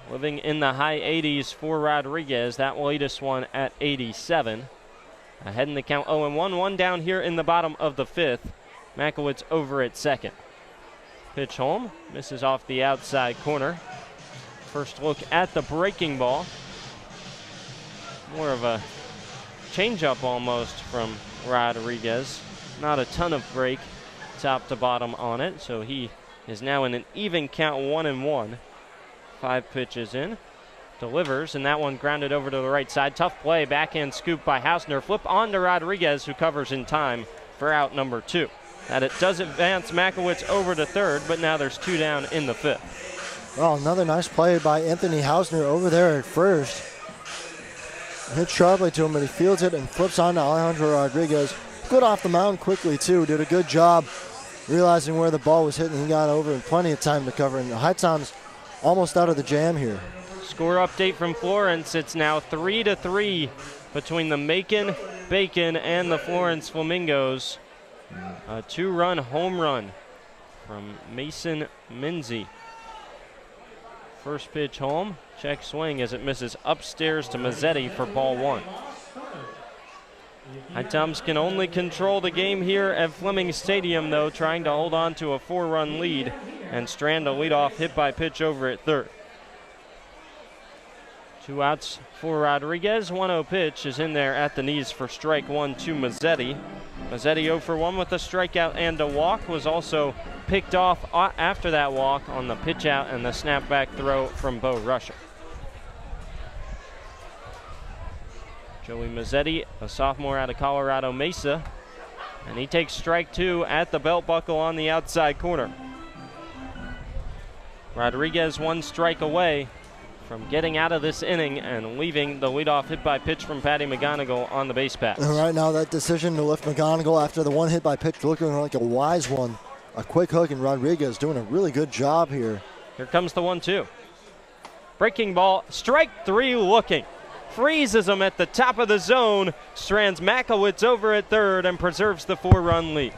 living in the high 80s for Rodriguez. That latest one at 87. Ahead in the count 0-1, one down here in the bottom of the 5th. Makowitz over at second. Pitch home, misses off the outside corner. First look at the breaking ball. More of a changeup almost from Rodriguez. Not a ton of break top to bottom on it, so he is now in an even count 1-1. 5 pitches in. Delivers, and that one grounded over to the right side. Tough play, backhand scoop by Hausner. Flip on to Rodriguez, who covers in time for out number 2. That it does advance Makowitz over to third, but now there's 2 down in the 5th. Well, another nice play by Anthony Hausner over there at first. Hit sharply to him, but he fields it and flips on to Alejandro Rodriguez. Good off the mound quickly, too. Did a good job realizing where the ball was hitting. He got over in plenty of time to cover, and the HiToms almost out of the jam here. Score update from Florence. It's now 3-3 between the Macon Bacon and the Florence Flamingos. A 2-run home run from Mason Minzy. First pitch home, check swing as it misses upstairs to Mazzetti for ball 1. HiToms can only control the game here at Fleming Stadium, though, trying to hold on to a 4-run lead and strand a leadoff hit by pitch over at third. 2 outs for Rodriguez. 1-0 pitch is in there at the knees for strike 1 to Mazzetti. Mazzetti 0 for 1 with a strikeout and a walk. Was also picked off after that walk on the pitch out and the snapback throw from Bo Rusher. Joey Mazzetti, a sophomore out of Colorado Mesa, and he takes strike 2 at the belt buckle on the outside corner. Rodriguez 1 strike away from getting out of this inning and leaving the leadoff hit by pitch from Patty McGonigal on the base pass. And right now, that decision to lift McGonigal after the 1 hit by pitch looking like a wise one. A quick hook, and Rodriguez doing a really good job here. Here comes the 1-2. Breaking ball, strike 3 looking. Freezes him at the top of the zone, strands Makowitz over at third, and preserves the 4-run lead.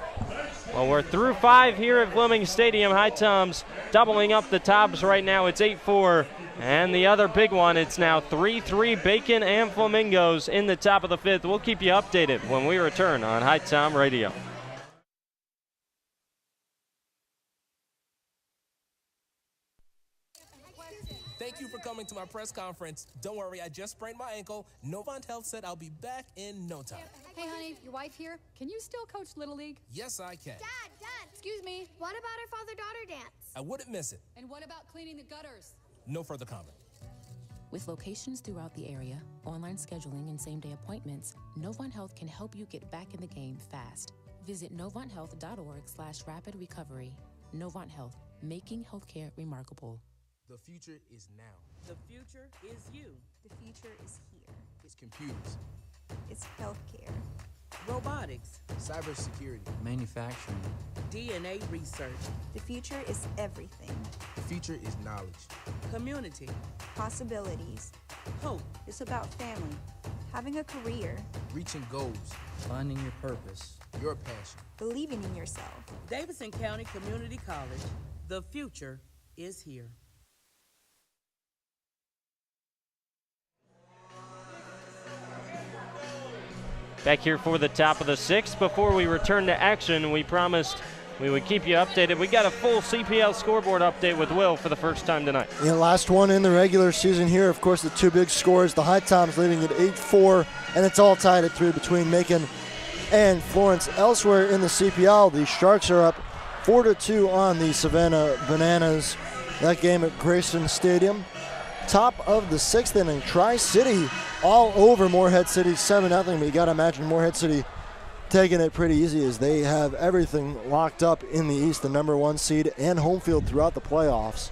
Well, we're through 5 here at Fleming Stadium. HiToms doubling up the Tobs right now. It's 8-4. And the other big one, it's now 3-3 Bacon and Flamingos in the top of the 5th. We'll keep you updated when we return on HiTom Radio. Thank you for coming to my press conference. Don't worry, I just sprained my ankle. Novant Health said I'll be back in no time. Hey, honey, your wife here. Can you still coach Little League? Yes, I can. Dad, excuse me. What about our father-daughter dance? I wouldn't miss it. And what about cleaning the gutters? No further comment. With locations throughout the area, online scheduling, and same-day appointments, Novant Health can help you get back in the game fast. Visit novanthealth.org/rapid recovery. Novant Health, making healthcare remarkable. The future is now. The future is you. The future is here. It's computers, It's healthcare. Robotics, cybersecurity, manufacturing, DNA research, The future is everything. the future is knowledge. community, Possibilities. hope. It's about family, having a career, Reaching goals, finding your purpose. your passion. believing in yourself. Davidson County Community College. The future is here. Back here for the top of the sixth. Before we return to action, we promised we would keep you updated. We got a full CPL scoreboard update with Will for the first time tonight. Yeah, last one in the regular season here. Of course, the two big scores, the HiToms leading at 8-4, and it's all tied at 3 between Macon and Florence. Elsewhere in the CPL, the Sharks are up 4-2 on the Savannah Bananas. That game at Grayson Stadium. Top of the sixth inning, Tri-City all over Morehead City, 7-0. But you got to imagine Morehead City taking it pretty easy as they have everything locked up in the East, the number 1 seed and home field throughout the playoffs.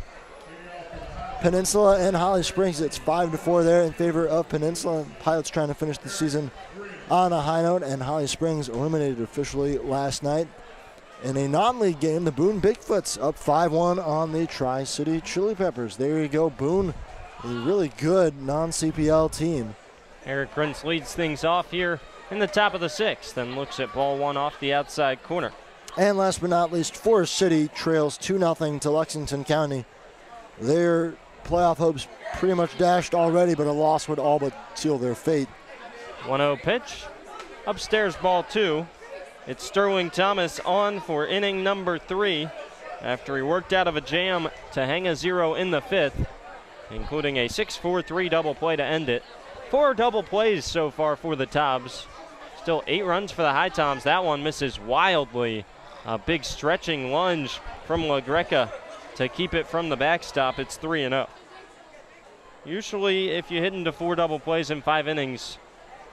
Peninsula and Holly Springs, it's 5-4 there in favor of Peninsula. Pilots trying to finish the season on a high note, and Holly Springs eliminated officially last night. In a non-league game, the Boone Bigfoots up 5-1 on the Tri-City Chili Peppers. There you go, Boone, a really good non-CPL team. Eric Grintz leads things off here in the top of the sixth and looks at ball one off the outside corner. And last but not least, Forest City trails 2-0 to Lexington County. Their playoff hopes pretty much dashed already, but a loss would all but seal their fate. 1-0 pitch. Upstairs ball 2. It's Sterling Thomas on for inning number 3 after he worked out of a jam to hang a 0 in the 5th, including a 6-4-3 double play to end it. 4 double plays so far for the Tobs. Still 8 runs for the HiToms. That one misses wildly. A big stretching lunge from La Greca to keep it from the backstop. It's 3-0. Usually, if you hit into 4 double plays in 5 innings,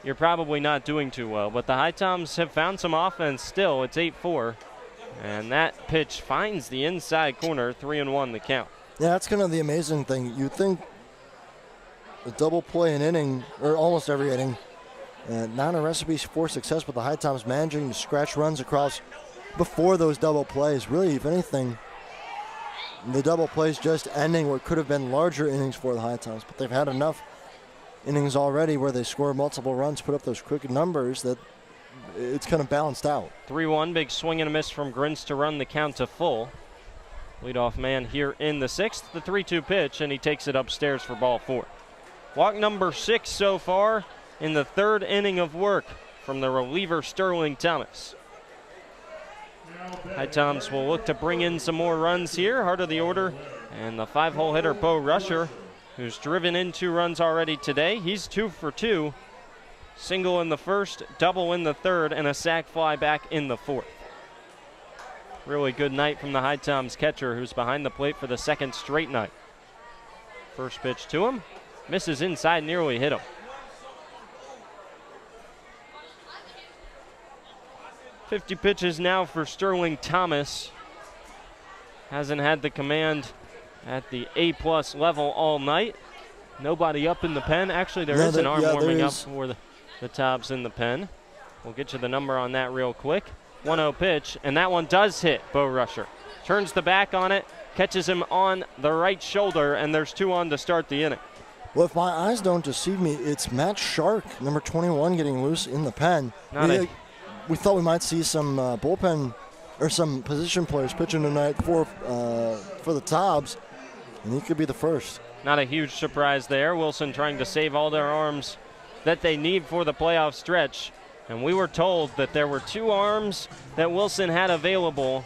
you're probably not doing too well. But the HiToms have found some offense still. It's 8-4. And that pitch finds the inside corner, 3-1 the count. Yeah, that's kind of the amazing thing. You'd think a double play an inning, or almost every inning, not a recipe for success, but the HiToms managing to scratch runs across before those double plays. Really, if anything, the double plays just ending what could have been larger innings for the HiToms, but they've had enough innings already where they score multiple runs, put up those quick numbers that it's kind of balanced out. 3-1, big swing and a miss from Grins to run the count to full. Leadoff man here in the 6th, the 3-2 pitch, and he takes it upstairs for ball 4. Walk number 6 so far in the 3rd inning of work from the reliever Sterling Thomas. HiToms will look to bring in some more runs here, heart of the order, and the 5-hole hitter Bo Rusher, who's driven in 2 runs already today. He's 2 for 2. Single in the 1st, double in the 3rd, and a sac fly back in the 4th. Really good night from the HiToms catcher, who's behind the plate for the 2nd straight night. First pitch to him, misses inside, nearly hit him. .50 pitches now for Sterling Thomas. Hasn't had the command at the A+ level all night. Nobody up in the pen. Actually, there is an arm warming up for the Tobs in the pen. We'll get you the number on that real quick. 1-0 pitch, and that one does hit Bo Rusher. Turns the back on it, catches him on the right shoulder, and there's 2 on to start the inning. Well, if my eyes don't deceive me, it's Matt Shark, number 21, getting loose in the pen. We thought we might see some bullpen or some position players pitching tonight for the Tobs, and he could be the first. Not a huge surprise there. Wilson trying to save all their arms that they need for the playoff stretch. And we were told that there were 2 arms that Wilson had available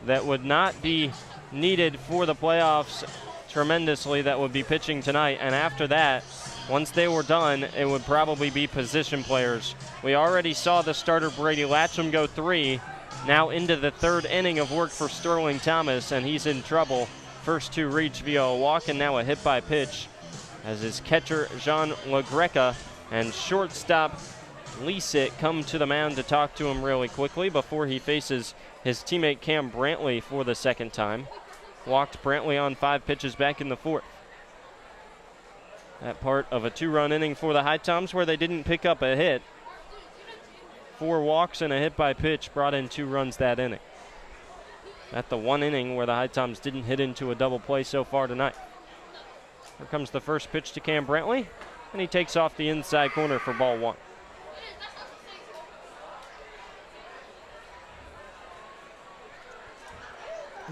that would not be needed for the playoffs tremendously that would be pitching tonight. And after that, once they were done, it would probably be position players. We already saw the starter Brady Latcham go 3, now into the 3rd inning of work for Sterling Thomas, and he's in trouble. First 2 reached via a walk and now a hit by pitch as his catcher Jean La Greca and shortstop Leasitt come to the mound to talk to him really quickly before he faces his teammate Cam Brantley for the second time. Walked Brantley on 5 pitches back in the 4th. That part of a 2-run inning for the HiToms where they didn't pick up a hit. 4 walks and a hit by pitch brought in 2 runs that inning. At the 1 inning where the HiToms didn't hit into a double play so far tonight. Here comes the first pitch to Cam Brantley, and he takes off the inside corner for ball 1.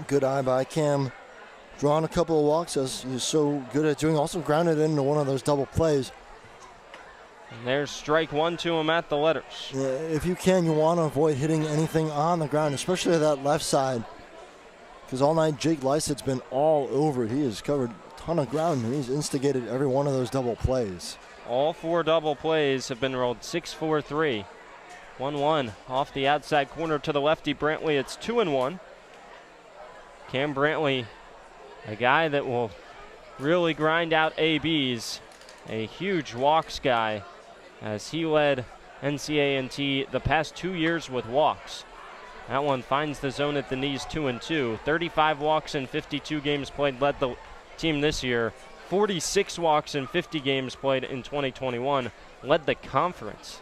Good eye by Cam. Drawing a couple of walks as he's so good at doing. Also grounded into one of those double plays. And there's strike 1 to him at the letters. Yeah, if you can, you want to avoid hitting anything on the ground, especially that left side. Because all night Jake Lysitt's been all over it. He has covered a ton of ground, and he's instigated every one of those double plays. All 4 double plays have been rolled 6-4-3. 1-1 off the outside corner to the lefty Brantley. It's 2-1. Cam Brantley, a guy that will really grind out ABs, a huge walks guy, as he led NCA&T the past 2 years with walks. That one finds the zone at the knees, 2-2. 35 walks in 52 games played led the team this year. 46 walks in 50 games played in 2021 led the conference.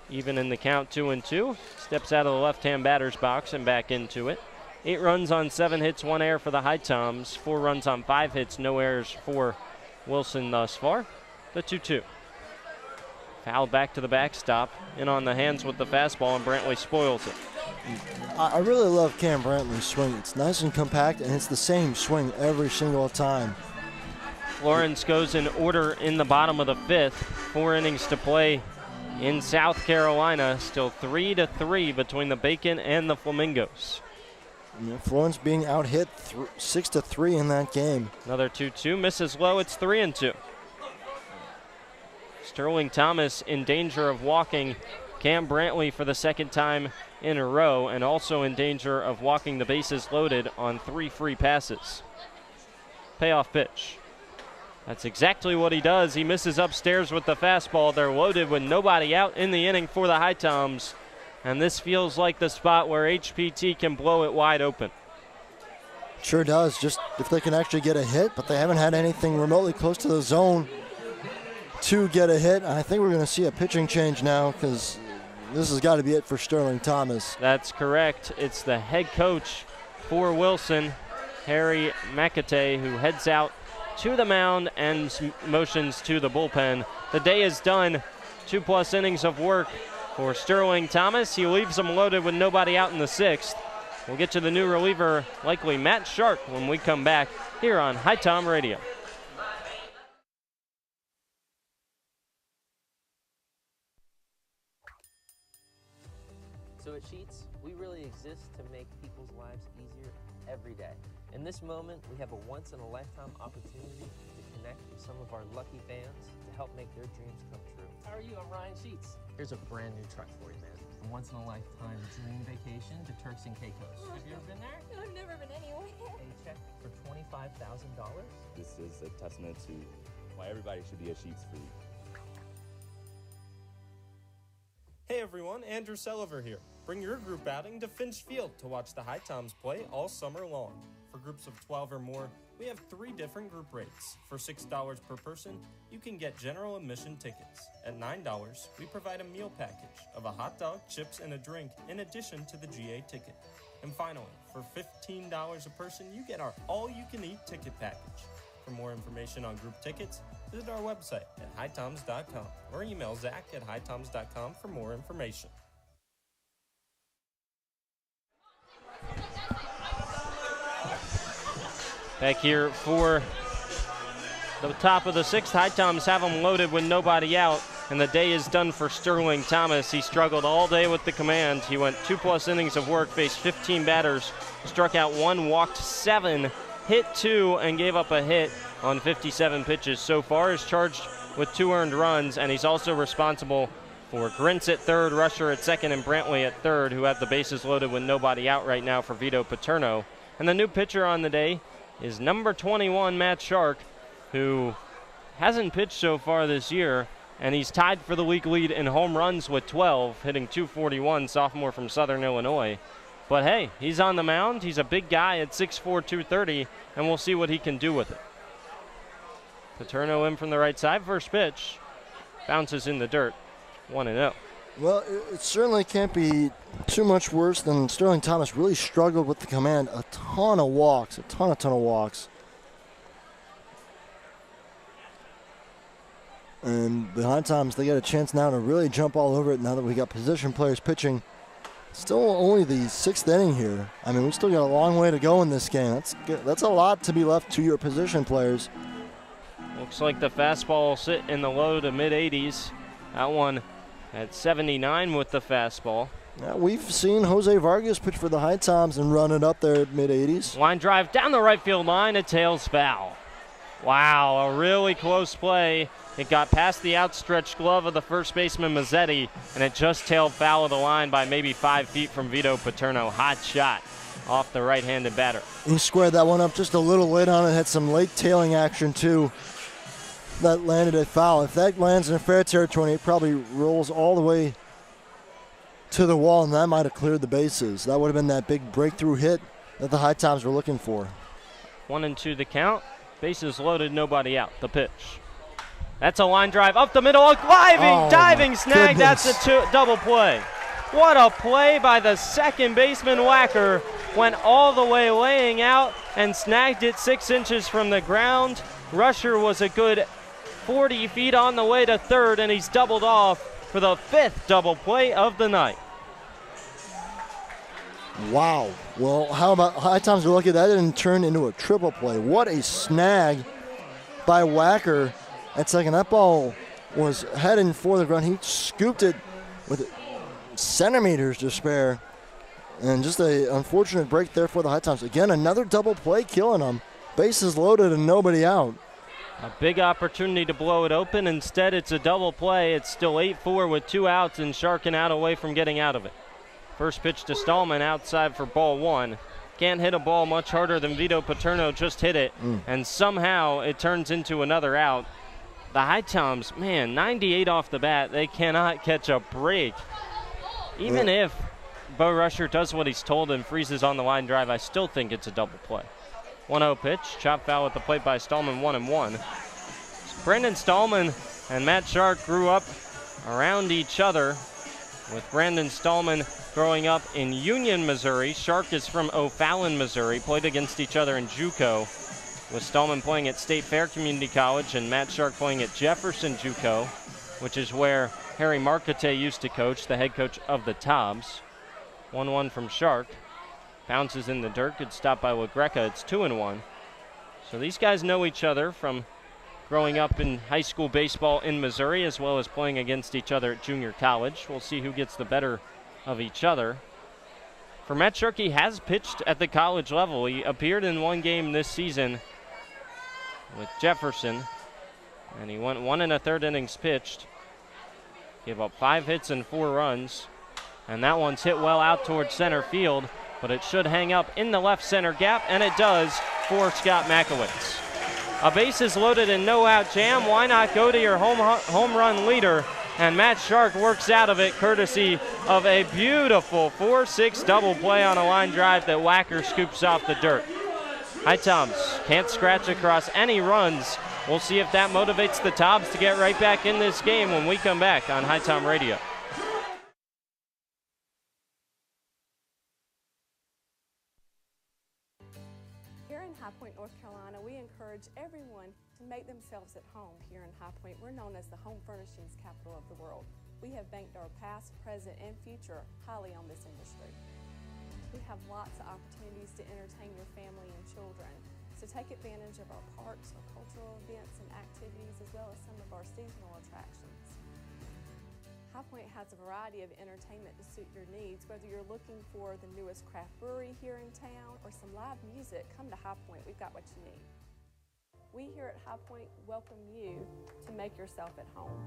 Even in the count, 2-2. Steps out of the left-hand batter's box and back into it. 8 runs on 7 hits, 1 error for the HiToms. 4 runs on 5 hits, no errors for Wilson thus far. The 2-2. Foul back to the backstop. In on the hands with the fastball, and Brantley spoils it. I really love Cam Brantley's swing. It's nice and compact, and it's the same swing every single time. Lawrence goes in order in the bottom of the 5th. 4 innings to play in South Carolina. Still 3-3 between the Bacon and the Flamingos. Yeah, Florence being out-hit 6-3 in that game. Another 2-2. Misses low. It's 3-2. Sterling Thomas in danger of walking Cam Brantley for the 2nd time in a row, and also in danger of walking the bases loaded on 3 free passes. Payoff pitch. That's exactly what he does. He misses upstairs with the fastball. They're loaded with nobody out in the inning for the HiToms, and this feels like the spot where HPT can blow it wide open. Sure does, just if they can actually get a hit, but they haven't had anything remotely close to the zone to get a hit. I think we're going to see a pitching change now, because this has got to be it for Sterling Thomas. That's correct. It's the head coach for Wilson, Harry McAtee, who heads out to the mound and motions to the bullpen. The day is done. 2+ innings of work for Sterling Thomas. He leaves them loaded with nobody out in the 6th. We'll get to the new reliever, likely Matt Sharp, when we come back here on HiTom Radio. So at Sheets, we really exist to make people's lives easier every day. In this moment, we have a once-in-a-lifetime opportunity to connect with some of our lucky fans to help make their dreams come true. How are you? I'm Ryan Sheets. Here's a brand new truck for you, man. A once-in-a-lifetime dream vacation to Turks and Caicos. Have you ever been there? No, I've never been anywhere. A check for $25,000? This is a testament to why everybody should be a Sheets freak. Hey everyone, Andrew Selliver here. Bring your group outing to Finch Field to watch the HiToms play all summer long. For groups of 12 or more, we have 3 different group rates. For $6 per person, you can get general admission tickets. At $9, we provide a meal package of a hot dog, chips, and a drink in addition to the GA ticket. And finally, for $15 a person, you get our all-you-can-eat ticket package. For more information on group tickets, visit our website at HiToms.com or email Zach at HiToms.com for more information. Back here for the top of the 6th. HiToms have them loaded with nobody out, and the day is done for Sterling Thomas. He struggled all day with the command. He went 2+ innings of work, faced 15 batters, struck out 1, walked 7, hit 2, and gave up a hit on 57 pitches. So far, is charged with 2 earned runs, and he's also responsible for Grintz at 3rd, Rusher at 2nd, and Brantley at 3rd, who have the bases loaded with nobody out right now for Vito Paterno. And the new pitcher on the day is number 21, Matt Sharp, who hasn't pitched so far this year, and he's tied for the league lead in home runs with 12, hitting .241, sophomore from Southern Illinois. But hey, he's on the mound. He's a big guy at 6'4", 230, and we'll see what he can do with it. Paterno in from the right side. First pitch bounces in the dirt, 1-0. Well, it certainly can't be too much worse than Sterling Thomas really struggled with the command. A ton of walks, a ton of walks. And the HiToms, they get a chance now to really jump all over it now that we got position players pitching. Still only the 6th inning here. I mean, we still got a long way to go in this game. That's a lot to be left to your position players. Looks like the fastball will sit in the low to mid-80s. That one at 79 with the fastball. Yeah, we've seen Jose Vargas pitch for the HiToms and run it up there at mid-80s. Line drive down the right field line, a tails foul. Wow, a really close play. It got past the outstretched glove of the first baseman Mazzetti, and it just tailed foul of the line by maybe 5 feet from Vito Paterno. Hot shot off the right-handed batter. He squared that one up just a little late on it. Had some late tailing action, too. That landed a foul. If that lands in fair territory, it probably rolls all the way to the wall, and that might have cleared the bases. That would have been that big breakthrough hit that the HiToms were looking for. 1-2 the count. Bases loaded, nobody out. The pitch. That's a line drive up the middle. A diving snag. Goodness. That's a double play. What a play by the second baseman Wacker. Went all the way laying out and snagged it 6 inches from the ground. Rusher was a good 40 feet on the way to third, and he's doubled off for the 5th double play of the night. Wow. Well, how about HiToms are lucky that didn't turn into a triple play. What a snag by Wacker at second. That ball was heading for the ground. He scooped it with centimeters to spare. And just an unfortunate break there for the HiToms. Again, another double play killing them. Bases loaded and nobody out. A big opportunity to blow it open. Instead, it's a double play. It's still 8-4 with 2 outs and Sharkin out away from getting out of it. First pitch to Stallman outside for ball 1. Can't hit a ball much harder than Vito Paterno just hit it, and somehow it turns into another out. The HiToms, man, 98 off the bat. They cannot catch a break. Even if Bo Rusher does what he's told and freezes on the line drive, I still think it's a double play. 1-0 pitch, chop foul at the plate by Stallman, 1-1. Brandon Stallman and Matt Shark grew up around each other, with Brandon Stallman growing up in Union, Missouri. Shark is from O'Fallon, Missouri. Played against each other in JUCO, with Stallman playing at State Fair Community College and Matt Shark playing at Jefferson JUCO, which is where Harry Marcotte used to coach, the head coach of the Tobs. 1-1 from Shark. Bounces in the dirt. Good stop by LaGreca. It's 2-1. So these guys know each other from growing up in high school baseball in Missouri, as well as playing against each other at junior college. We'll see who gets the better of each other. For Matt Shark, he has pitched at the college level. He appeared in one game this season with Jefferson, and he went 1 1/3 innings pitched. Gave up 5 hits and 4 runs, and that one's hit well out towards center field, but it should hang up in the left center gap, and it does for Scott Makowitz. A bases loaded and no out jam. Why not go to your home run leader? And Matt Shark works out of it courtesy of a beautiful 4-6 double play on a line drive that Wacker scoops off the dirt. HiToms can't scratch across any runs. We'll see if that motivates the Tobs to get right back in this game when we come back on HiTom Radio. Here in High Point, North Carolina, we encourage everyone to make themselves at home here in High Point. We're known as the home furnishings capital of the world. We have banked our past, present, and future highly on this industry. We have lots of opportunities to entertain your family and children. So take advantage of our parks, our cultural events and activities, as well as some of our seasonal attractions. High Point has a variety of entertainment to suit your needs. Whether you're looking for the newest craft brewery here in town or some live music, come to High Point. We've got what you need. We here at High Point welcome you to make yourself at home.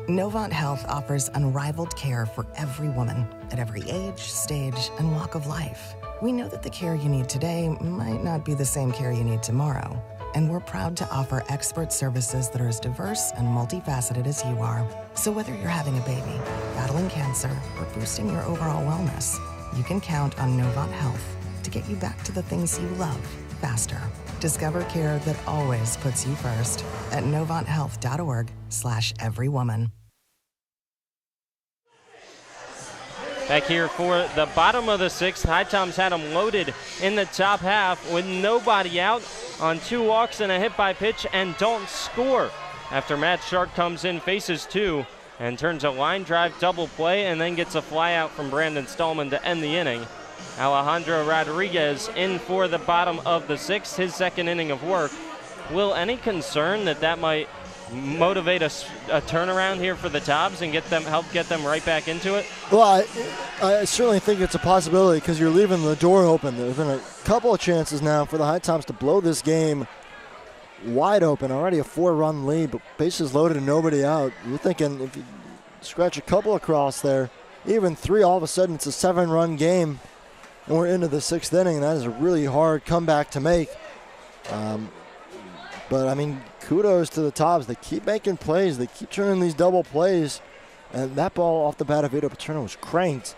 Novant Health offers unrivaled care for every woman at every age, stage, and walk of life. We know that the care you need today might not be the same care you need tomorrow. And we're proud to offer expert services that are as diverse and multifaceted as you are. So whether you're having a baby, battling cancer, or boosting your overall wellness, you can count on Novant Health to get you back to the things you love faster. Discover care that always puts you first at novanthealth.org/everywoman. Back here for the bottom of the sixth, HiToms had them loaded in the top half with nobody out on 2 walks and a hit by pitch, and don't score after Matt Shark comes in, faces 2, and turns a line drive double play and then gets a fly out from Brandon Stallman to end the inning. Alejandro Rodriguez in for the bottom of the sixth, his second inning of work. Will any concern that might motivate a turnaround here for the Tobs and help get them right back into it? Well, I certainly think it's a possibility because you're leaving the door open. There's been a couple of chances now for the HiToms to blow this game wide open. Already a 4-run lead, but bases loaded and nobody out. You're thinking if you scratch a couple across there, even 3, all of a sudden it's a 7-run game, and we're into the 6th inning. That is a really hard comeback to make. But, I mean, kudos to the Tobs. They keep making plays. They keep turning these double plays. And that ball off the bat of Vito Paterno was cranked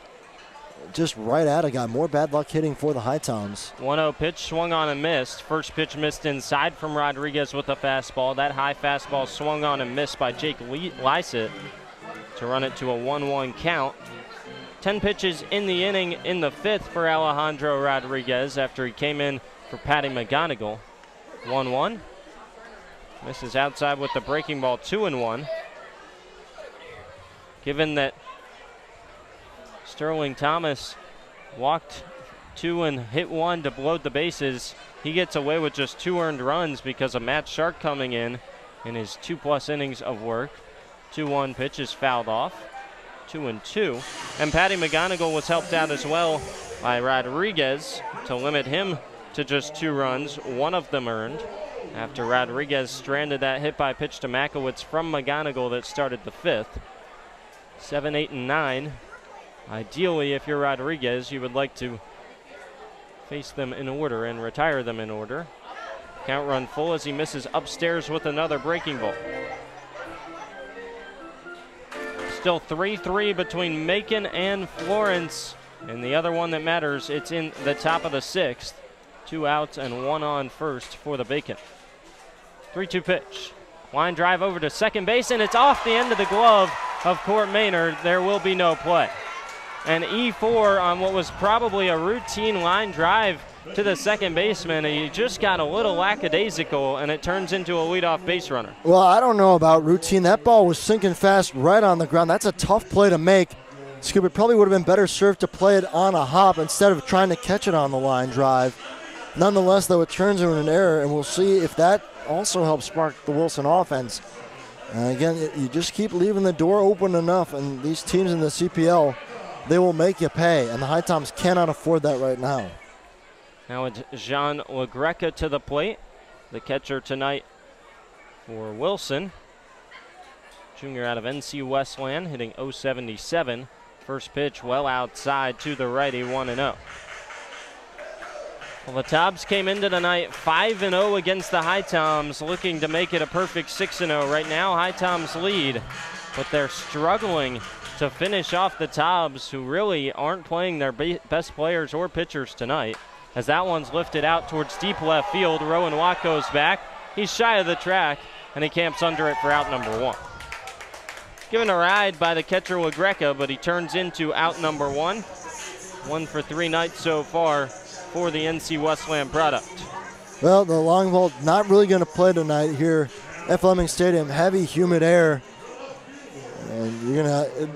just right at a guy. More bad luck hitting for the HiToms. 1-0 pitch swung on and missed. First pitch missed inside from Rodriguez with a fastball. That high fastball swung on and missed by Jake Lysett to run it to a 1-1 count. 10 pitches in the inning in the 5th for Alejandro Rodriguez after he came in for Patty McGonigal. 1-1. Misses outside with the breaking ball, 2-1. Given that Sterling Thomas walked 2 and hit 1 to load the bases, he gets away with just 2 earned runs because of Matt Shark coming in his 2+ innings of work. 2-1 pitch is fouled off, 2-2. And Patty McGonigal was helped out as well by Rodriguez to limit him to just 2 runs, 1 of them earned, after Rodriguez stranded that hit by pitch to Makowitz from McGonigal that started the 5th. 7, 8, and 9. Ideally, if you're Rodriguez, you would like to face them in order and retire them in order. Count run full as he misses upstairs with another breaking ball. Still 3-3 between Macon and Florence. And the other one that matters, it's in the top of the 6th. 2 outs and 1 on first for the Bacon. 3-2 pitch. Line drive over to second base, and it's off the end of the glove of Court Maynard. There will be no play. And E4 on what was probably a routine line drive to the second baseman. He just got a little lackadaisical, and it turns into a leadoff base runner. Well, I don't know about routine. That ball was sinking fast right on the ground. That's a tough play to make. Scoop, it probably would have been better served to play it on a hop instead of trying to catch it on the line drive. Nonetheless, though, it turns into an error, and we'll see if that also helps spark the Wilson offense. Again, you just keep leaving the door open enough, and these teams in the CPL, they will make you pay, and the HiToms cannot afford that right now. Now it's Jean LaGreca to the plate, the catcher tonight for Wilson. Junior out of NC Westland, hitting .077. First pitch well outside to the righty, 1-0. Well, the Tobs came into the night 5-0 against the HiToms, looking to make it a perfect 6-0. Right now, HiToms lead, but they're struggling to finish off the Tobs, who really aren't playing their best players or pitchers tonight. As that one's lifted out towards deep left field, Rowan Watt goes back. He's shy of the track, and he camps under it for out number 1. Given a ride by the catcher LaGreca, but he turns into out number 1. 1 for 3 nights so far for the NC Westland product. Well, the long ball not really going to play tonight here at Fleming Stadium. Heavy, humid air. And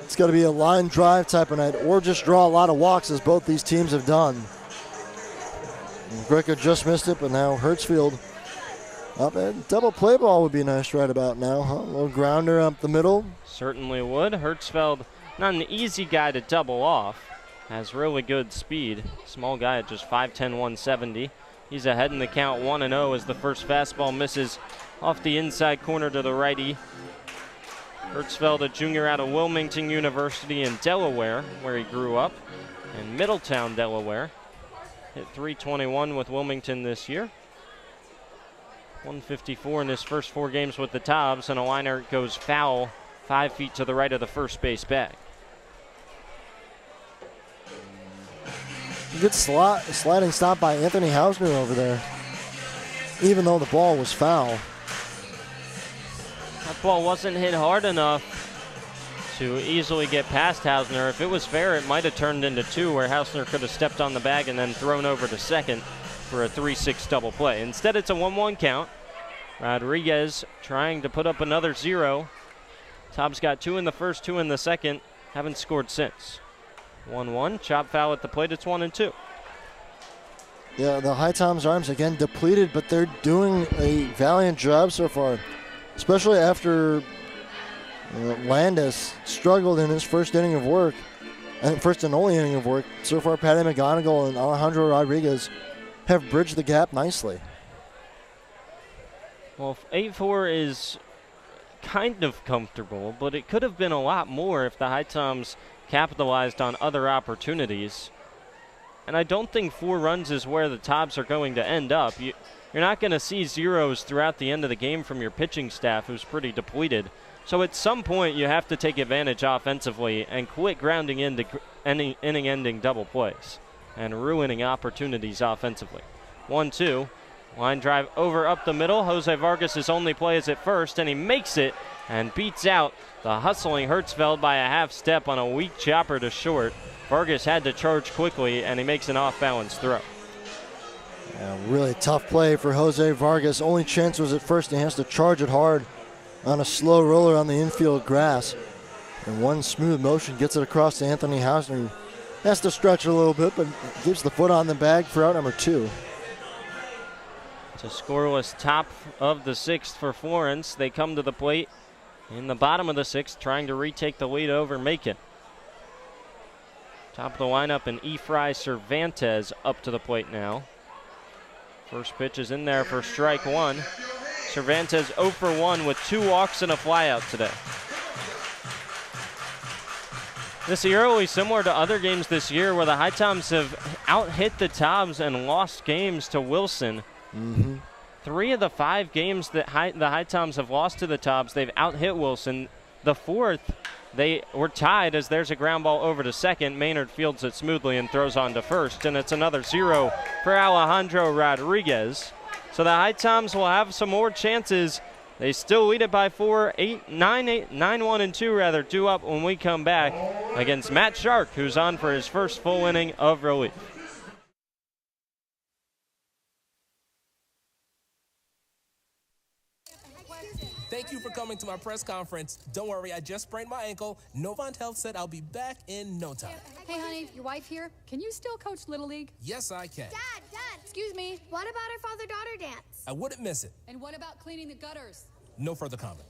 it's got to be a line drive type of night, or just draw a lot of walks, as both these teams have done. Greco just missed it, but now Hertzfield up. And double play ball would be nice right about now, huh? A little grounder up the middle. Certainly would. Hertzfeld, not an easy guy to double off. Has really good speed. Small guy at just 5'10", 170. He's ahead in the count, 1-0 as the first fastball misses off the inside corner to the righty. Hertzfeld, a junior out of Wilmington University in Delaware, where he grew up, in Middletown, Delaware. Hit .321 with Wilmington this year. 154 in his first 4 games with the Tobs, and a liner goes foul 5 feet to the right of the first base bag. Good sliding stop by Anthony Hausner over there, even though the ball was foul. That ball wasn't hit hard enough to easily get past Hausner. If it was fair, it might have turned into 2, where Hausner could have stepped on the bag and then thrown over to second for a 3-6 double play. Instead, it's a 1-1 count. Rodriguez trying to put up another 0. Tobs got 2 in the first, 2 in the second. Haven't scored since. 1-1, chop foul at the plate. It's 1-2. Yeah, the HiToms arms again depleted, but they're doing a valiant job so far, especially after Landis struggled in his first inning of work, and first and only inning of work. So far, Patty McGonigal and Alejandro Rodriguez have bridged the gap nicely. Well, 8-4 is kind of comfortable, but it could have been a lot more if the HiToms capitalized on other opportunities. And I don't think 4 runs is where the Tobs are going to end up. You're not going to see zeros throughout the end of the game from your pitching staff, who's pretty depleted. So at some point, you have to take advantage offensively and quit grounding into inning-ending double plays and ruining opportunities offensively. 1-2, line drive over up the middle. Jose Vargas' only play is at first, and he makes it and beats out the hustling Hertzfeld by a half step on a weak chopper to short. Vargas had to charge quickly, and he makes an off-balance throw. Yeah, really tough play for Jose Vargas. Only chance was at first, and he has to charge it hard on a slow roller on the infield grass. And one smooth motion gets it across to Anthony Hausner. He has to stretch it a little bit, but gives the foot on the bag for out number 2. It's a scoreless top of the 6th for Florence. They come to the plate in the bottom of the 6th, trying to retake the lead over Macon. Top of the lineup, and Efrain Cervantes up to the plate now. First pitch is in there for strike 1. Cervantes 0 for 1 with 2 walks and a flyout today. This is eerily similar to other games this year where the HiToms have out-hit the Tobs and lost games to Wilson. 3 of the 5 games that the HiToms have lost to the Tobs, they've out-hit Wilson. The 4th, they were tied as there's a ground ball over to second. Maynard fields it smoothly and throws on to first, and it's another 0 for Alejandro Rodriguez. So the HiToms will have some more chances. They still lead it by 4, 9-1 and 2 rather, 2 up when we come back against Matt Shark, who's on for his first full inning of relief. Thank you for coming to my press conference. Don't worry, I just sprained my ankle. Novant Health said I'll be back in no time. Hey, honey, your wife here. Can you still coach Little League? Yes, I can. Dad, Excuse me. what about our father-daughter dance? I wouldn't miss it. And what about cleaning the gutters? No further comment.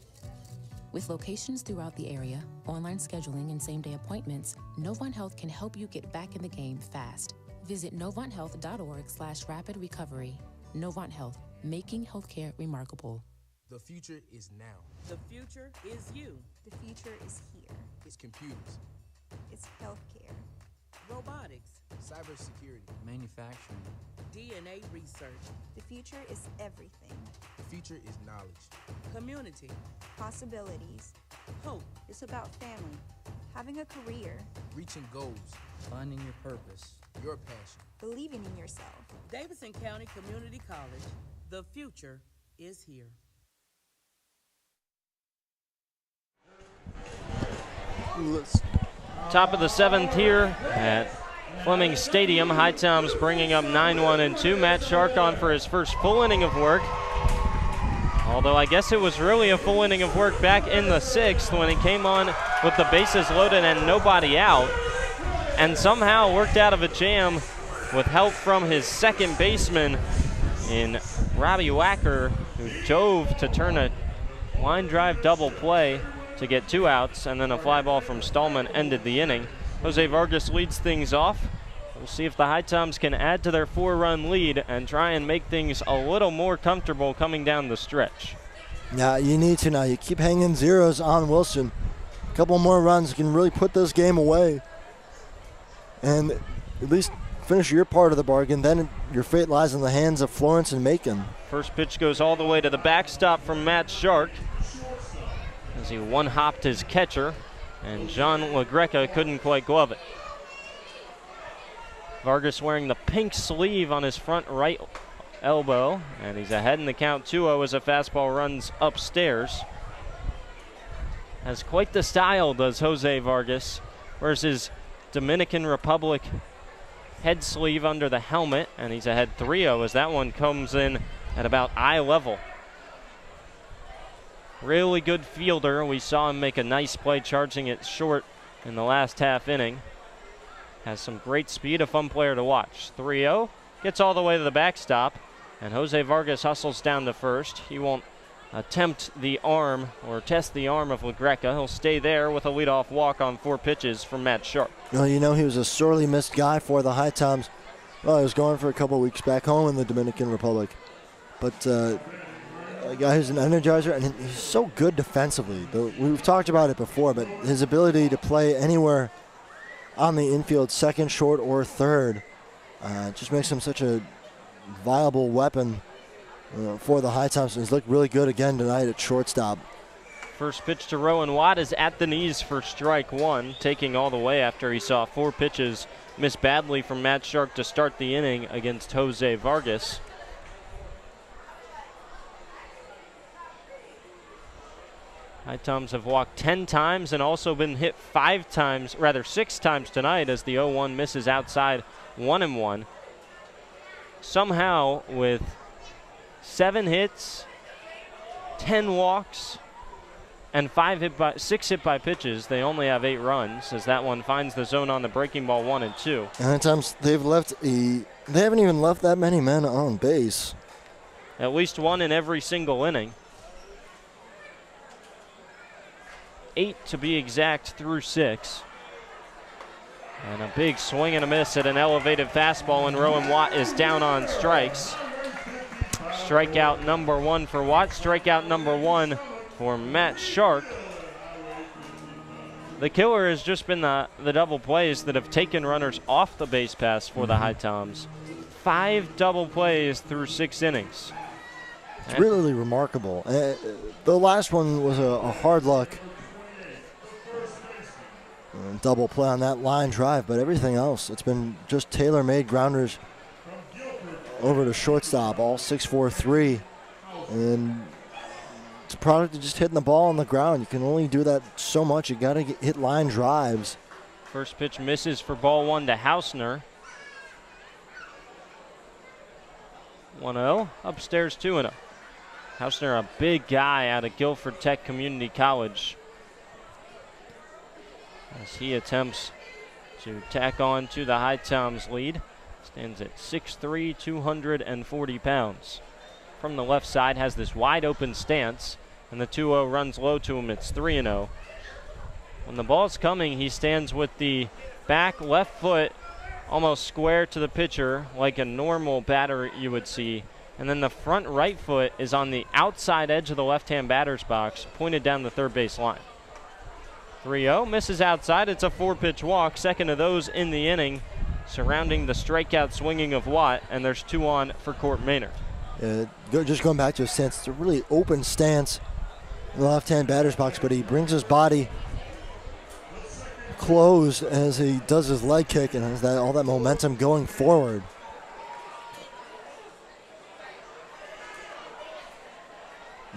With locations throughout the area, online scheduling, and same-day appointments, Novant Health can help you get back in the game fast. Visit novanthealth.org/rapid recovery. Novant Health, making healthcare remarkable. The future is now. The future is you. The future is here. It's computers, It's healthcare. Robotics, cybersecurity, manufacturing, DNA research, The future is everything. the future is knowledge. community, Possibilities. hope, It's about family. Having a career. Reaching goals, finding your purpose. your passion. Believing in yourself. Davidson County Community College. The future is here. Top of the 7th here at Fleming Stadium. HiToms bringing up 9-1 and 2. Matt Shark on for his first full inning of work. Although I guess it was really a full inning of work back in the 6th when he came on with the bases loaded and nobody out, and somehow worked out of a jam with help from his second baseman in Robbie Wacker, who dove to turn a line drive double play to get 2 outs, and then a fly ball from Stallman ended the inning. Jose Vargas leads things off. We'll see if the HiToms can add to their 4-run lead and try and make things a little more comfortable coming down the stretch. Yeah, you need to now. You keep hanging zeros on Wilson. A couple more runs can really put this game away and at least finish your part of the bargain, then your fate lies in the hands of Florence and Macon. First pitch goes all the way to the backstop from Matt Shark as he one-hopped his catcher, and John LaGreca couldn't quite glove it. Vargas wearing the pink sleeve on his front right elbow, and he's ahead in the count 2-0 as a fastball runs upstairs. Has quite the style, does Jose Vargas. Wears his Dominican Republic head sleeve under the helmet, and he's ahead 3-0 as that one comes in at about eye level. Really good fielder. We saw him make a nice play charging it short in the last half inning. Has some great speed, a fun player to watch. 3-0, gets all the way to the backstop, and Jose Vargas hustles down to first. He won't attempt the arm or test the arm of LaGreca. He'll stay there with a leadoff walk on 4 pitches from Matt Sharp. Well, you know, he was a sorely missed guy for the HiToms. Well, he was gone for a couple weeks back home in the Dominican Republic. But a guy who's an energizer, and he's so good defensively. We've talked about it before, but his ability to play anywhere on the infield, second, short, or third, just makes him such a viable weapon for the HiToms. He's looked really good again tonight at shortstop. First pitch to Rowan Watt is at the knees for strike 1, taking all the way after he saw 4 pitches miss badly from Matt Shark to start the inning against Jose Vargas. HiToms have walked 10 times and also been hit 6 times tonight as the 0-1 misses outside 1-1. Somehow, with 7 hits, 10 walks, and 6 hit by pitches, they only have 8 runs as that one finds the zone on the breaking ball 1 and 2. And HiToms, they haven't even left that many men on base. At least 1 in every single inning. 8 to be exact through 6. And a big swing and a miss at an elevated fastball, and Rowan Watt is down on strikes. Strikeout number 1 for Watt, strikeout number 1 for Matt Shark. The killer has just been the double plays that have taken runners off the base paths for the HiToms. 5 double plays through 6 innings. It's really remarkable. The last one was a hard luck double play on that line drive, but everything else, it's been just tailor-made grounders over to shortstop, all 6-4-3, and it's a product of just hitting the ball on the ground. You can only do that so much. You got to hit line drives. First pitch misses for ball 1 to Hausner. 1-0, upstairs 2-0. Hausner, a big guy out of Guilford Tech Community College, as he attempts to tack on to the HiToms lead. Stands at 6'3", 240 pounds. From the left side, has this wide open stance, and the 2-0 runs low to him. It's 3-0. When the ball's coming, he stands with the back left foot almost square to the pitcher, like a normal batter you would see. And then the front right foot is on the outside edge of the left-hand batter's box, pointed down the third base line. 3-0, misses outside. It's a 4-pitch walk, second of those in the inning, surrounding the strikeout swinging of Watt, and there's 2 on for Court Maynard. Just going back to his stance, it's a really open stance in the left-hand batter's box, but he brings his body closed as he does his leg kick and has all that momentum going forward.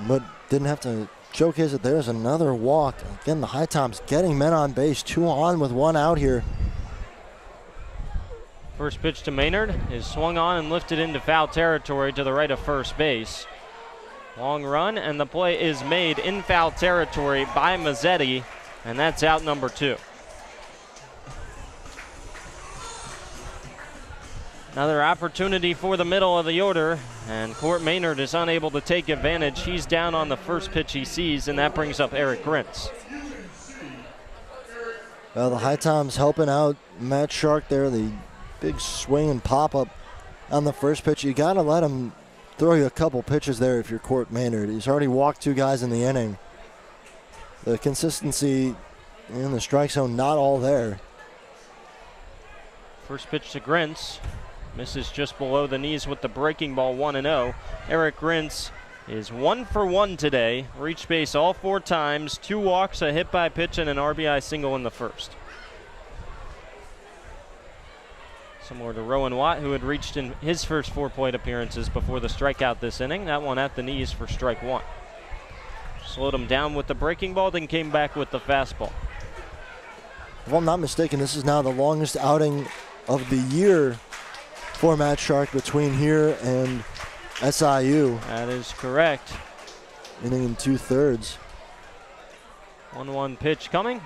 But didn't have to showcase it. There's another walk. Again, the HiToms getting men on base. 2 on with 1 out here. First pitch to Maynard is swung on and lifted into foul territory to the right of first base. Long run, and the play is made in foul territory by Mazzetti, and that's out number 2. Another opportunity for the middle of the order, and Court Maynard is unable to take advantage. He's down on the first pitch he sees, and that brings up Eric Grintz. Well, the HiToms helping out Matt Shark there. The big swing and pop-up on the first pitch. You got to let him throw you a couple pitches there if you're Court Maynard. He's already walked 2 guys in the inning. The consistency in the strike zone, not all there. First pitch to Grintz. Misses just below the knees with the breaking ball, 1-0. Eric Grintz is 1 for 1 today. Reached base all 4 times, 2 walks, a hit by pitch, and an RBI single in the first. Similar to Rowan Watt, who had reached in his first 4 plate appearances before the strikeout this inning. That one at the knees for strike 1. Slowed him down with the breaking ball, then came back with the fastball. If I'm not mistaken, this is now the longest outing of the year for Matt Shark between here and SIU. That is correct. Inning in 2/3. 1-1 pitch coming.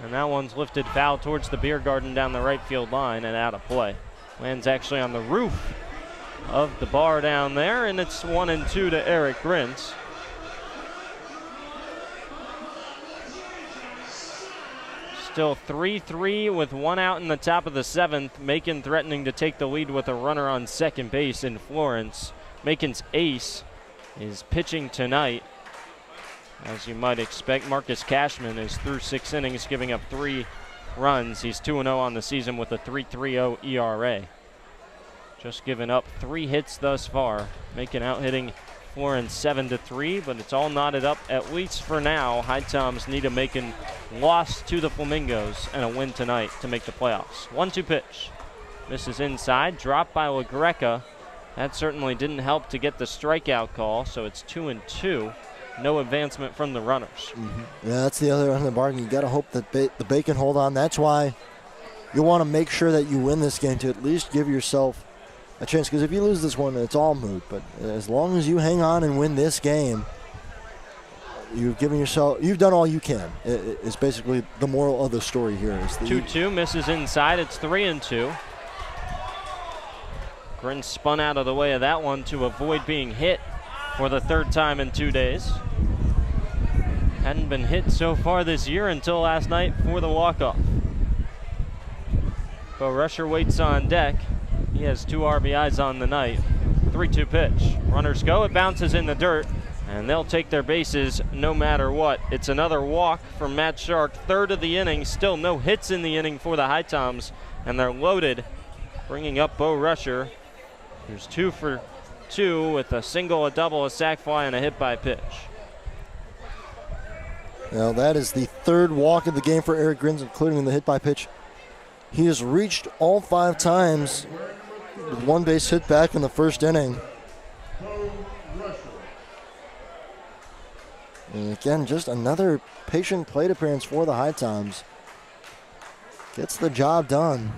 And that one's lifted foul towards the beer garden down the right field line and out of play. Lands actually on the roof of the bar down there, and it's 1-2 to Eric Grintz. Still 3-3 with 1 out in the top of the 7th. Macon threatening to take the lead with a runner on second base in Florence. Macon's ace is pitching tonight. As you might expect, Marcus Cashman is through 6 innings, giving up 3 runs. He's 2-0 on the season with a 3.30 ERA. Just given up 3 hits thus far. Macon out hitting Florence 7-3, but it's all knotted up at least for now. HiToms need a Macon loss to the Flamingos and a win tonight to make the playoffs. 1-2 pitch. Misses inside, dropped by LaGreca. That certainly didn't help to get the strikeout call, so it's 2-2. No advancement from the runners. Yeah, that's the other end of the bargain. You got to hope that the Bay can hold on. That's why you want to make sure that you win this game to at least give yourself a chance. Because if you lose this one, it's all moot. But as long as you hang on and win this game, you've done all you can. It's basically the moral of the story here. 2-2 misses inside. It's 3-2. Grin spun out of the way of that one to avoid being hit for the 3rd time in 2 days. Hadn't been hit so far this year until last night for the walk-off. Bo Rusher waits on deck. He has 2 RBIs on the night. 3-2 pitch. Runners go, it bounces in the dirt, and they'll take their bases no matter what. It's another walk from Matt Shark, 3rd of the inning. Still no hits in the inning for the HiToms, and they're loaded, bringing up Bo Rusher. There's 2 for 2 with a single, a double, a sac fly, and a hit by pitch. Now that is the 3rd walk of the game for Eric Grintz, including the hit by pitch. He has reached all 5 times with 1 base hit back in the 1st inning. And again, just another patient plate appearance for the HiToms. Gets the job done.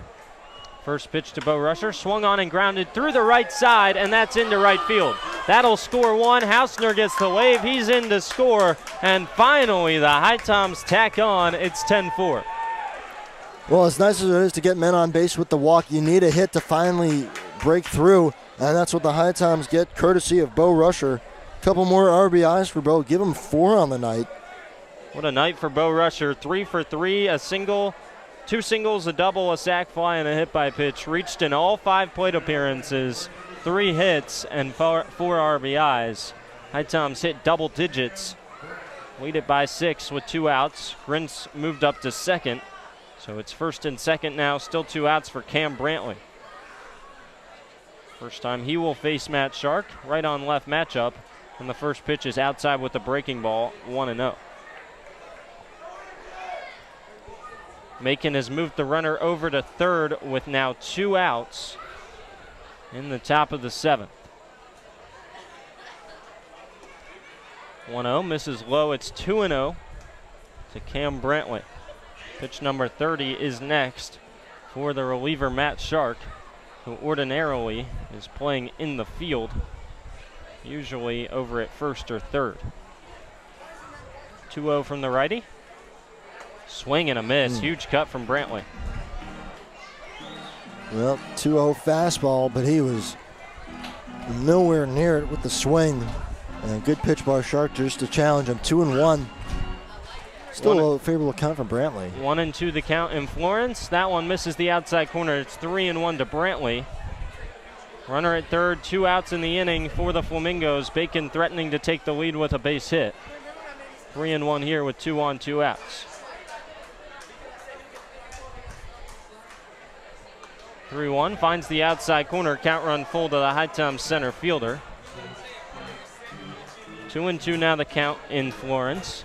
First pitch to Bo Rusher, swung on and grounded through the right side, and that's into right field. That'll score 1. Hausner gets the wave. He's in to score, and finally the HiToms tack on. It's 10-4. Well, as nice as it is to get men on base with the walk, you need a hit to finally break through, and that's what the HiToms get, courtesy of Bo Rusher. A couple more RBIs for Bo. Give him 4 on the night. What a night for Bo Rusher. 3 for 3, a single, 2 singles, a double, a sac fly, and a hit by pitch. Reached in all 5 plate appearances, 3 hits, and 4 RBIs. HiToms hit double digits. Lead it by 6 with 2 outs. Grintz moved up to 2nd. So it's 1st and 2nd now. Still 2 outs for Cam Brantley. First time he will face Matt Shark. Right on left matchup. And the first pitch is outside with the breaking ball, 1-0. Macon has moved the runner over to 3rd with now 2 outs in the top of the 7th. 1-0, misses low. It's 2-0 to Cam Brantley. Pitch number 30 is next for the reliever Matt Shark, who ordinarily is playing in the field, usually over at 1st or 3rd. 2-0 from the righty. Swing and a miss. Huge cut from Brantley. Well, 2-0 fastball, but he was nowhere near it with the swing. And a good pitch by Shark just to challenge him. 2-1. Still a favorable count from Brantley. 1-2 the count in Florence. That one misses the outside corner. It's 3-1 to Brantley. Runner at 3rd, 2 outs in the inning for the Flamingos. Bacon threatening to take the lead with a base hit. 3-1 here with 2 on, 2 outs. 3-1, finds the outside corner, count run full to the HiToms center fielder. 2-2 now the count in Florence.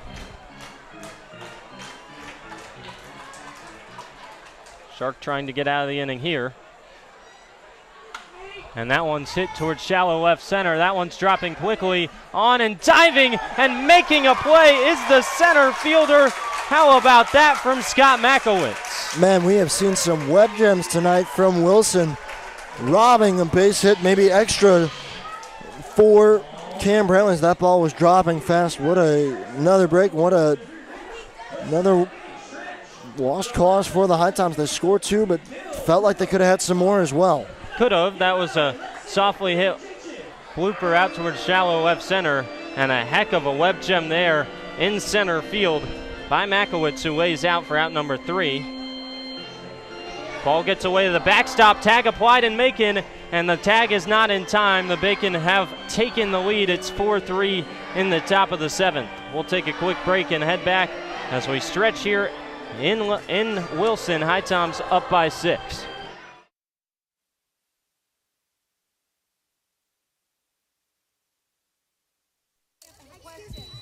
Shark trying to get out of the inning here. And that one's hit towards shallow left center. That one's dropping quickly on and diving and making a play is the center fielder. How about that from Scott Makowitz? Man, we have seen some web gems tonight from Wilson. Robbing a base hit, maybe extra for Cam Brantley. That ball was dropping fast. Another break. Another lost cause for the HiToms. They scored 2, but felt like they could have had some more as well. Could have. That was a softly hit blooper out towards shallow left center, and a heck of a web gem there in center field by Makowitz, who lays out for out number 3. Ball gets away to the backstop, tag applied in Macon, and the tag is not in time. The Bacon have taken the lead. It's 4-3 in the top of the 7th. We'll take a quick break and head back as we stretch here in Wilson. HiToms up by 6.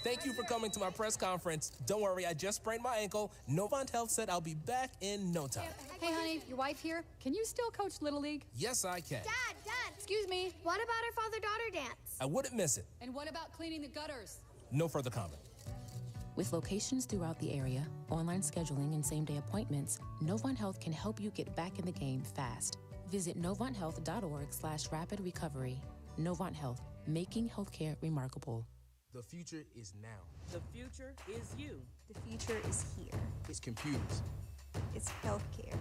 Thank you for coming to my press conference. Don't worry, I just sprained my ankle. Novant Health said I'll be back in no time. Hey, honey, your wife here. Can you still coach Little League? Yes, I can. Dad, Excuse me. what about our father-daughter dance? I wouldn't miss it. And what about cleaning the gutters? No further comment. With locations throughout the area, online scheduling, and same-day appointments, Novant Health can help you get back in the game fast. Visit novanthealth.org/rapid recovery. Novant Health, making healthcare remarkable. The future is now. The future is you. The future is here. It's computers, It's healthcare.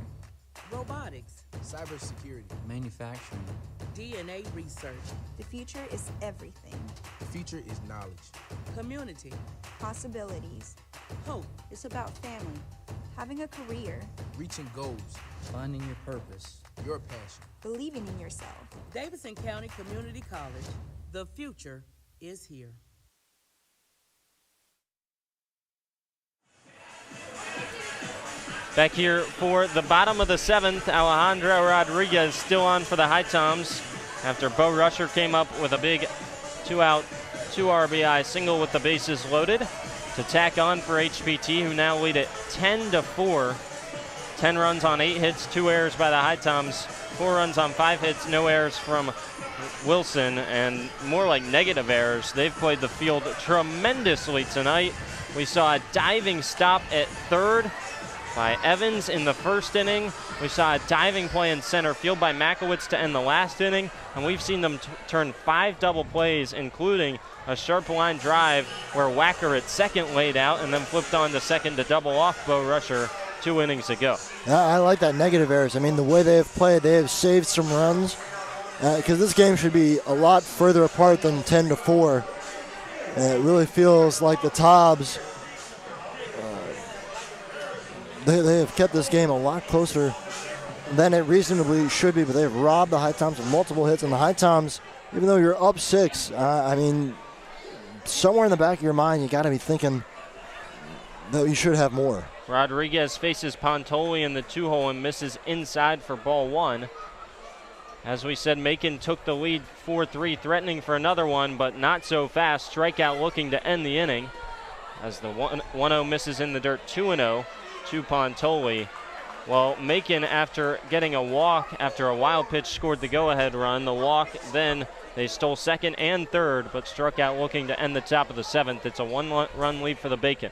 Robotics, cybersecurity, manufacturing, DNA research, The future is everything. the future is knowledge. community, Possibilities. hope. It's about family. Having a career. Reaching goals, finding your purpose. your passion. Believing in yourself. Davidson County Community College. The future is here. Back here for the bottom of the 7th, Alejandro Rodriguez still on for the HiToms after Bo Rusher came up with a big 2-out, 2 RBI single with the bases loaded to tack on for HPT, who now lead it 10-4. 10 runs on 8 hits, 2 errors by the HiToms, 4 runs on 5 hits, no errors from Wilson, and more like negative errors. They've played the field tremendously tonight. We saw a diving stop at third by Evans in the first inning. We saw a diving play in center field by Makowitz to end the last inning, and we've seen them turn 5 double plays, including a sharp line drive where Wacker at second laid out and then flipped on to second to double off Bo Rusher 2 innings ago. I like that negative errors. I mean, the way they have played, they have saved some runs because this game should be a lot further apart than 10-4. It really feels like the Tobs, they have kept this game a lot closer than it reasonably should be, but they've robbed the HiToms of multiple hits. And the HiToms, even though you're up 6, I mean, somewhere in the back of your mind, you got to be thinking that you should have more. Rodriguez faces Pontoli in the 2-hole and misses inside for ball 1. As we said, Macon took the lead 4-3, threatening for another one, but not so fast. Strikeout looking to end the inning as the 1-0 misses in the dirt, 2-0 to Pontoli. Well, Macon, after getting a walk after a wild pitch, scored the go-ahead run. The walk, then they stole second and third, but struck out looking to end the top of the 7th. It's a 1-run lead for the Bacon.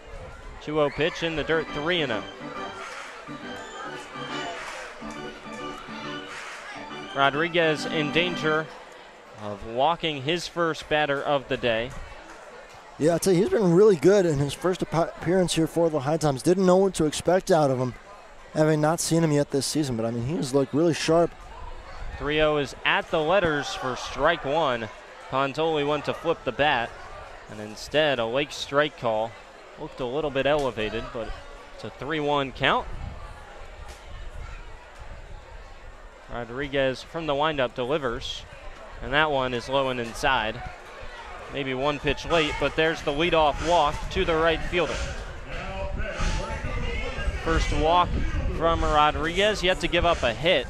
2-0 pitch in the dirt, 3-0. Rodriguez in danger of walking his first batter of the day. Yeah, I'd say he's been really good in his first appearance here for the HiToms. Didn't know what to expect out of him, having not seen him yet this season, but I mean, he's looked really sharp. 3-0 is at the letters for strike 1. Pontoli went to flip the bat, and instead a late strike call. Looked a little bit elevated, but it's a 3-1 count. Rodriguez from the windup delivers, and that one is low and inside. Maybe one pitch late, but there's the leadoff walk to the right fielder. First walk from Rodriguez, yet to give up a hit.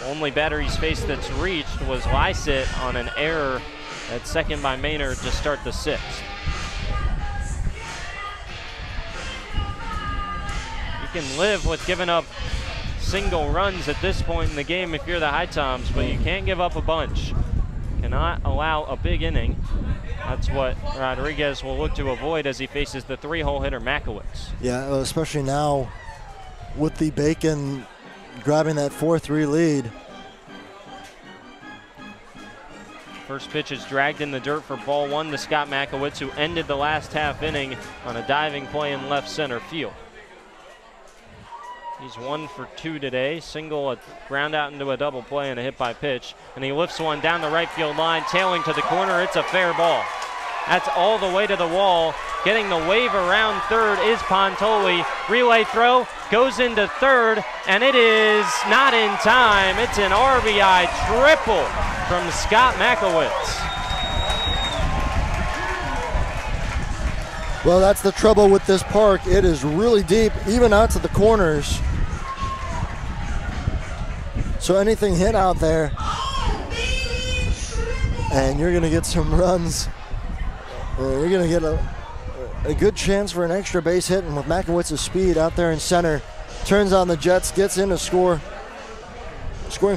Only batter he's faced that's reached was Lysit on an error at second by Maynard to start the 6th. You can live with giving up single runs at this point in the game if you're the HiToms, but you can't give up a bunch. Cannot allow a big inning. That's what Rodriguez will look to avoid as he faces the 3-hole hitter Makowitz. Yeah, especially now with the Bacon grabbing that 4-3 lead. First pitch is dragged in the dirt for ball 1 to Scott Makowitz, who ended the last half inning on a diving play in left center field. He's 1 for 2 today. Single, a ground out into a double play, and a hit by pitch. And he lifts one down the right field line, tailing to the corner. It's a fair ball. That's all the way to the wall. Getting the wave around third is Pontoli. Relay throw goes into third, and it is not in time. It's an RBI triple from Scott Makowitz. Well, that's the trouble with this park. It is really deep, even out to the corners. So anything hit out there, and you're going to get some runs. You're going to get a good chance for an extra base hit, and with Makowitz's speed out there in center, turns on the Jets, gets in to scoring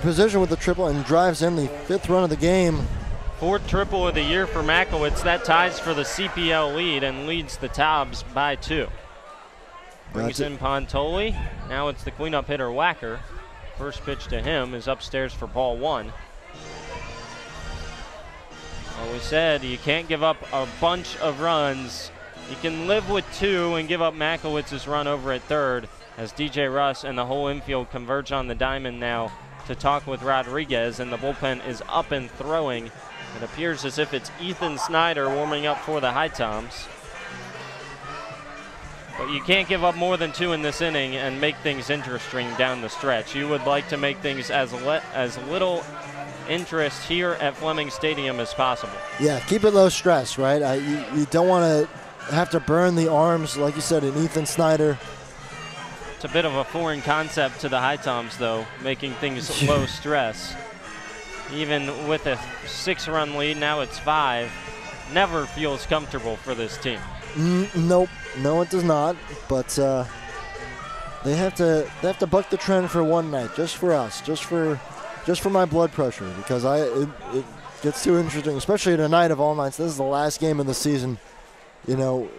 position with the triple, and drives in the 5th run of the game. 4th triple of the year for Makowitz. That ties for the CPL lead and leads the Tobs by 2. Brings in Pontoli. Now it's the cleanup hitter Wacker. First pitch to him is upstairs for ball 1. Well, we said you can't give up a bunch of runs. You can live with 2 and give up Makowitz's run over at third as DJ Russ and the whole infield converge on the diamond now to talk with Rodriguez, and the bullpen is up and throwing. It appears as if it's Ethan Snyder warming up for the HiToms. But you can't give up more than 2 in this inning and make things interesting down the stretch. You would like to make things as little interest here at Fleming Stadium as possible. Yeah, keep it low stress, right? You don't want to have to burn the arms, like you said, in Ethan Snyder. It's a bit of a foreign concept to the HiToms, though, making things low stress. Even with a 6-run lead, now it's 5. Never feels comfortable for this team. Nope, no, it does not. But they have to buck the trend for one night, just for us, just for my blood pressure, because it gets too interesting, especially tonight of all nights. This is the last game of the season. You know,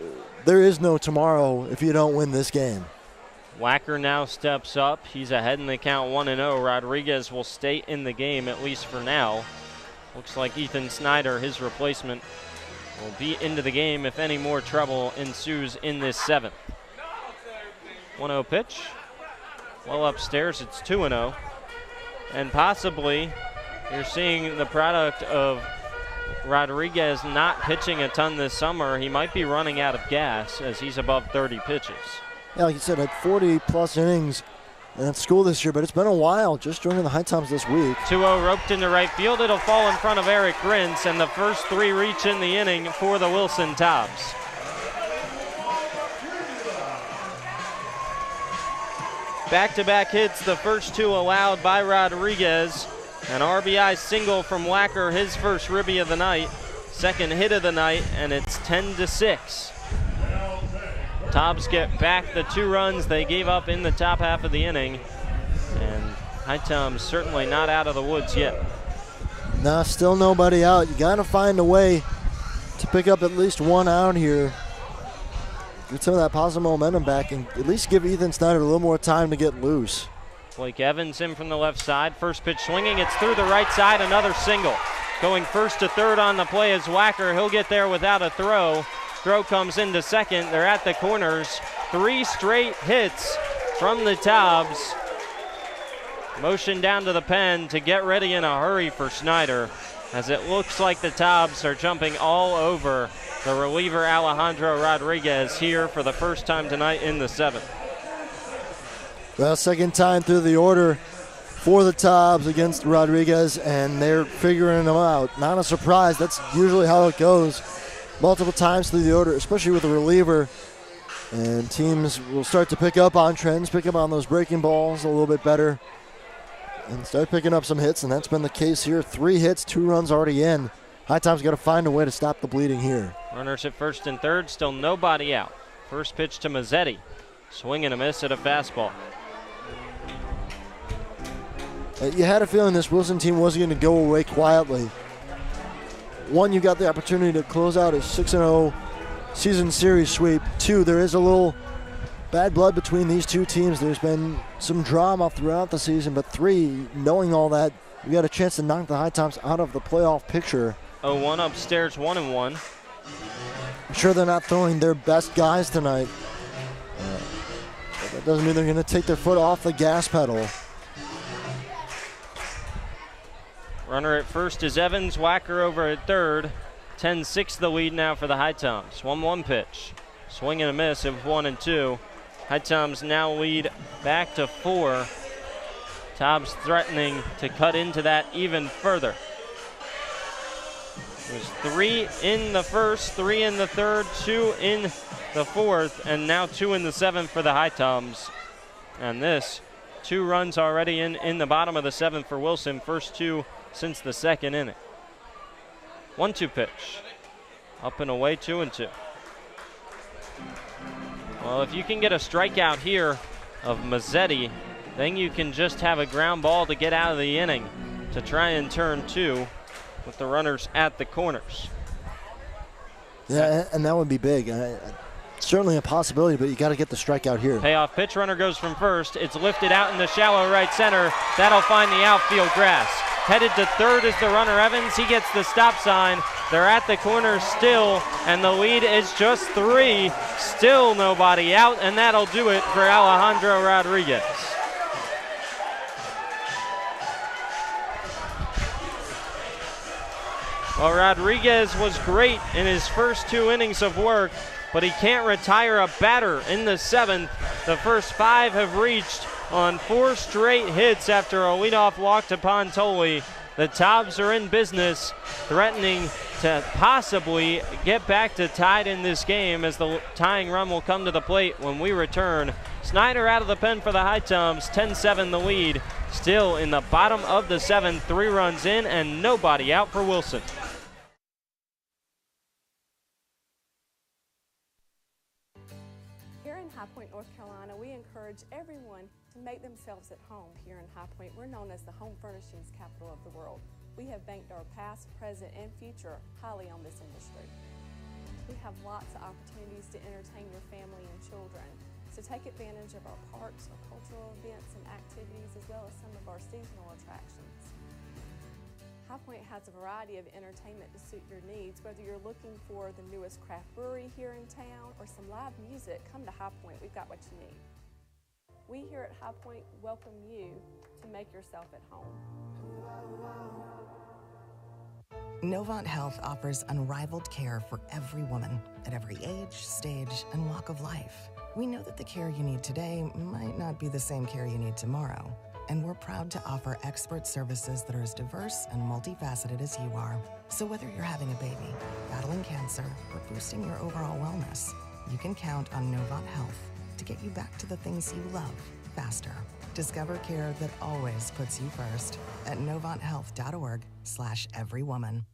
there is no tomorrow if you don't win this game. Wacker now steps up. He's ahead in the count 1-0. Rodriguez will stay in the game, at least for now. Looks like Ethan Snyder, his replacement, will be into the game if any more trouble ensues in this 7th. 1-0 pitch. Well upstairs, it's 2-0. And possibly you're seeing the product of Rodriguez not pitching a ton this summer. He might be running out of gas as he's above 30 pitches. Yeah, like you said, had 40-plus innings at school this year, but it's been a while just joining the HiToms this week. 2-0 roped into right field. It'll fall in front of Eric Grintz, and the first 3 reach in the inning for the Wilson Tobs. Back-to-back hits, the first 2 allowed by Rodriguez. An RBI single from Wacker, his first ribby of the night. Second hit of the night, and it's 10-6. Tobs get back the 2 runs they gave up in the top half of the inning. And HiToms certainly not out of the woods yet. Nah, still nobody out. You got to find a way to pick up at least 1 out here. Get some of that positive momentum back and at least give Ethan Snyder a little more time to get loose. Blake Evans in from the left side. First pitch swinging. It's through the right side. Another single. Going first to third on the play is Wacker. He'll get there without a throw. Throw comes into second. They're at the corners. 3 straight hits from the Tobs. Motion down to the pen to get ready in a hurry for Snyder, as it looks like the Tobs are jumping all over the reliever Alejandro Rodriguez here for the first time tonight in the 7th. Well, second time through the order for the Tobs against Rodriguez, and they're figuring them out. Not a surprise. That's usually how it goes. Multiple times through the order, especially with a reliever. And teams will start to pick up on trends, pick up on those breaking balls a little bit better. and start picking up some hits, and that's been the case here. 3 hits, 2 runs already in. HiToms got to find a way to stop the bleeding here. Runners at first and third, still nobody out. First pitch to Mazzetti. Swing and a miss at a fastball. You had a feeling this Wilson team wasn't going to go away quietly. One, you got the opportunity to close out a 6-0 season series sweep. 2, there is a little bad blood between these two teams. There's been some drama throughout the season, but 3, knowing all that, you got a chance to knock the HiToms out of the playoff picture. 0-1 upstairs, 1-1. I'm sure they're not throwing their best guys tonight. But that doesn't mean they're going to take their foot off the gas pedal. Runner at first is Evans. Wacker over at third. 10-6 the lead now for the HiToms. 1-1 pitch. Swing and a miss of 1-2. HiToms now lead back to 4. Tobs threatening to cut into that even further. It was 3 in the first, 3 in the third, 2 in the fourth, and now 2 in the seventh for the HiToms. And this, 2 runs already in the bottom of the seventh for Wilson. First 2 since the second inning. 1-2 pitch. Up and away, 2-2. Well, if you can get a strikeout here of Mazzetti, then you can just have a ground ball to get out of the inning to try and turn 2 with the runners at the corners. Yeah, and that would be big. Certainly a possibility, but you got to get the strikeout here. Payoff pitch, runner goes from first. It's lifted out in the shallow right center. That'll find the outfield grass. Headed to third is the runner Evans. He gets the stop sign. They're at the corner still, and the lead is just 3. Still nobody out, and that'll do it for Alejandro Rodriguez. Well, Rodriguez was great in his first 2 innings of work, but he can't retire a batter in the 7th. The first 5 have reached on 4 straight hits after a leadoff walk to Pontoli. The Tobs are in business, threatening to possibly get back to tied in this game as the tying run will come to the plate when we return. Snyder out of the pen for the HiToms, 10-7 the lead. Still in the bottom of the 7th, 3 runs in and nobody out for Wilson. Here in High Point, North Carolina, we encourage everyone to make themselves at home here in High Point. We're known as the home furnishings capital of the world. We have banked our past, present, and future highly on this industry. We have lots of opportunities to entertain your family and children. So take advantage of our parks, our cultural events and activities, as well as some of our seasonal attractions. High Point has a variety of entertainment to suit your needs. Whether you're looking for the newest craft brewery here in town or some live music, come to High Point. We've got what you need. We here at High Point welcome you to make yourself at home. Novant Health offers unrivaled care for every woman at every age, stage, and walk of life. We know that the care you need today might not be the same care you need tomorrow, and we're proud to offer expert services that are as diverse and multifaceted as you are. So whether you're having a baby, battling cancer, or boosting your overall wellness, you can count on Novant Health to get you back to the things you love faster. Discover care that always puts you first at novanthealth.org/everywoman.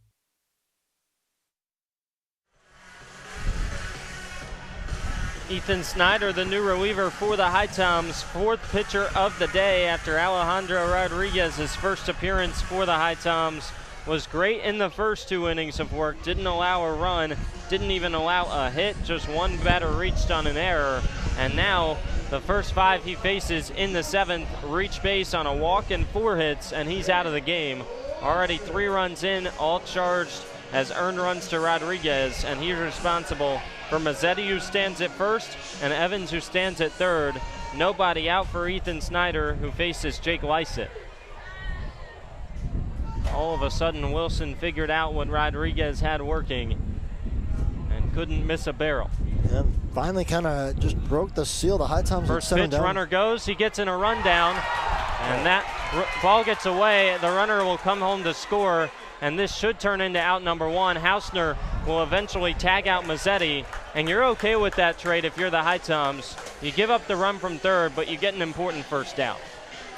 Ethan Snyder, the new reliever for the HiToms, 4th pitcher of the day after Alejandro Rodriguez's first appearance for the HiToms. Was great in the first 2 innings of work, didn't allow a run, didn't even allow a hit, just 1 batter reached on an error. And now the first 5 he faces in the 7th, reach base on a walk and 4 hits, and he's out of the game. Already 3 runs in, all charged as earned runs to Rodriguez, and he's responsible for Mazzetti, who stands at first, and Evans, who stands at third. Nobody out for Ethan Snyder, who faces Jake Lysett. All of a sudden, Wilson figured out what Rodriguez had working and couldn't miss a barrel. And finally kind of just broke the seal. The HiToms first pitch, down. Runner goes, he gets in a rundown, and that ball gets away. The runner will come home to score, and this should turn into out number 1. Hausner will eventually tag out Mazzetti, and you're okay with that trade if you're the HiToms. You give up the run from third, but you get an important first out.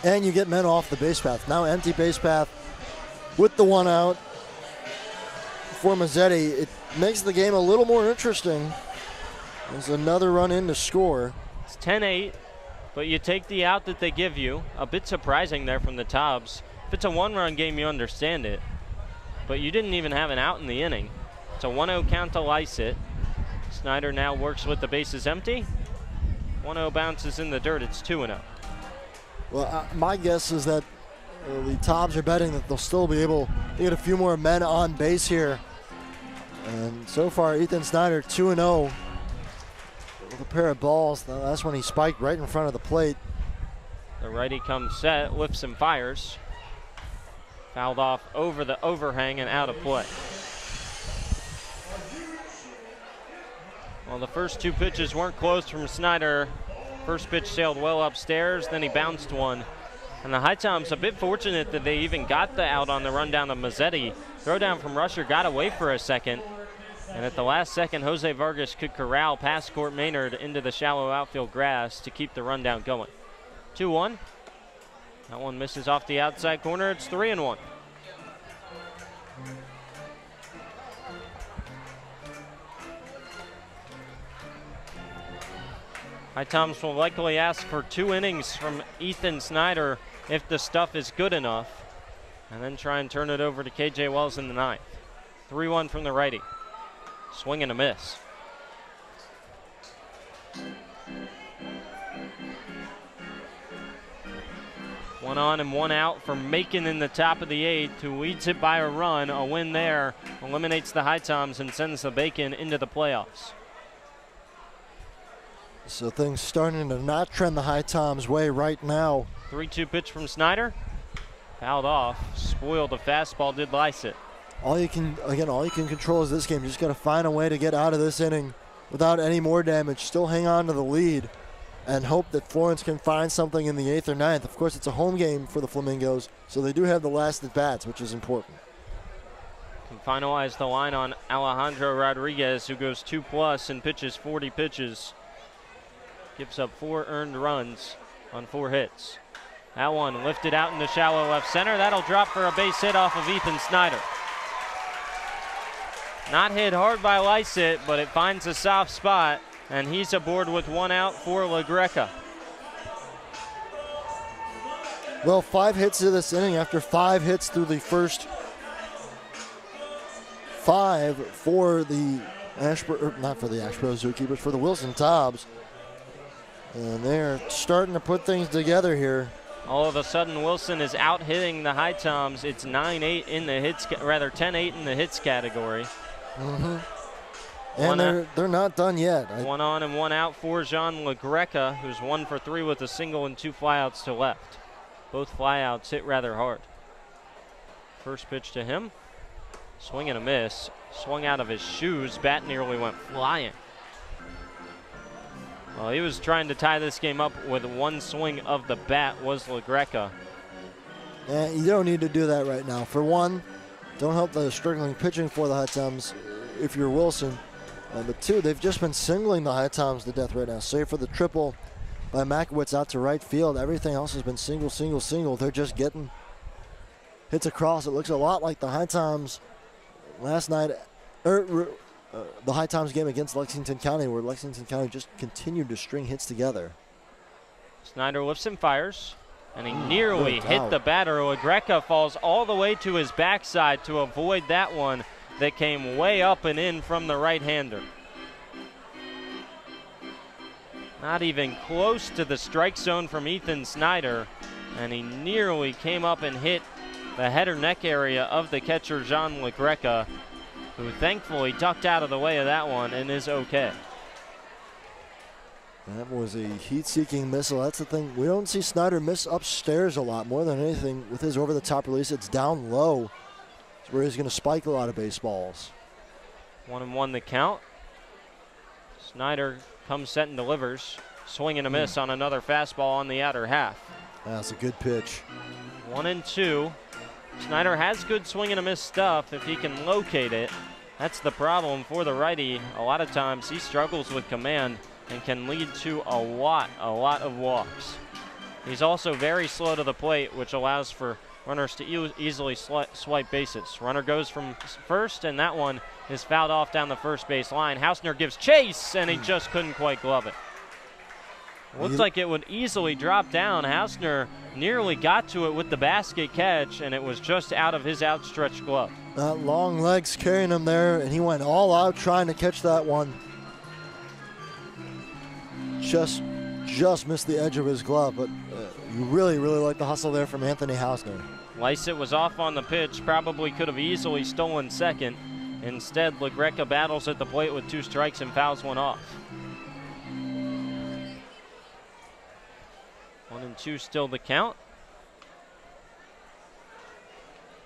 and you get men off the base path. Now empty base path with the 1 out for Mazzetti. It makes the game a little more interesting. There's another run in to score. It's 10-8, but you take the out that they give you. A bit surprising there from the Tobs. If it's a 1-run game, you understand it. But you didn't even have an out in the inning. It's a 1-0 count to Lysett. Snyder now works with the bases empty. 1-0 bounces in the dirt. It's 2-0. Well, my guess is that the Tobs are betting that they'll still be able to get a few more men on base here. And so far, Ethan Snyder 2-0 with a pair of balls. The last one he spiked right in front of the plate. The righty comes set, lifts and fires. Fouled off over the overhang and out of play. Well, the first 2 pitches weren't close from Snyder. First pitch sailed well upstairs, then he bounced one. And the HiToms a bit fortunate that they even got the out on the rundown of Mazzetti. Throw down from Rusher got away for a second. And at the last second, Jose Vargas could corral past Court Maynard into the shallow outfield grass to keep the rundown going. 2-1. That one misses off the outside corner. It's 3-1. HiToms will likely ask for 2 innings from Ethan Snyder if the stuff is good enough, and then try and turn it over to KJ Wells in the 9th. 3-1 from the righty. Swing and a miss. One on and 1 out for Macon in the top of the 8th, who leads it by a run. A win there eliminates the HiToms and sends the Bacon into the playoffs. So things starting to not trend the HiToms' way right now. 3-2 pitch from Snyder. Fouled off. Spoiled the fastball, did Lysett. All you can control is this game. You just got to find a way to get out of this inning without any more damage. Still hang on to the lead and hope that Florence can find something in the 8th or 9th. Of course, it's a home game for the Flamingos, so they do have the last at bats, which is important. Can finalize the line on Alejandro Rodriguez, who goes 2+ and pitches 40 pitches. Gives up 4 earned runs on 4 hits. That one lifted out in the shallow left center. That'll drop for a base hit off of Ethan Snyder. Not hit hard by Lysett, but it finds a soft spot, and he's aboard with 1 out for LaGreca. Well, 5 hits to this inning after 5 hits through the first 5 for the not for the Ashboro Zookeepers, for the Wilson Tobs. And they're starting to put things together here. All of a sudden, Wilson is out hitting the HiToms. It's 9-8 in the hits, rather 10-8 in the hits category. And they're not done yet. 1 on and 1 out for Jean LaGreca, who's 1 for 3 with a single and 2 flyouts to left. Both flyouts hit rather hard. First pitch to him. Swing and a miss. Swung out of his shoes. Bat nearly went flying. Well, he was trying to tie this game up with 1 swing of the bat, was LaGreca. Yeah, you don't need to do that right now. For one, don't help the struggling pitching for the HiToms if you're Wilson. But 2, they've just been singling the HiToms to death right now. Save for the triple by Makowitz out to right field. Everything else has been single, single, single. They're just getting hits across. It looks a lot like the HiToms last night, the HiToms game against Lexington County, where Lexington County just continued to string hits together. Snyder lifts and fires, and he nearly hit the batter. LaGreca falls all the way to his backside to avoid that one that came way up and in from the right-hander. Not even close to the strike zone from Ethan Snyder, and he nearly came up and hit the head or neck area of the catcher, Jean LaGreca, who thankfully ducked out of the way of that one and is okay. That was a heat-seeking missile. That's the thing. We don't see Snyder miss upstairs a lot. More than anything, with his over-the-top release, it's down low. It's where he's going to spike a lot of baseballs. 1-1 the count. Snyder comes set and delivers. Swing and a miss on another fastball on the outer half. That's a good pitch. 1-2. Snyder has good swing and a miss stuff if he can locate it. That's the problem for the righty. A lot of times he struggles with command and can lead to a lot of walks. He's also very slow to the plate, which allows for runners to easily swipe bases. Runner goes from first, and that one is fouled off down the first base line. Hausner gives chase, and he just couldn't quite glove it. Looks like it would easily drop down. Hausner nearly got to it with the basket catch, and it was just out of his outstretched glove. Long legs carrying him there, and he went all out trying to catch that one. Just missed the edge of his glove, but you really like the hustle there from Anthony Hausner. Lysett was off on the pitch, probably could have easily stolen second. Instead, LaGreca battles at the plate with 2 strikes and fouls one off. 1-2 still the count.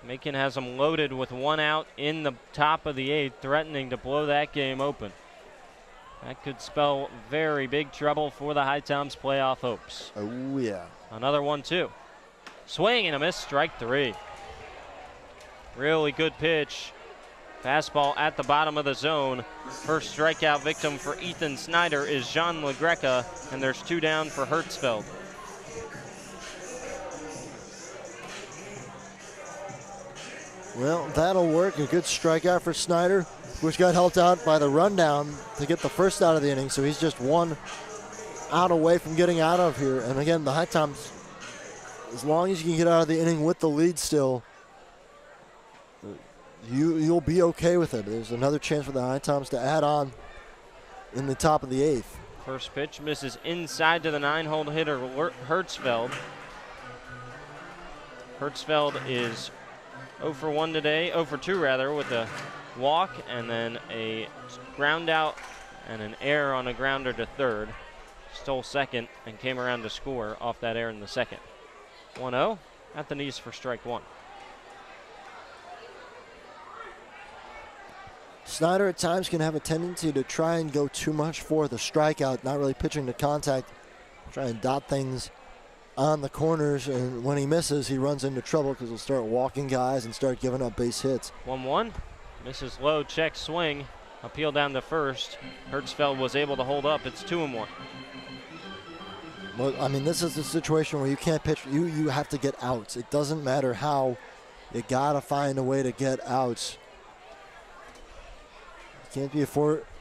Macon has them loaded with 1 out in the top of the 8th, threatening to blow that game open. That could spell very big trouble for the HiToms' playoff hopes. Oh, yeah. Another 1-2. Swing and a miss, strike 3. Really good pitch. Fastball at the bottom of the zone. First strikeout victim for Ethan Snyder is Jean LaGreca, and there's 2 down for Hertzfeld. Well, that'll work. A good strikeout for Snyder, which got helped out by the rundown to get the first out of the inning. So he's just 1 out away from getting out of here. And again, the HiToms, as long as you can get out of the inning with the lead still, you'll be okay with it. There's another chance for the HiToms to add on in the top of the 8th. First pitch misses inside to the 9-hole hitter Hertzfeld. Hertzfeld is 0 for 1 today, 0 for 2 rather, with a walk and then a ground out and an error on a grounder to third. Stole second and came around to score off that error in the second. 1-0 at the knees for strike 1. Snyder at times can have a tendency to try and go too much for the strikeout, not really pitching to contact, try and dot things on the corners, and when he misses, he runs into trouble because he'll start walking guys and start giving up base hits. 1-1, misses low, check swing, appeal down to first. Hertzfeld was able to hold up. It's 2-1. Well, I mean, this is a situation where you can't pitch. You have to get outs. It doesn't matter how. You gotta find a way to get outs. You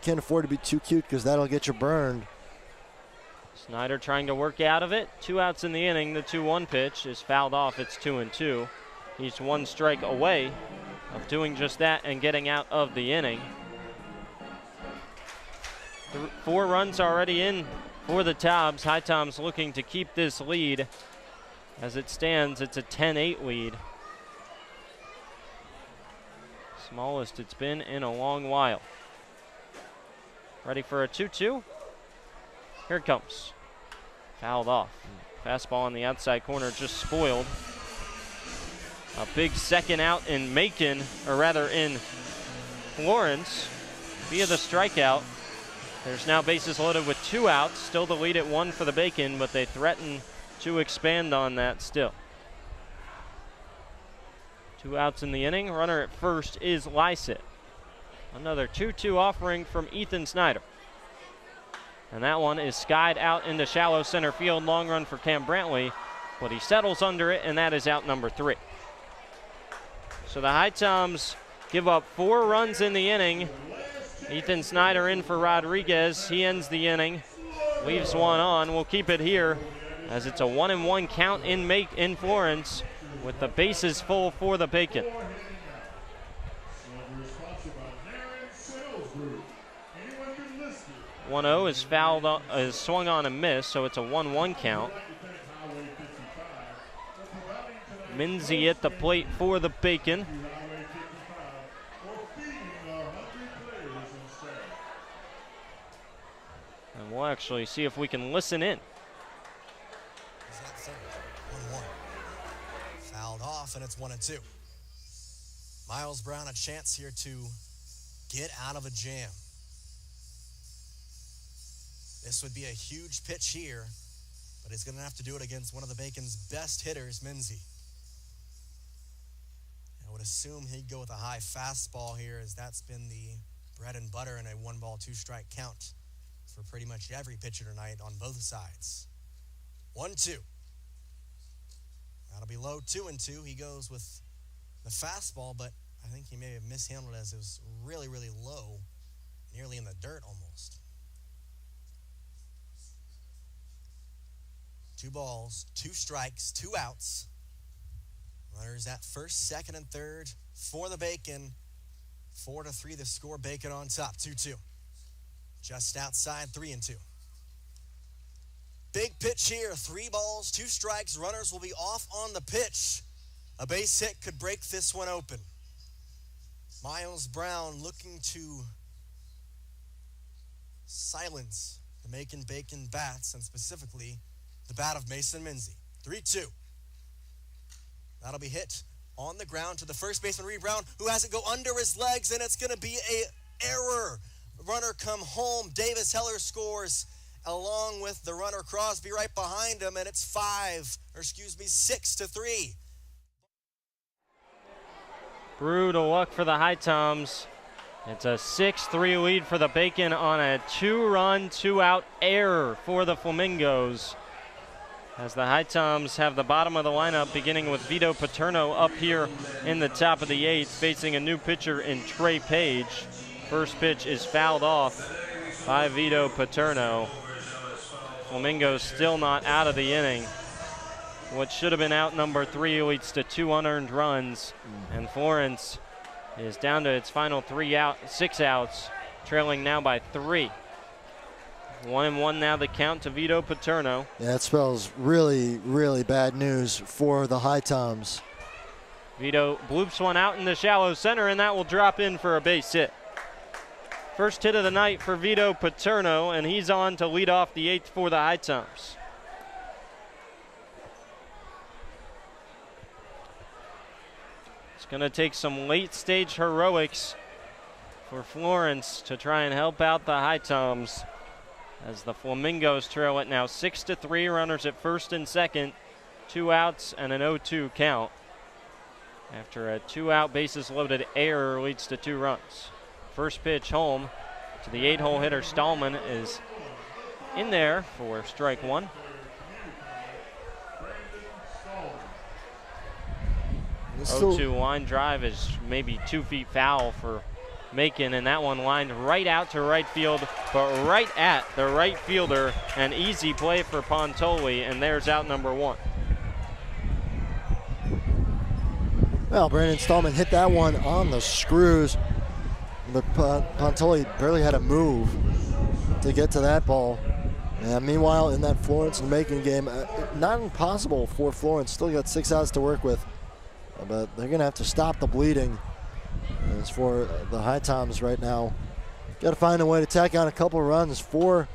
can't afford to be too cute because that'll get you burned. Snyder trying to work out of it. 2 outs in the inning. The 2-1 pitch is fouled off. It's 2-2. He's 1 strike away of doing just that and getting out of the inning. 4 runs already in for the Tobs. HiToms looking to keep this lead. As it stands, it's a 10-8 lead. Smallest it's been in a long while. Ready for a 2-2. Here it comes. Fouled off. Fastball on the outside corner just spoiled. A big second out in Macon, or rather in Florence, via the strikeout. There's now bases loaded with 2 outs. Still the lead at 1 for the Bacon, but they threaten to expand on that still. 2 outs in the inning. Runner at first is Lysett. Another 2-2 offering from Ethan Snyder. And that one is skied out into shallow center field. Long run for Cam Brantley, but he settles under it, and that is out number 3. So the HiToms give up 4 runs in the inning. Ethan Snyder in for Rodriguez. He ends the inning, leaves 1 on. We'll keep it here as it's a 1-1 count in Florence with the bases full for the Bacon. 1-0 is fouled, is swung on and missed, so it's a 1-1 count. Minzy at the plate for the Bacon. And we'll actually see if we can listen in. 1-1. Fouled off, and it's 1-2. Miles Brown a chance here to get out of a jam. This would be a huge pitch here, but he's going to have to do it against one of the Bacon's best hitters, Minzy. I would assume he'd go with a high fastball here, as that's been the bread and butter in a 1-ball, 2-strike count for pretty much every pitcher tonight on both sides. 1-2. That'll be low, 2-2. He goes with the fastball, but I think he may have mishandled it as it was really, really low, nearly in the dirt almost. 2 balls, 2 strikes, 2 outs. Runners at first, second, and third for the Bacon. 4-3 the score. Bacon on top, 2-2. Just outside, 3-2. Big pitch here, 3 balls, 2 strikes. Runners will be off on the pitch. A base hit could break this one open. Miles Brown looking to silence the Macon Bacon bats, and specifically the bat of Mason Minzy. 3-2. That'll be hit on the ground to the first baseman, Reed Brown, who has it go under his legs, and it's going to be an error. Runner come home. Davis Heller scores along with the runner Crosby right behind him, and it's 6-3. Brutal luck for the HiToms. It's a 6-3 lead for the Bacon on a 2-run, 2-out error for the Flamingos, as the HiToms have the bottom of the lineup, beginning with Vito Paterno up here in the top of the 8th, facing a new pitcher in Trey Page. First pitch is fouled off by Vito Paterno. Flamingos still not out of the inning. What should have been out number 3 leads to 2 unearned runs, and Florence is down to its final 6 outs, trailing now by 3. 1-1 now the count to Vito Paterno. Yeah, that spells really, really bad news for the HiToms. Vito bloops one out in the shallow center, and that will drop in for a base hit. First hit of the night for Vito Paterno, and he's on to lead off the 8th for the HiToms. It's going to take some late-stage heroics for Florence to try and help out the HiToms, as the Flamingos trail it now 6-3. Runners at first and second, 2 outs and an 0-2 count, after a 2-out bases loaded error leads to 2 runs. First pitch home to the 8-hole hitter Stallman is in there for strike 1. 0-2 line drive is maybe 2 feet foul for Macon, and that one lined right out to right field, but right at the right fielder. An easy play for Pontoli, and there's out number 1. Well, Brandon Stallman hit that one on the screws, but Pontoli barely had to move to get to that ball. And meanwhile, in that Florence and Macon game, not impossible for Florence. Still got 6 outs to work with, but they're going to have to stop the bleeding. As for the HiToms right now, got to find a way to tack on a couple runs for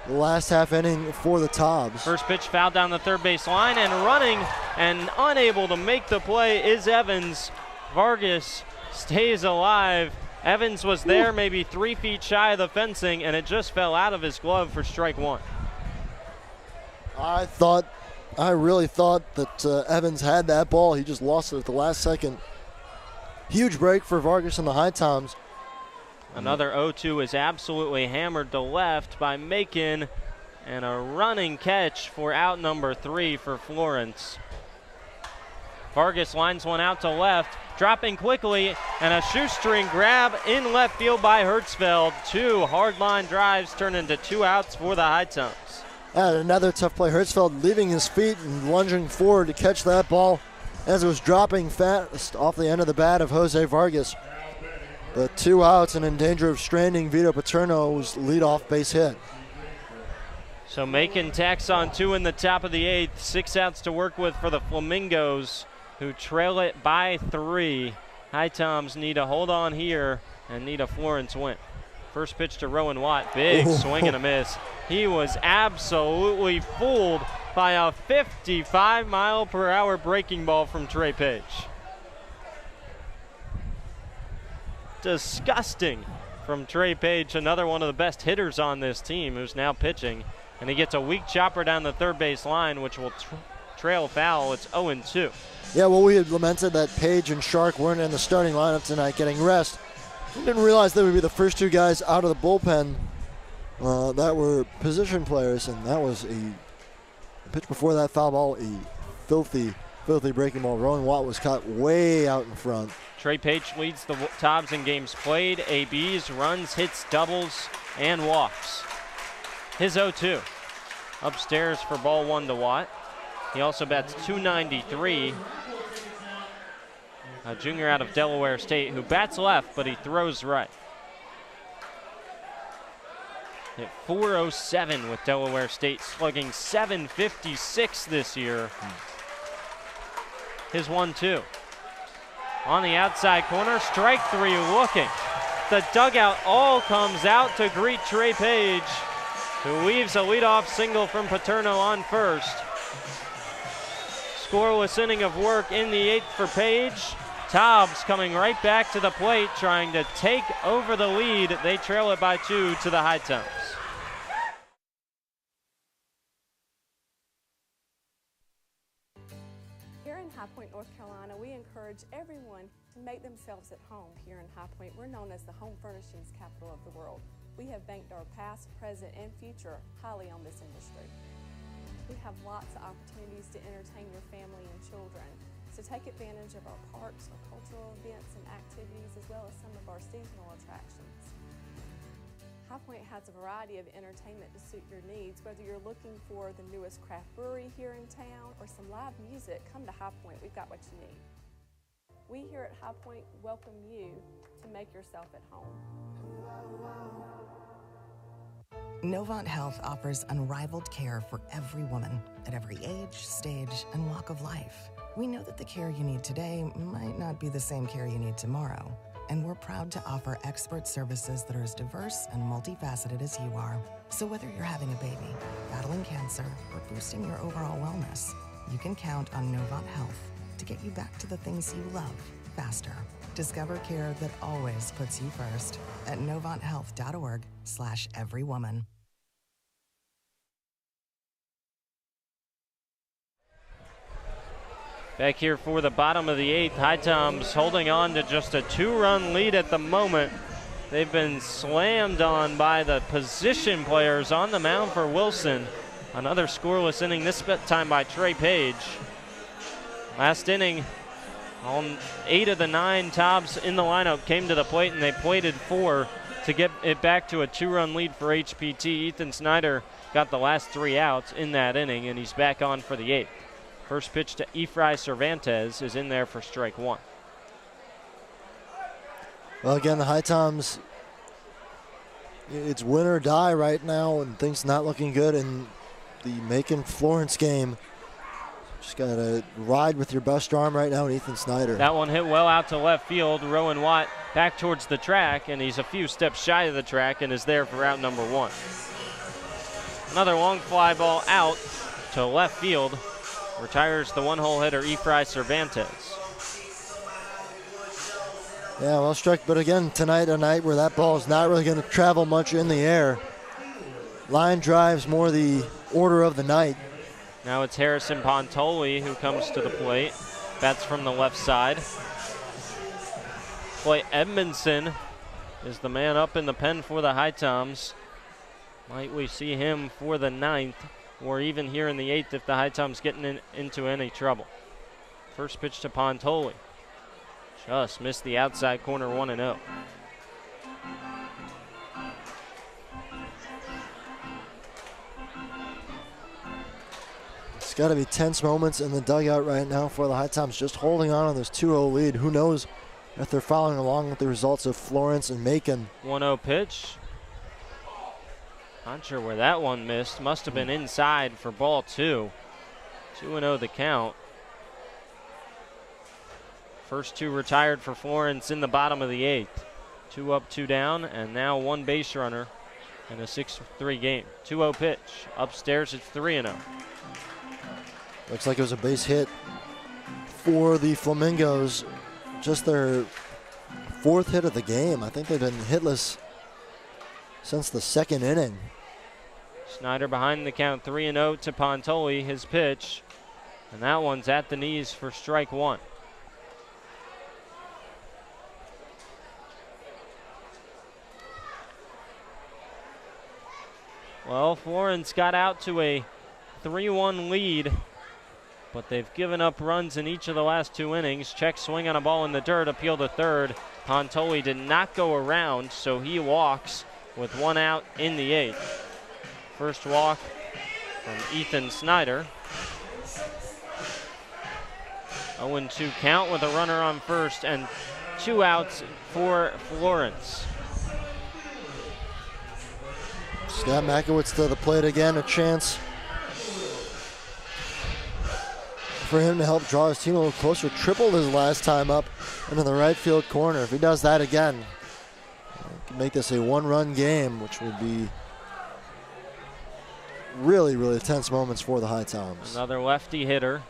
the last half inning for the Tobs. First pitch fouled down the third base line, and running and unable to make the play is Evans. Vargas stays alive. Evans was there maybe 3 feet shy of the fencing, and it just fell out of his glove for strike 1. I really thought that Evans had that ball. He just lost it at the last second. Huge break for Vargas and the HiToms. Another 0-2 is absolutely hammered to left by Macon, and a running catch for out number 3 for Florence. Vargas lines one out to left, dropping quickly, and a shoestring grab in left field by Hertzfeld. 2 hard line drives turn into 2 outs for the HiToms. And another tough play. Hertzfeld leaving his feet and lunging forward to catch that ball as it was dropping fast off the end of the bat of Jose Vargas. But 2 outs and in danger of stranding Vito Paterno's leadoff base hit. So Macon tacks on 2 in the top of the 8th. 6 outs to work with for the Flamingos, who trail it by 3. HiToms need to hold on here and need a Florence win. First pitch to Rowan Watt, big swing and a miss. He was absolutely fooled by a 55-mile-per-hour breaking ball from Trey Page. Disgusting from Trey Page, another one of the best hitters on this team, who's now pitching. And he gets a weak chopper down the third base line, which will trail foul. It's 0-2. Yeah, well, we had lamented that Page and Shark weren't in the starting lineup tonight getting rest. We didn't realize they would be the first 2 guys out of the bullpen that were position players, and that was a pitch before that foul ball, a filthy breaking ball. Rowan Watt was caught way out in front. Trey Page leads the Tobs in games played, ABs, runs, hits, doubles, and walks. His 0-2. Upstairs for ball 1 to Watt. He also bats .293. A junior out of Delaware State who bats left, but he throws right. Hit .407 with Delaware State, slugging .756 this year. His 1-2. On the outside corner, strike 3 looking. The dugout all comes out to greet Trey Page, who weaves a leadoff single from Paterno on first. Scoreless inning of work in the 8th for Page. Tobs coming right back to the plate, trying to take over the lead. They trail it by 2 to the HiToms. Here in High Point, North Carolina, we encourage everyone to make themselves at home here in High Point. We're known as the home furnishings capital of the world. We have banked our past, present, and future highly on this industry. We have lots of opportunities to entertain your family and children. So take advantage of our parks, our cultural events and activities, as well as some of our seasonal attractions. High Point has a variety of entertainment to suit your needs. Whether you're looking for the newest craft brewery here in town or some live music, come to High Point. We've got what you need. We here at High Point welcome you to make yourself at home. Novant Health offers unrivaled care for every woman at every age, stage, and walk of life. We know that the care you need today might not be the same care you need tomorrow, and we're proud to offer expert services that are as diverse and multifaceted as you are. So whether you're having a baby, battling cancer, or boosting your overall wellness, you can count on Novant Health to get you back to the things you love faster. Discover care that always puts you first at novanthealth.org/everywoman. Back here for the bottom of the 8th, HiToms holding on to just a 2-run lead at the moment. They've been slammed on by the position players on the mound for Wilson. Another scoreless inning, this time by Trey Page. Last inning, on 8 of the 9 Tobs in the lineup came to the plate, and they plated 4 to get it back to a 2-run lead for HPT. Ethan Snyder got the last 3 outs in that inning, and he's back on for the 8th. First pitch to Efrain Cervantes is in there for strike 1. Well, again, the HiToms, it's win or die right now, and things not looking good in the Macon-Florence game. Just got to ride with your best arm right now, and Ethan Snyder. That one hit well out to left field. Rowan Watt back towards the track, and he's a few steps shy of the track and is there for out number 1. Another long fly ball out to left field. Retires the one-hole hitter, Efrain Cervantes. Yeah, well struck, but again, tonight, a night where that ball is not really going to travel much in the air. Line drives more the order of the night. Now it's Harrison Pontoli who comes to the plate. Bats from the left side. Boy, Edmondson is the man up in the pen for the HiToms. Might we see him for the 9th? Or even here in the 8th if the HiToms getting into any trouble. First pitch to Pontoli. Just missed the outside corner 1-0. It's got to be tense moments in the dugout right now for the HiToms, just holding on this 2-0 lead. Who knows if they're following along with the results of Florence and Macon. 1-0 pitch. Not sure where that one missed. Must have been inside for ball 2. 2-0 the count. First 2 retired for Florence in the bottom of the 8th. 2 up, 2 down, and now 1 base runner in a 6-3 game. 2-0 pitch. Upstairs it's 3-0. Looks like it was a base hit for the Flamingos. Just their 4th hit of the game. I think they've been hitless since the 2nd inning. Snyder behind the count, 3-0 to Pontoli, his pitch. And that one's at the knees for strike 1. Well, Florence got out to a 3-1 lead but they've given up runs in each of the last 2 innings. Check swing on a ball in the dirt, appeal to third. Pontoli did not go around, so he walks with 1 out in the 8th. First walk from Ethan Snyder. 0-2 count with a runner on first and 2 outs for Florence. Scott Makowitz to the plate again, a chance for him to help draw his team a little closer. Tripled his last time up into the right field corner. If he does that again, he can make this a 1-run game, which would be really, really tense moments for the HiToms. Another lefty hitter.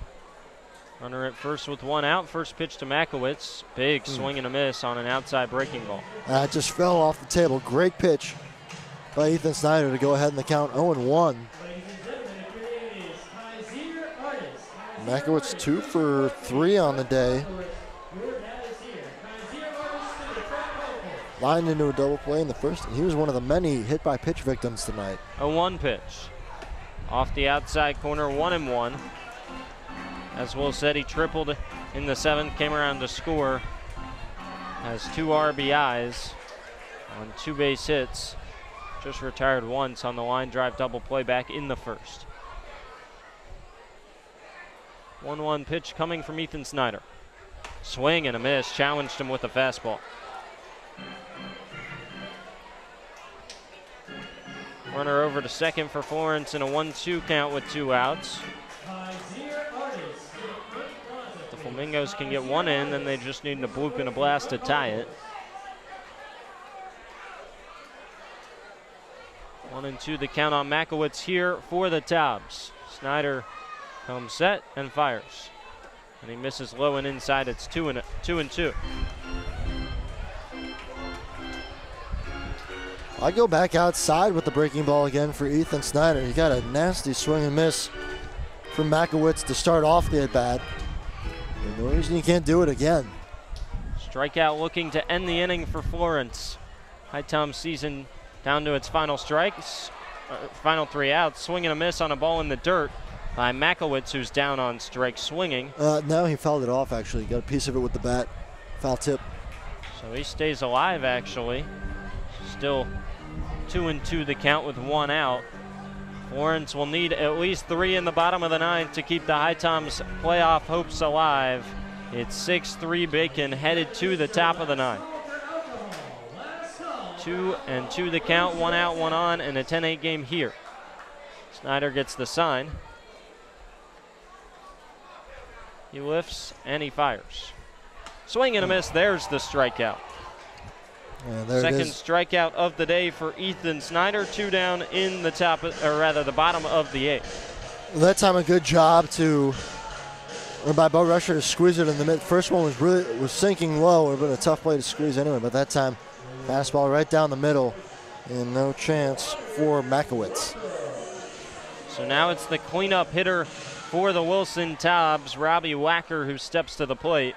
Runner at first with 1 out. First pitch to Makowitz. Big swing and a miss on an outside breaking ball. That just fell off the table. Great pitch by Ethan Snyder to go ahead in the count 0-1. Makowitz 2 for 3 on the day. Lined into a double play in the first, and he was one of the many hit by pitch victims tonight. A 1 pitch. Off the outside corner, 1-1. As Will said, he tripled in the 7th, came around to score. Has 2 RBIs on 2 base hits. Just retired once on the line drive double play back in the first. 1-1 pitch coming from Ethan Snyder. Swing and a miss, challenged him with a fastball. Runner over to second for Florence in a 1-2 count with 2 outs. The Flamingos can get 1 in, then they just need a bloop and a blast to tie it. 1-2 the count on Makowitz here for the Tobs. Snyder comes set and fires. And he misses low and inside. It's 2-2. I go back outside with the breaking ball again for Ethan Snyder. He got a nasty swing and miss from Makowitz to start off the at-bat. No reason you can't do it again. Strikeout looking to end the inning for Florence. HiTom season down to its final strikes, final 3 outs. Swing and a miss on a ball in the dirt by Makowitz, who's down on strike swinging. No, he fouled it off, actually. Got a piece of it with the bat. Foul tip. So he stays alive, actually. Still 2-2 the count with 1 out. Florence will need at least 3 in the bottom of the 9th to keep the HiToms' playoff hopes alive. It's 6-3 Bacon headed to the top of the 9th. 2-2 the count, 1 out, 1 on, and a 10-8 game here. Snyder gets the sign. He lifts and he fires. Swing and a miss, there's the strikeout. Second strikeout of the day for Ethan Snyder. 2 down in the top, or rather the bottom of the 8th. That time a good job by Bo Rusher to squeeze it in the mid. First one was sinking low. It would have been a tough play to squeeze anyway, but that time fastball right down the middle and no chance for Makowitz. So now it's the cleanup hitter for the Wilson Tobs, Robbie Wacker, who steps to the plate.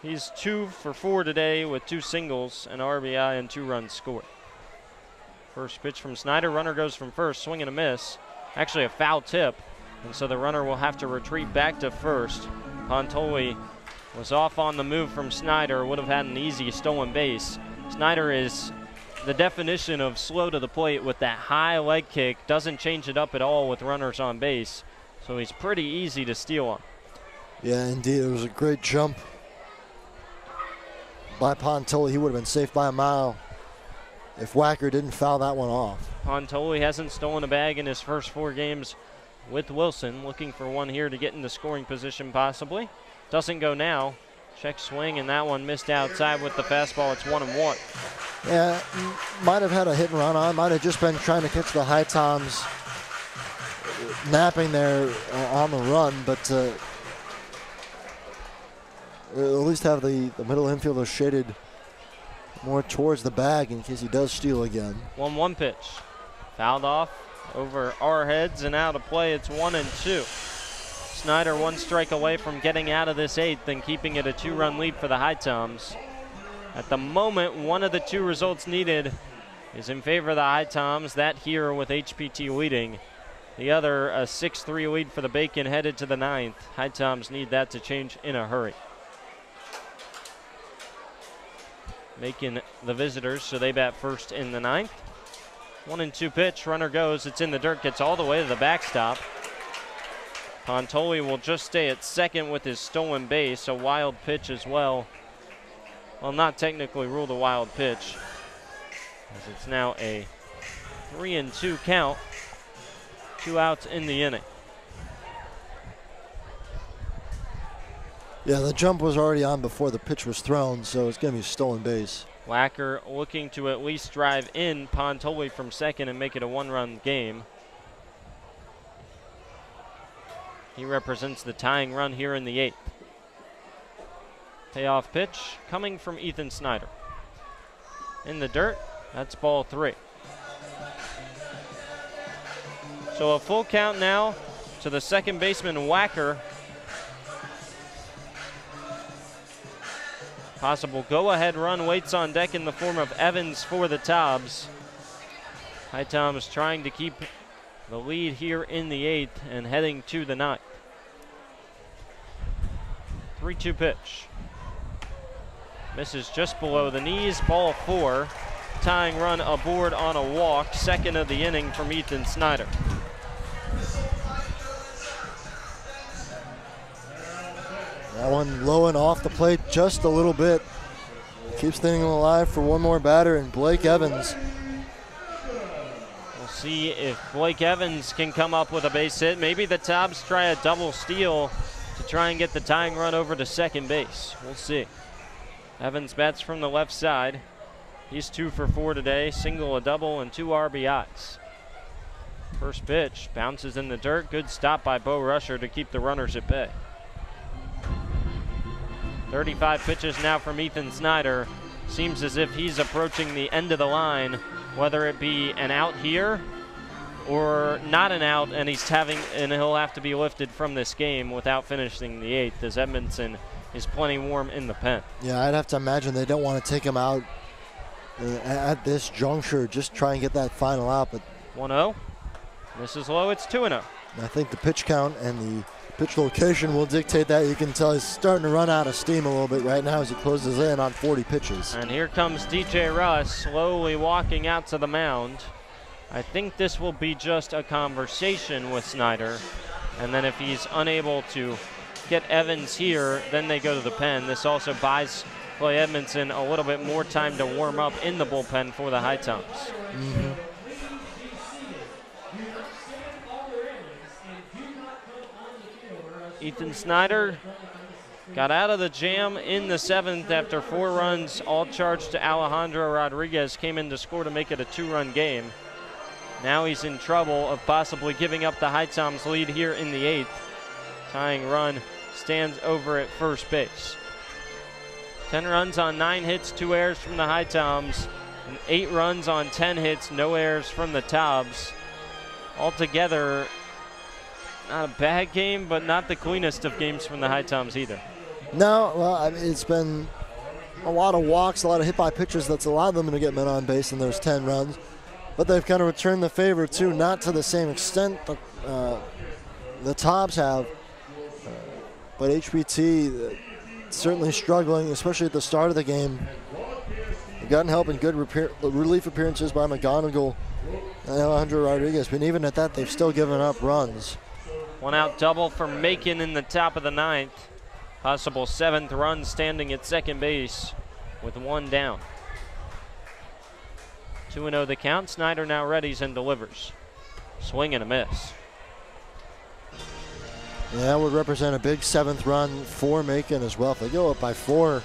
He's 2 for 4 today with 2 singles, an RBI, and 2 runs scored. First pitch from Snyder. Runner goes from first, swing and a miss. Actually a foul tip, and so the runner will have to retreat back to first. Pontoli was off on the move from Snyder, would have had an easy stolen base. Snyder is the definition of slow to the plate with that high leg kick. Doesn't change it up at all with runners on base, so he's pretty easy to steal on. Yeah, indeed. It was a great jump by Pontoli. He would have been safe by a mile if Wacker didn't foul that one off. Pontoli hasn't stolen a bag in his first 4 games with Wilson. Looking for one here to get into scoring position possibly. Doesn't go now. Check swing, and that one missed outside with the fastball. It's 1-1. Yeah, might have had a hit and run on. Might have just been trying to catch the HiToms napping there on the run, but at least have the middle infielder shaded more towards the bag in case he does steal again. 1-1 pitch. Fouled off over our heads and out of play. It's 1-2. Snyder 1 strike away from getting out of this 8th and keeping it a 2-run lead for the HiToms. At the moment, one of the 2 results needed is in favor of the HiToms. That here with HPT leading The other, a 6-3 lead for the Bacon headed to the 9th. HiToms need that to change in a hurry. Making the visitors, so they bat first in the 9th. 1-2 pitch, runner goes, it's in the dirt, gets all the way to the backstop. Pontoli will just stay at second with his stolen base, a wild pitch as well. Well, not technically ruled a wild pitch, as it's now a 3-2 count. 2 outs in the inning. Yeah, the jump was already on before the pitch was thrown, so it's going to be a stolen base. Wacker looking to at least drive in Pontoli from second and make it a 1-run game. He represents the tying run here in the 8th. Payoff pitch coming from Ethan Snyder. In the dirt, that's ball 3. So a full count now to the second baseman, Wacker. Possible go-ahead run waits on deck in the form of Evans for the Tobs. HiToms trying to keep the lead here in the 8th and heading to the 9th. 3-2 pitch. Misses just below the knees, ball 4. Tying run aboard on a walk, second of the inning from Ethan Snyder. That one low and off the plate just a little bit. Keeps the inning alive for one more batter, and Blake Evans. We'll see if Blake Evans can come up with a base hit. Maybe the Tobs try a double steal to try and get the tying run over to second base. We'll see. Evans bats from the left side. He's 2 for 4 today, single, a double, and 2 RBIs. First pitch, bounces in the dirt. Good stop by Bo Rusher to keep the runners at bay. 35 pitches now from Ethan Snyder. Seems as if he's approaching the end of the line, whether it be an out here or not an out, and he'll have to be lifted from this game without finishing the 8th, as Edmondson is plenty warm in the pen. Yeah, I'd have to imagine they don't want to take him out at this juncture, just try and get that final out. But 1-0. This is low, it's 2-0. I think the pitch count and the pitch location will dictate that. You can tell he's starting to run out of steam a little bit right now as he closes in on 40 pitches. And here comes DJ Russ slowly walking out to the mound. I think this will be just a conversation with Snyder. And then if he's unable to get Evans here, then they go to the pen. This also buys Clay Edmondson a little bit more time to warm up in the bullpen for the HiToms. Mm-hmm. Ethan Snyder got out of the jam in the 7th after 4 runs, all charged to Alejandro Rodriguez, came in to score to make it a 2-run game. Now he's in trouble of possibly giving up the HiToms lead here in the 8th. Tying run stands over at first base. 10 runs on 9 hits, 2 errors from the HiToms, and 8 runs on 10 hits, no errors from the Tobs. Altogether, not a bad game, but not the cleanest of games from the HiToms either. No, well, I mean, it's been a lot of walks, a lot of hit by pitchers that's allowed them to get men on base in those 10 runs. But they've kind of returned the favor, too, not to the same extent the Tobs have. But HPT certainly struggling, especially at the start of the game. They've gotten help in good relief appearances by McGonigal and Alejandro Rodriguez. But even at that, they've still given up runs. 1-out double for Macon in the top of the 9th. Possible 7th run standing at second base with 1 down. 2-0 the count. Snyder now readies and delivers. Swing and a miss. Yeah, that would represent a big 7th run for Macon as well. If they go up by 4,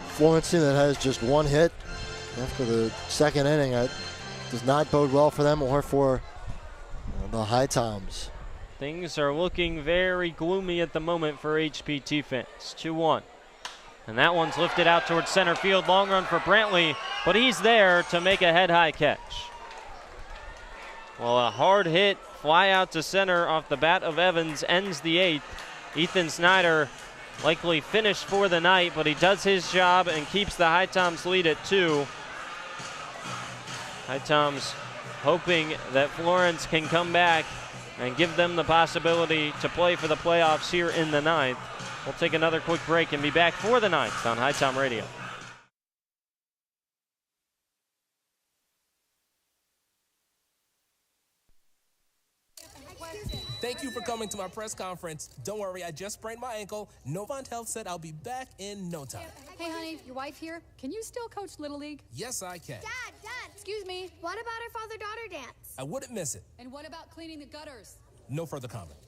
Florence team that has just 1 hit after the 2nd inning, that does not bode well for them or for the HiToms. Things are looking very gloomy at the moment for HPT fans. 2-1. And that one's lifted out towards center field. Long run for Brantley, but he's there to make a head-high catch. Well, a hard hit, fly out to center off the bat of Evans ends the 8th. Ethan Snyder likely finished for the night, but he does his job and keeps the HiToms lead at 2. HiToms hoping that Florence can come back and give them the possibility to play for the playoffs here in the 9th. We'll take another quick break and be back for the 9th on HiTom Radio. Thank you for coming to my press conference. Don't worry, I just sprained my ankle. Novant Health said I'll be back in no time. Hey, honey, your wife here. Can you still coach Little League? Yes, I can. Dad, Excuse me. what about our father-daughter dance? I wouldn't miss it. And what about cleaning the gutters? No further comment.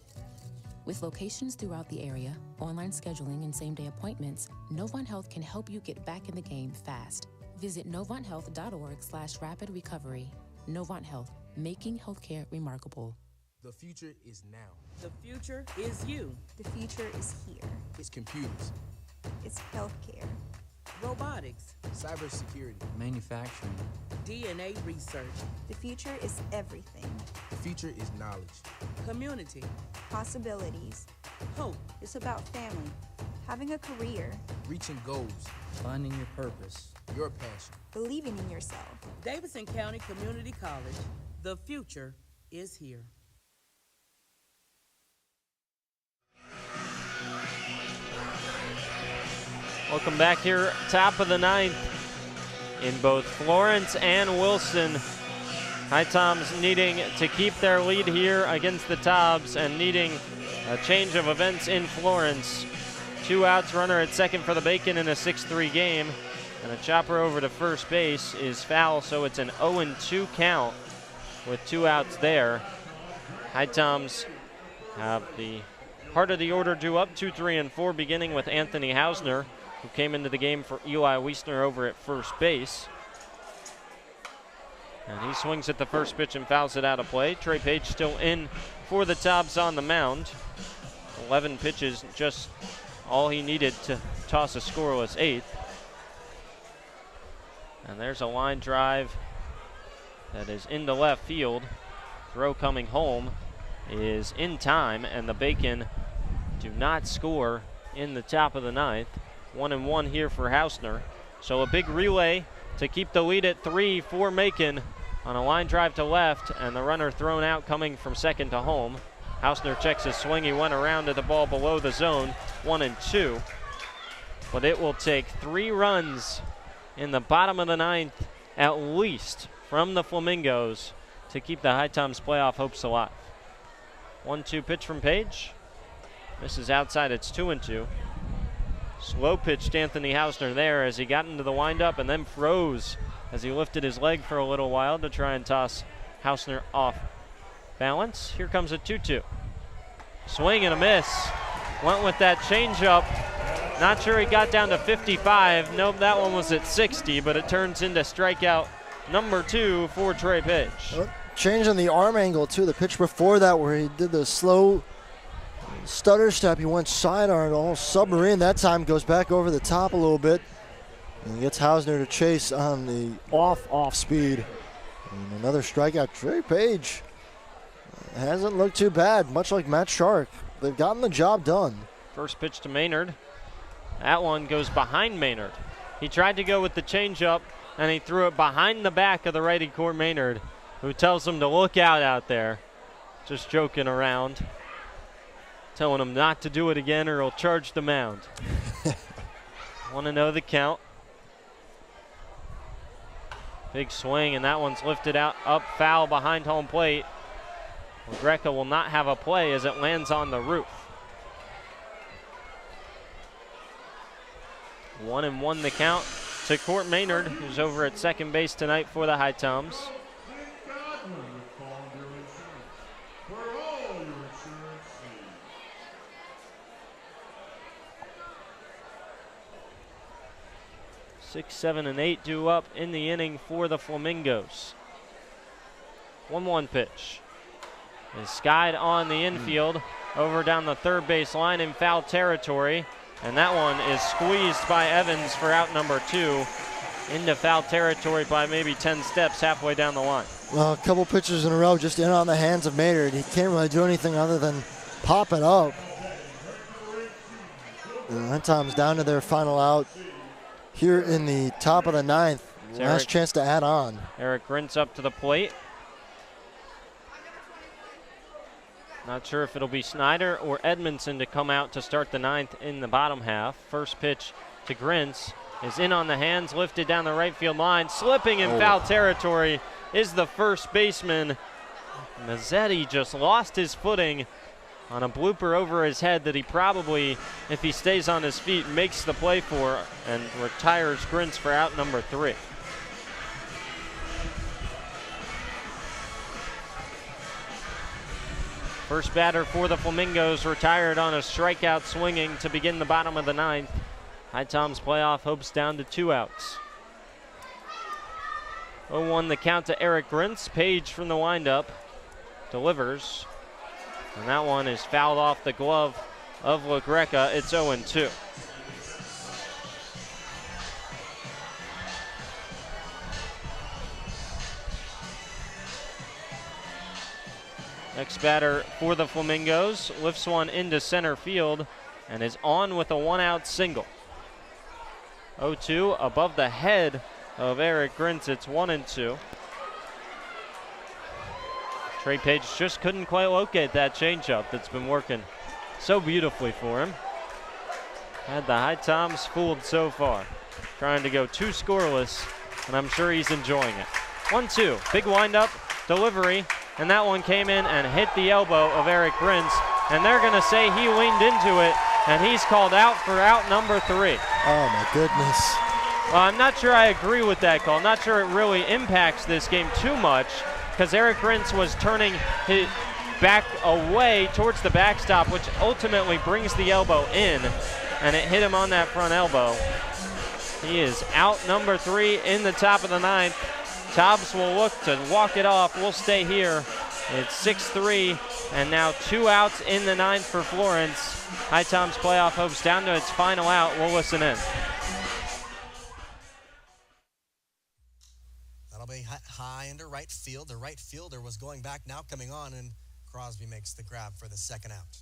With locations throughout the area, online scheduling, and same-day appointments, Novant Health can help you get back in the game fast. Visit novanthealth.org/rapid recovery. Novant Health, making healthcare remarkable. The future is now. The future is you. The future is here. It's computers, It's healthcare. Robotics, cybersecurity, manufacturing, DNA research, The future is everything. the future is knowledge. community, Possibilities. hope. It's about family, having a career, Reaching goals, finding your purpose. your passion. believing in yourself. Davidson County Community College. The future is here. Welcome back here, top of the 9th in both Florence and Wilson. HiToms needing to keep their lead here against the Tobs and needing a change of events in Florence. 2 outs, runner at second for the Bacon in a 6-3 game, and a chopper over to first base is foul, so it's an 0-2 count with 2 outs there. HiToms have the heart of the order due up 2, 3, and 4, beginning with Anthony Hausner, who came into the game for Eli Wiesner over at first base. And he swings at the first pitch and fouls it out of play. Trey Page still in for the Tobs on the mound. 11 pitches, just all he needed to toss a scoreless 8th. And there's a line drive that is into left field. Throw coming home is in time, and the Bacon do not score in the top of the 9th. 1-1 here for Hausner. So a big relay to keep the lead at 3 for Macon on a line drive to left, and the runner thrown out coming from second to home. Hausner checks his swing. He went around to the ball below the zone, 1-2. But it will take 3 runs in the bottom of the 9th at least from the Flamingos to keep the HiToms playoff hopes alive. 1-2 pitch from Page. Misses outside, it's 2-2. Slow pitched Anthony Hausner there as he got into the windup and then froze as he lifted his leg for a little while to try and toss Hausner off balance. Here comes a 2-2. Swing and a miss. Went with that changeup. Not sure he got down to 55. Nope, that one was at 60, but it turns into strikeout number 2 for Trey Page. Changing the arm angle too. The pitch before that where he did the slow stutter step, he went sidearm, almost submarine. That time goes back over the top a little bit and gets Hausner to chase on the off speed. And another strikeout. Trey Page hasn't looked too bad, much like Matt Shark. They've gotten the job done. First pitch to Maynard. That one goes behind Maynard. He tried to go with the changeup, and he threw it behind the back of the righty Court Maynard, who tells him to look out there. Just joking around. Telling him not to do it again or he'll charge the mound. Want to know the count. Big swing, and that one's lifted out, up foul behind home plate. Well, Greco will not have a play as it lands on the roof. 1-1 the count to Court Maynard, who's over at second base tonight for the HiToms. Six, 7, and 8 due up in the inning for the Flamingos. 1-1 pitch is skied on the infield over down the third base line in foul territory, and that one is squeezed by Evans for out number 2 into foul territory by maybe 10 steps halfway down the line. Well, a couple pitches in a row just in on the hands of Maynard. He can't really do anything other than pop it up. And HiToms down to their final out here in the top of the 9th. Last chance to add on. Eric Grintz up to the plate. Not sure if it'll be Snyder or Edmondson to come out to start the ninth in the bottom half. First pitch to Grintz is in on the hands, lifted down the right field line. Slipping in foul territory is the first baseman. Mazzetti just lost his footing on a blooper over his head that he probably, if he stays on his feet, makes the play for and retires Grintz for out number 3. First batter for the Flamingos retired on a strikeout swinging to begin the bottom of the ninth. HiToms playoff hopes down to 2 outs. 0-1 the count to Eric Grintz. Page from the windup delivers. And that one is fouled off the glove of LaGreca. It's 0-2. Next batter for the Flamingos lifts one into center field and is on with a 1-out single. 0-2 above the head of Eric Grintz. It's 1-2. Trey Page just couldn't quite locate that changeup that's been working so beautifully for him. Had the HiToms fooled so far. Trying to go 2 scoreless, and I'm sure he's enjoying it. 1-2, big windup, delivery, and that one came in and hit the elbow of Eric Grintz, and they're going to say he leaned into it, and he's called out for out number 3. Oh, my goodness. Well, I'm not sure I agree with that call. Not sure it really impacts this game too much, because Eric Grintz was turning his back away towards the backstop, which ultimately brings the elbow in, and it hit him on that front elbow. He is out number 3 in the top of the ninth. Tobs will look to walk it off. We'll stay here. It's 6-3, and now 2 outs in the ninth for Florence. HiToms playoff hopes down to its final out. We'll listen in. That'll be high into right field. The right fielder was going back, now coming on, and Crosby makes the grab for the second out.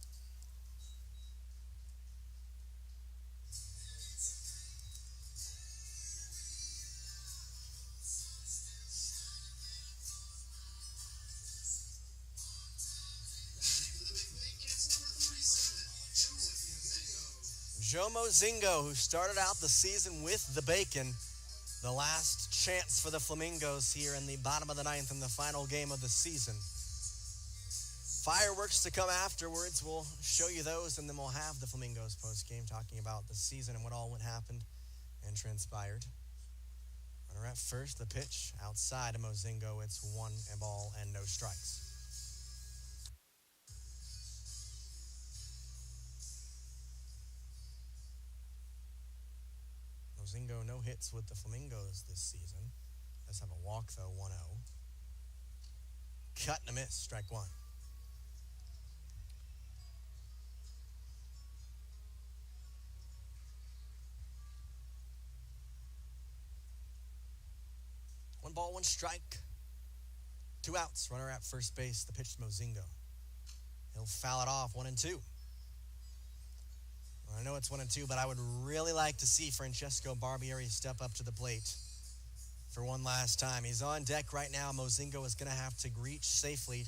Joe Mozingo, who started out the season with the bacon, the last chance for the Flamingos here in the bottom of the ninth in the final game of the season. Fireworks to come afterwards. We'll show you those, and then we'll have the Flamingos post-game talking about the season and what all happened and transpired. Runner at first, the pitch outside of Mozingo. It's 1 ball and no strikes. Mozingo no hits with the Flamingos this season. Does have a walk, though, 1-0. Cut and a miss, strike 1. One ball, 1 strike. 2 outs, runner at first base. The pitch to Mozingo. He'll foul it off, 1-2. I know it's 1-2, but I would really like to see Francesco Barbieri step up to the plate for one last time. He's on deck right now. Mozingo is going to have to reach safely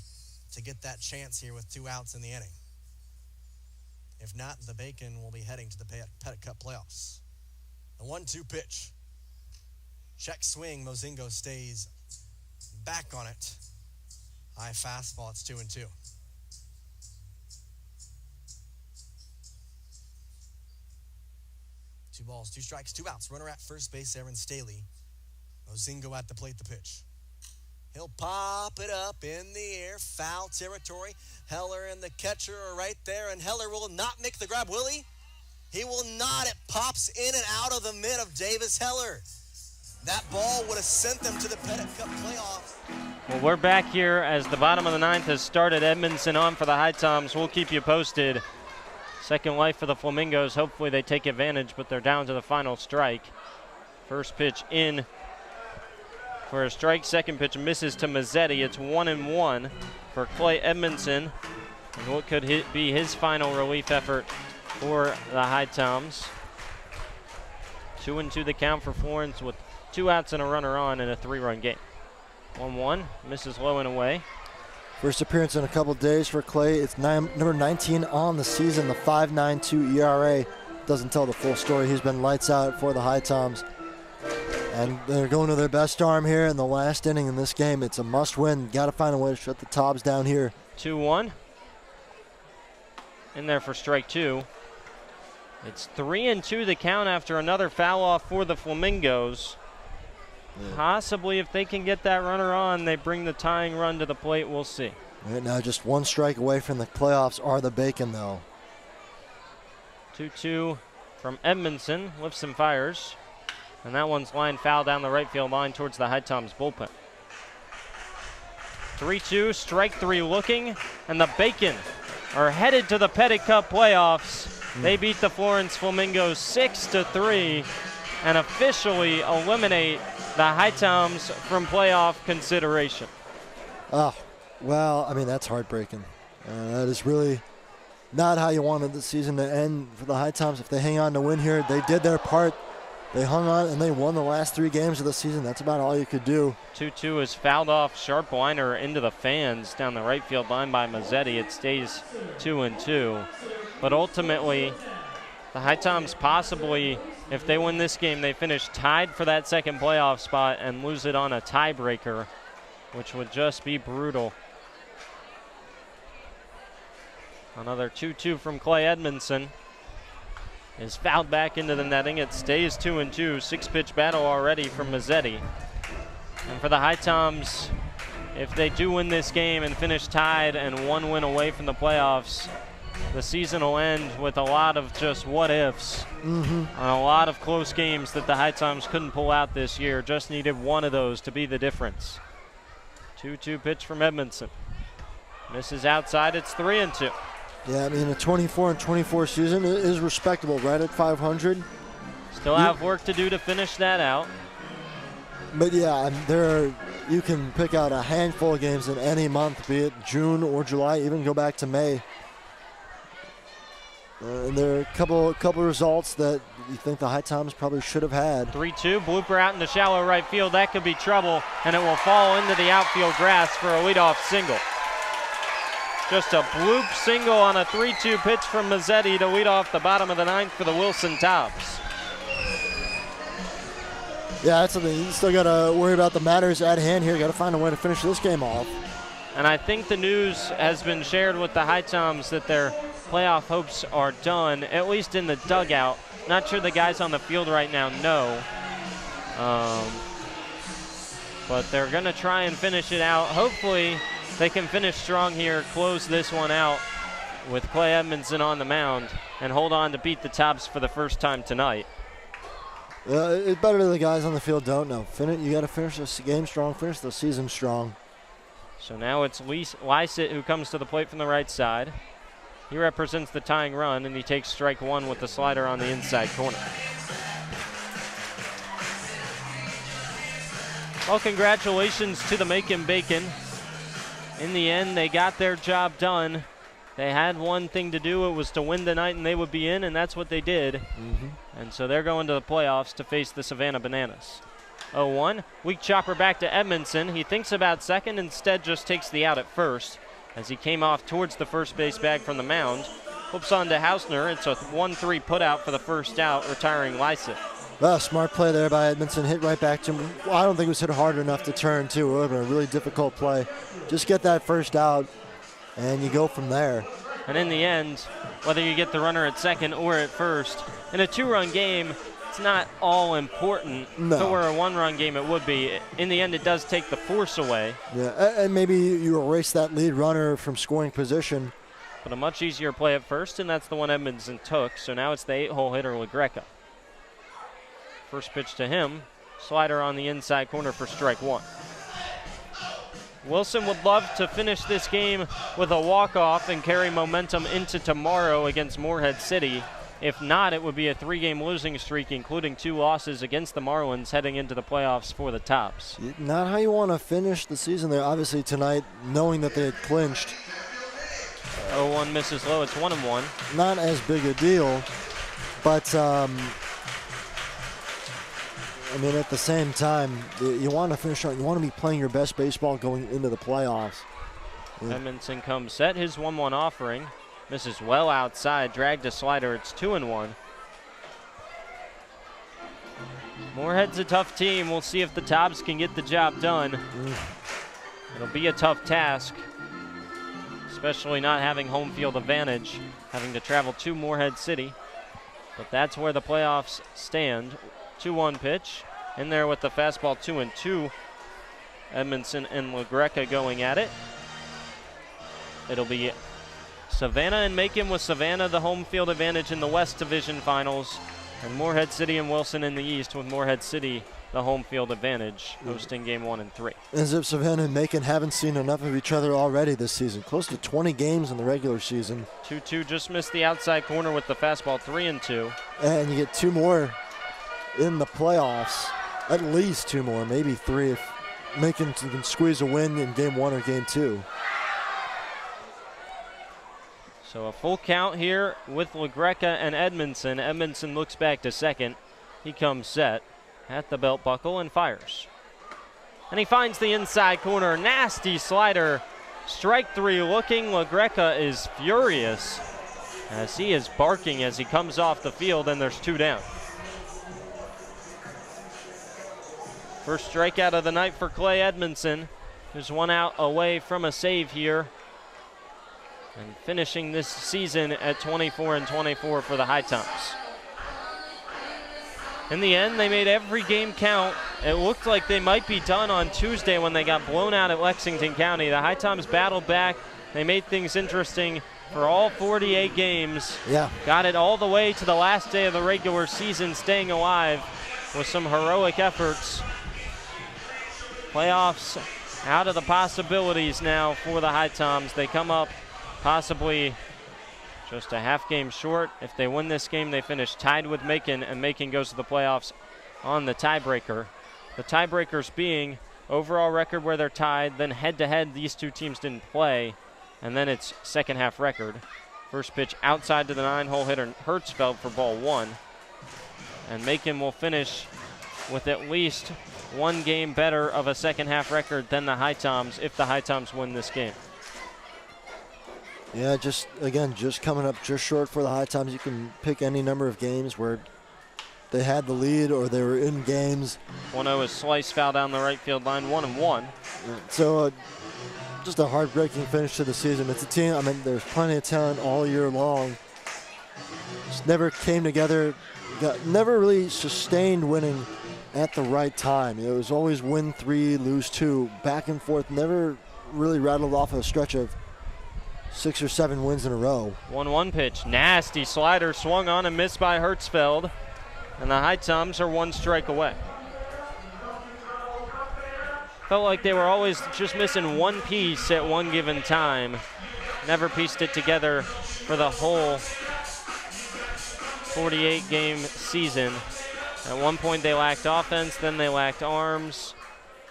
to get that chance here with 2 outs in the inning. If not, the Bacon will be heading to the Pettit Cup playoffs. The 1-2 pitch. Check swing. Mozingo stays back on it. High fastball. It's 2-2. 2 balls, 2 strikes, 2 outs. Runner at first base, Aaron Staley. Mozingo at the plate, the pitch. He'll pop it up in the air, foul territory. Heller and the catcher are right there, and Heller will not make the grab, will he? He will not. It pops in and out of the mitt of Davis Heller. That ball would have sent them to the Pettit Cup playoffs. Well, we're back here as the bottom of the ninth has started. Edmondson on for the HiToms. We'll keep you posted. Second life for the Flamingos. Hopefully they take advantage, but they're down to the final strike. First pitch in for a strike. Second pitch misses to Mazzetti. It's 1-1 for Clay Edmondson. And what could be his final relief effort for the HiToms. 2-2 the count for Florence with 2 outs and a runner on in a 3-run game. 1-1, misses low and away. First appearance in a couple days for Clay. It's number 19 on the season, the 5.92 ERA. Doesn't tell the full story. He's been lights out for the HiToms. And they're going to their best arm here in the last inning in this game. It's a must-win. Got to find a way to shut the Tobs down here. 2-1. In there for strike 2. It's 3-2 the count after another foul off for the Flamingos. Yeah. Possibly if they can get that runner on, they bring the tying run to the plate. We'll see. Right now, just one strike away from the playoffs are the Bacon, though. 2-2 from Edmondson. Lifts and fires. And that one's lined foul down the right field line towards the HiToms bullpen. 3-2, strike 3 looking. And the Bacon are headed to the Pettit Cup playoffs. They beat the Florence Flamingos 6-3 and officially eliminate the HiToms from playoff consideration. Oh, well, I mean, that's heartbreaking. That is really not how you wanted the season to end for the HiToms. If they hang on to win here, they did their part. They hung on and they won the last 3 games of the season. That's about all you could do. 2-2 is fouled off. Sharp liner into the fans down the right field line by Mazzetti. It stays 2-2. But ultimately, the HiToms possibly, if they win this game, they finish tied for that second playoff spot and lose it on a tiebreaker, which would just be brutal. Another 2-2 from Clay Edmondson is fouled back into the netting. It stays 2-2. 6-pitch battle already from Mazzetti. And for the HiToms, if they do win this game and finish tied and 1 win away from the playoffs, the season will end with a lot of just what-ifs on a lot of close games that the HiToms couldn't pull out this year. Just needed one of those to be the difference. 2-2 pitch from Edmondson. Misses outside. It's 3-2. Yeah, I mean, a 24-24 season is respectable, right at 500. Still have work to do to finish that out. But yeah, you can pick out a handful of games in any month, be it June or July, even go back to May. And there are a couple results that you think the HiToms probably should have had. 3-2, blooper out into shallow right field. That could be trouble, and it will fall into the outfield grass for a leadoff single. Just a bloop single on a 3-2 pitch from Mazzetti to lead off the bottom of the 9th for the Wilson Tobs. Yeah, that's something. You still got to worry about the matters at hand here. Got to find a way to finish this game off. And I think the news has been shared with the HiToms that their playoff hopes are done, at least in the dugout. Not sure the guys on the field right now know. But they're going to try and finish it out. Hopefully they can finish strong here, close this one out with Clay Edmondson on the mound, and hold on to beat the Tobs for the first time tonight. It's better the guys on the field don't know. You got to finish the game strong, finish the season strong. So now it's Lysett who comes to the plate from the right side. He represents the tying run, and he takes strike 1 with the slider on the inside corner. Well, congratulations to the Macon Bacon. In the end, they got their job done. They had one thing to do. It was to win tonight, and they would be in, and that's what they did. And so they're going to the playoffs to face the Savannah Bananas. 0-1. Weak chopper back to Edmondson. He thinks about second, instead just takes the out at first as he came off towards the first base bag from the mound. Hooks on to Hausner. It's a 1-3 putout for the first out, retiring Lysett. Well, smart play there by Edmondson. Hit right back to him. I don't think it was hit hard enough to turn, too. It would have been a really difficult play. Just get that first out, and you go from there. And in the end, whether you get the runner at second or at first, in a 2-run game, it's not all important. No. If it were a 1-run game, it would be. In the end, it does take the force away. Yeah, and maybe you erase that lead runner from scoring position. But a much easier play at first, and that's the one Edmondson took. So now it's the 8-hole hitter, LaGreca. First pitch to him. Slider on the inside corner for strike 1. Wilson would love to finish this game with a walk-off and carry momentum into tomorrow against Morehead City. If not, it would be a 3-game losing streak, including 2 losses against the Marlins heading into the playoffs for the Tobs. Not how you want to finish the season there. Obviously tonight, knowing that they had clinched. 0-1 misses low. It's 1-1. Not as big a deal, but I mean, at the same time, you want to finish on. You want to be playing your best baseball going into the playoffs. Edmondson comes set, his 1-1 offering. Misses well outside, dragged a slider, it's 2-1. Moorhead's a tough team. We'll see if the Tobs can get the job done. It'll be a tough task, especially not having home field advantage, having to travel to Moorhead City. But that's where the playoffs stand. 2-1 pitch. In there with the fastball 2-2. Edmondson and LaGreca going at it. It'll be Savannah and Macon with Savannah the home field advantage in the West Division Finals. And Moorhead City and Wilson in the East with Moorhead City the home field advantage, hosting game 1 and 3. As if Savannah and Macon haven't seen enough of each other already this season. Close to 20 games in the regular season. 2-2 just missed the outside corner with the fastball 3-2. And you get 2 more in the playoffs. At least 2 more, maybe 3 if Macon can squeeze a win in game 1 or game 2. So a full count here with LaGreca and Edmondson. Edmondson looks back to second. He comes set at the belt buckle and fires. And he finds the inside corner. Nasty slider. Strike 3 looking. LaGreca is furious as he is barking as he comes off the field, and there's 2 down. First strikeout of the night for Clay Edmondson. There's 1 out away from a save here. And finishing this season at 24-24 for the HiToms. In the end, they made every game count. It looked like they might be done on Tuesday when they got blown out at Lexington County. The HiToms battled back. They made things interesting for all 48 games. Yeah. Got it all the way to the last day of the regular season, staying alive with some heroic efforts. Playoffs out of the possibilities now for the HiToms. They come up possibly just a half game short. If they win this game, they finish tied with Macon, and Macon goes to the playoffs on the tiebreaker. The tiebreakers being overall record where they're tied, then head-to-head these 2 teams didn't play, and then it's second half record. First pitch outside to the 9-hole hitter Hertzfeld for ball 1. And Macon will finish with at least 1 game better of a second half record than the HiToms if the HiToms win this game. Yeah, just coming up just short for the HiToms. You can pick any number of games where they had the lead or they were in games. 1-0 is slice foul down the right field line, 1-1. So just a heartbreaking finish to the season. It's a team, I mean, there's plenty of talent all year long. Just never came together, never really sustained winning at the right time. It was always win 3, lose 2, back and forth, never really rattled off a stretch of 6 or 7 wins in a row. 1-1 pitch. Nasty slider swung on and missed by Hertzfeld. And the HiToms are 1 strike away. Felt like they were always just missing 1 piece at one given time. Never pieced it together for the whole 48-game season. At one point they lacked offense, then they lacked arms.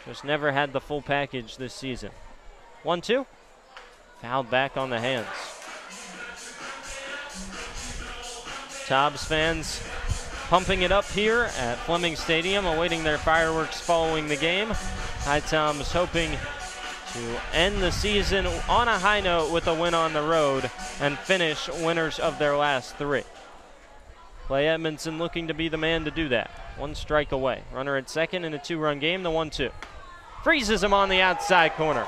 Just never had the full package this season. 1-2. Fouled back on the hands. Tobs fans pumping it up here at Fleming Stadium, awaiting their fireworks following the game. HiToms hoping to end the season on a high note with a win on the road and finish winners of their last 3. Clay Edmondson looking to be the man to do that. 1 strike away. Runner at second in a 2-run game, the 1-2. Freezes him on the outside corner.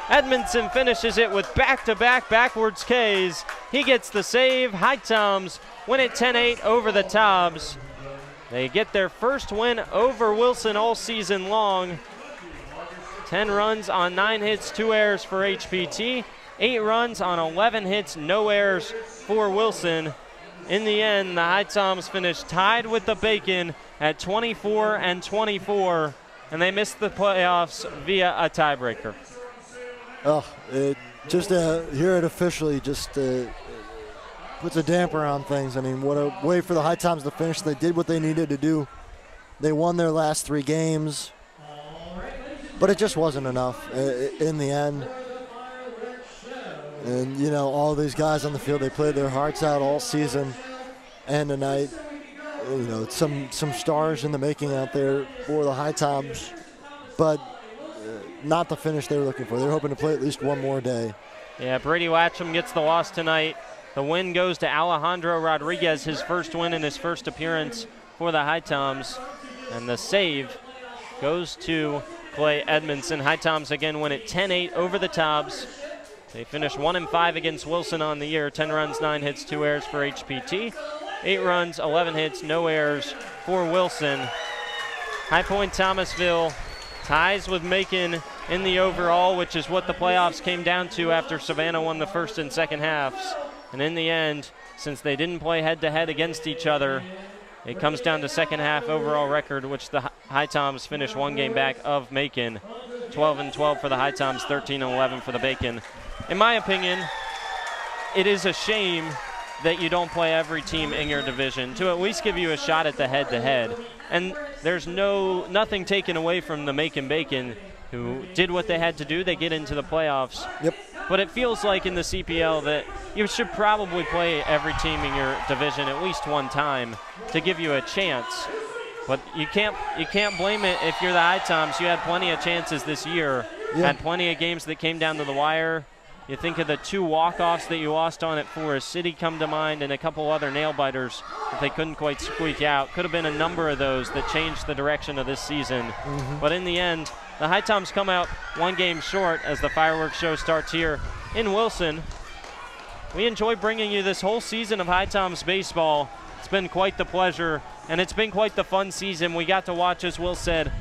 Edmondson finishes it with back-to-back backwards Ks. He gets the save. HiToms win it 10-8 over the Tobs. They get their first win over Wilson all season long. 10 runs on 9 hits, 2 errors for HPT. 8 runs on 11 hits, no errors for Wilson. In the end, the HiToms finished tied with the Bacon at 24-24, and they missed the playoffs via a tiebreaker. Oh, just hear it officially just puts a damper on things. I mean, what a way for the HiToms to finish. They did what they needed to do. They won their last 3 games, but it just wasn't enough in the end. And, you know, all these guys on the field, they played their hearts out all season and tonight. You know, some stars in the making out there for the HiToms, but not the finish they were looking for. They were hoping to play at least one more day. Yeah, Brady Latcham gets the loss tonight. The win goes to Alejandro Rodriguez, his first win in his first appearance for the HiToms. And the save goes to Clay Edmondson. HiToms again win at 10-8 over the Tobs. They finished 1-5 against Wilson on the year. 10 runs, 9 hits, 2 errors for HPT. 8 runs, 11 hits, no errors for Wilson. High Point Thomasville ties with Macon in the overall, which is what the playoffs came down to after Savannah won the first and second halves. And in the end, since they didn't play head-to-head against each other, it comes down to second half overall record, which the HiToms finished one game back of Macon. 12-12 for the HiToms, 13-11 for the Bacon. In my opinion, it is a shame that you don't play every team in your division to at least give you a shot at the head-to-head. And there's nothing taken away from the Macon Bacon, who did what they had to do. They get into the playoffs. Yep. But it feels like in the CPL that you should probably play every team in your division at least one time to give you a chance. But you can't blame it if you're the HiToms. You had plenty of chances this year. Yeah. Had plenty of games that came down to the wire. You think of the 2 walk-offs that you lost on at Forest City come to mind, and a couple other nail-biters that they couldn't quite squeak out. Could have been a number of those that changed the direction of this season. But in the end, the HiToms come out one game short as the fireworks show starts here in Wilson. We enjoy bringing you this whole season of HiToms baseball. It's been quite the pleasure, and it's been quite the fun season. We got to watch, as Will said,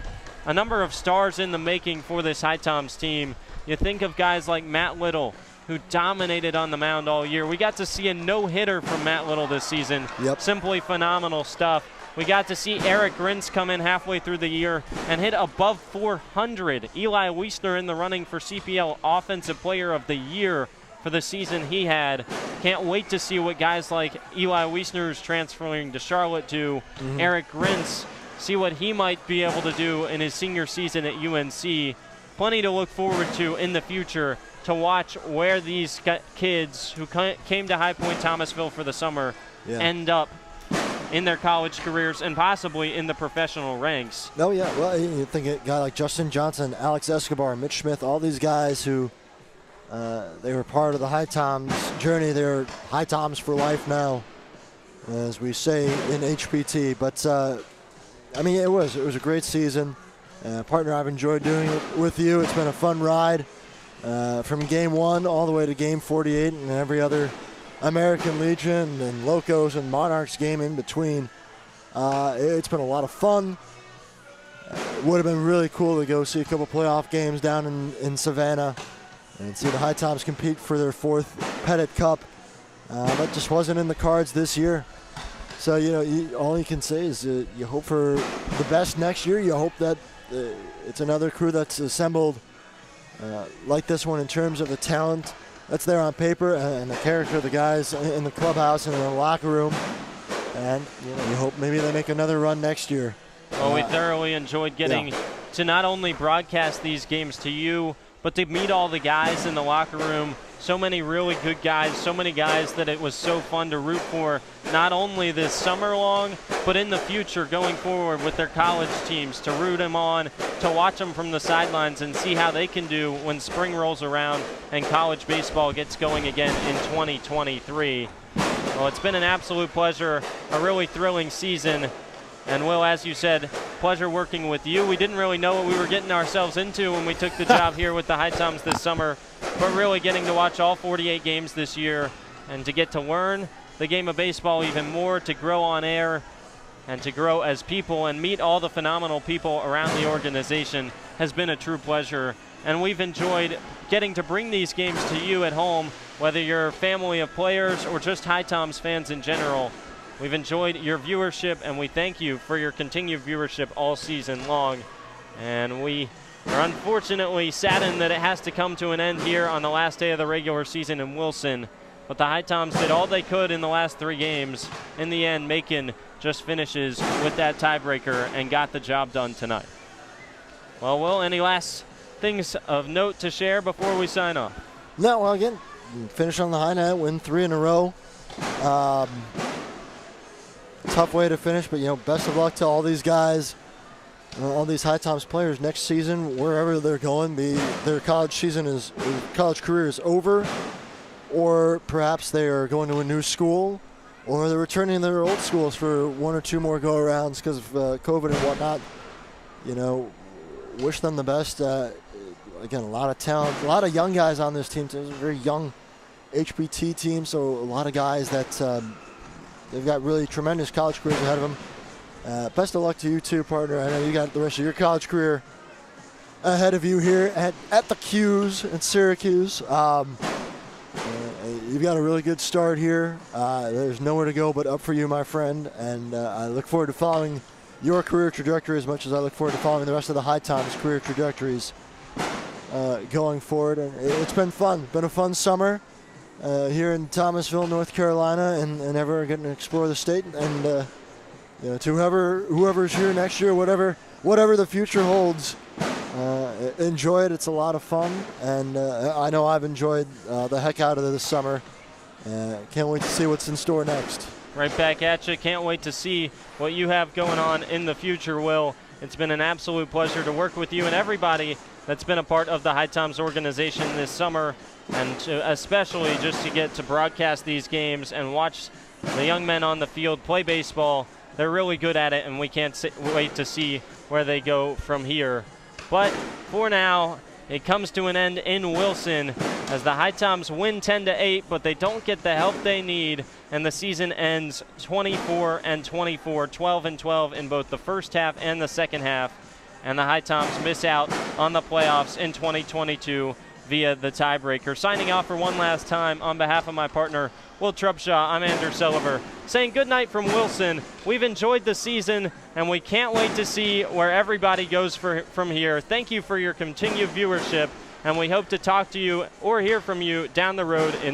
a number of stars in the making for this HiToms team. You think of guys like Matt Little, who dominated on the mound all year. We got to see a no-hitter from Matt Little this season. Yep. Simply phenomenal stuff. We got to see Eric Rintz come in halfway through the year and hit above 400. Eli Wiesner in the running for CPL Offensive Player of the Year for the season he had. Can't wait to see what guys like Eli Wiesner, who's transferring to Charlotte, do. Eric Rintz, see what he might be able to do in his senior season at UNC. Plenty to look forward to in the future, to watch where these kids who came to High Point Thomasville for the summer end up in their college careers and possibly in the professional ranks. Oh, yeah. Well, you think a guy like Justin Johnson, Alex Escobar, Mitch Smith, all these guys who they were part of the HiToms journey. They're HiToms for life now, as we say in HPT. But, I mean, it was a great season. Partner, I've enjoyed doing it with you. It's been a fun ride from game 1 all the way to game 48 and every other American Legion and Locos and Monarchs game in between. It's been a lot of fun. It would have been really cool to go see a couple playoff games down in Savannah and see the HiToms compete for their 4th Pettit Cup. That just wasn't in the cards this year. So, all you can say is you hope for the best next year. You hope that it's another crew that's assembled like this one in terms of the talent that's there on paper and the character of the guys in the clubhouse and in the locker room. And you hope maybe they make another run next year. Well, we thoroughly enjoyed getting to not only broadcast these games to you, but to meet all the guys in the locker room. So many really good guys, so many guys that it was so fun to root for, not only this summer long, but in the future going forward with their college teams, to root them on, to watch them from the sidelines and see how they can do when spring rolls around and college baseball gets going again in 2023. Well, it's been an absolute pleasure, a really thrilling season. And Will, as you said, pleasure working with you. We didn't really know what we were getting ourselves into when we took the job here with the HiToms this summer, but really getting to watch all 48 games this year and to get to learn the game of baseball even more, to grow on air and to grow as people and meet all the phenomenal people around the organization has been a true pleasure. And we've enjoyed getting to bring these games to you at home, whether you're a family of players or just HiToms fans in general. We've enjoyed your viewership, and we thank you for your continued viewership all season long. And we are unfortunately saddened that it has to come to an end here on the last day of the regular season in Wilson. But the HiToms did all they could in the last 3 games. In the end, Macon just finishes with that tiebreaker and got the job done tonight. Well, Will, any last things of note to share before we sign off? No, well, again, finish on the high note, win 3 in a row. Tough way to finish, but best of luck to all these guys all these HiToms players next season, wherever they're going, their college career is over, or perhaps they are going to a new school, or they're returning to their old schools for one or two more go-arounds because of COVID and whatnot. Wish them the best. Again, a lot of talent, a lot of young guys on this team. It's a very young HPT team, so a lot of guys that they've got really tremendous college careers ahead of them. Best of luck to you too, partner. I know you got the rest of your college career ahead of you here at the Q's in Syracuse. You've got a really good start here. There's nowhere to go but up for you, my friend, and I look forward to following your career trajectory as much as I look forward to following the rest of the HiToms career trajectories going forward. And it's been fun. Been a fun summer here in Thomasville, North Carolina, and ever getting to explore the state. And to whoever's here next year, whatever the future holds, enjoy it. It's a lot of fun, and I know I've enjoyed the heck out of it this summer. Can't wait to see what's in store next. Right back at you. Can't wait to see what you have going on in the future, Will. It's been an absolute pleasure to work with you and everybody that's been a part of the HiToms organization this summer, and especially just to get to broadcast these games and watch the young men on the field play baseball. They're really good at it, and we can't wait to see where they go from here. But for now, it comes to an end in Wilson as the HiToms win 10-8, but they don't get the help they need, and the season ends 24-24, 12-12 in both the first half and the second half, and the HiToms miss out on the playoffs in 2022 via the tiebreaker. Signing off for one last time on behalf of my partner, Will Trubshaw, I'm Andrew Sulliver, saying good night from Wilson. We've enjoyed the season, and we can't wait to see where everybody goes from here. Thank you for your continued viewership, and we hope to talk to you or hear from you down the road in the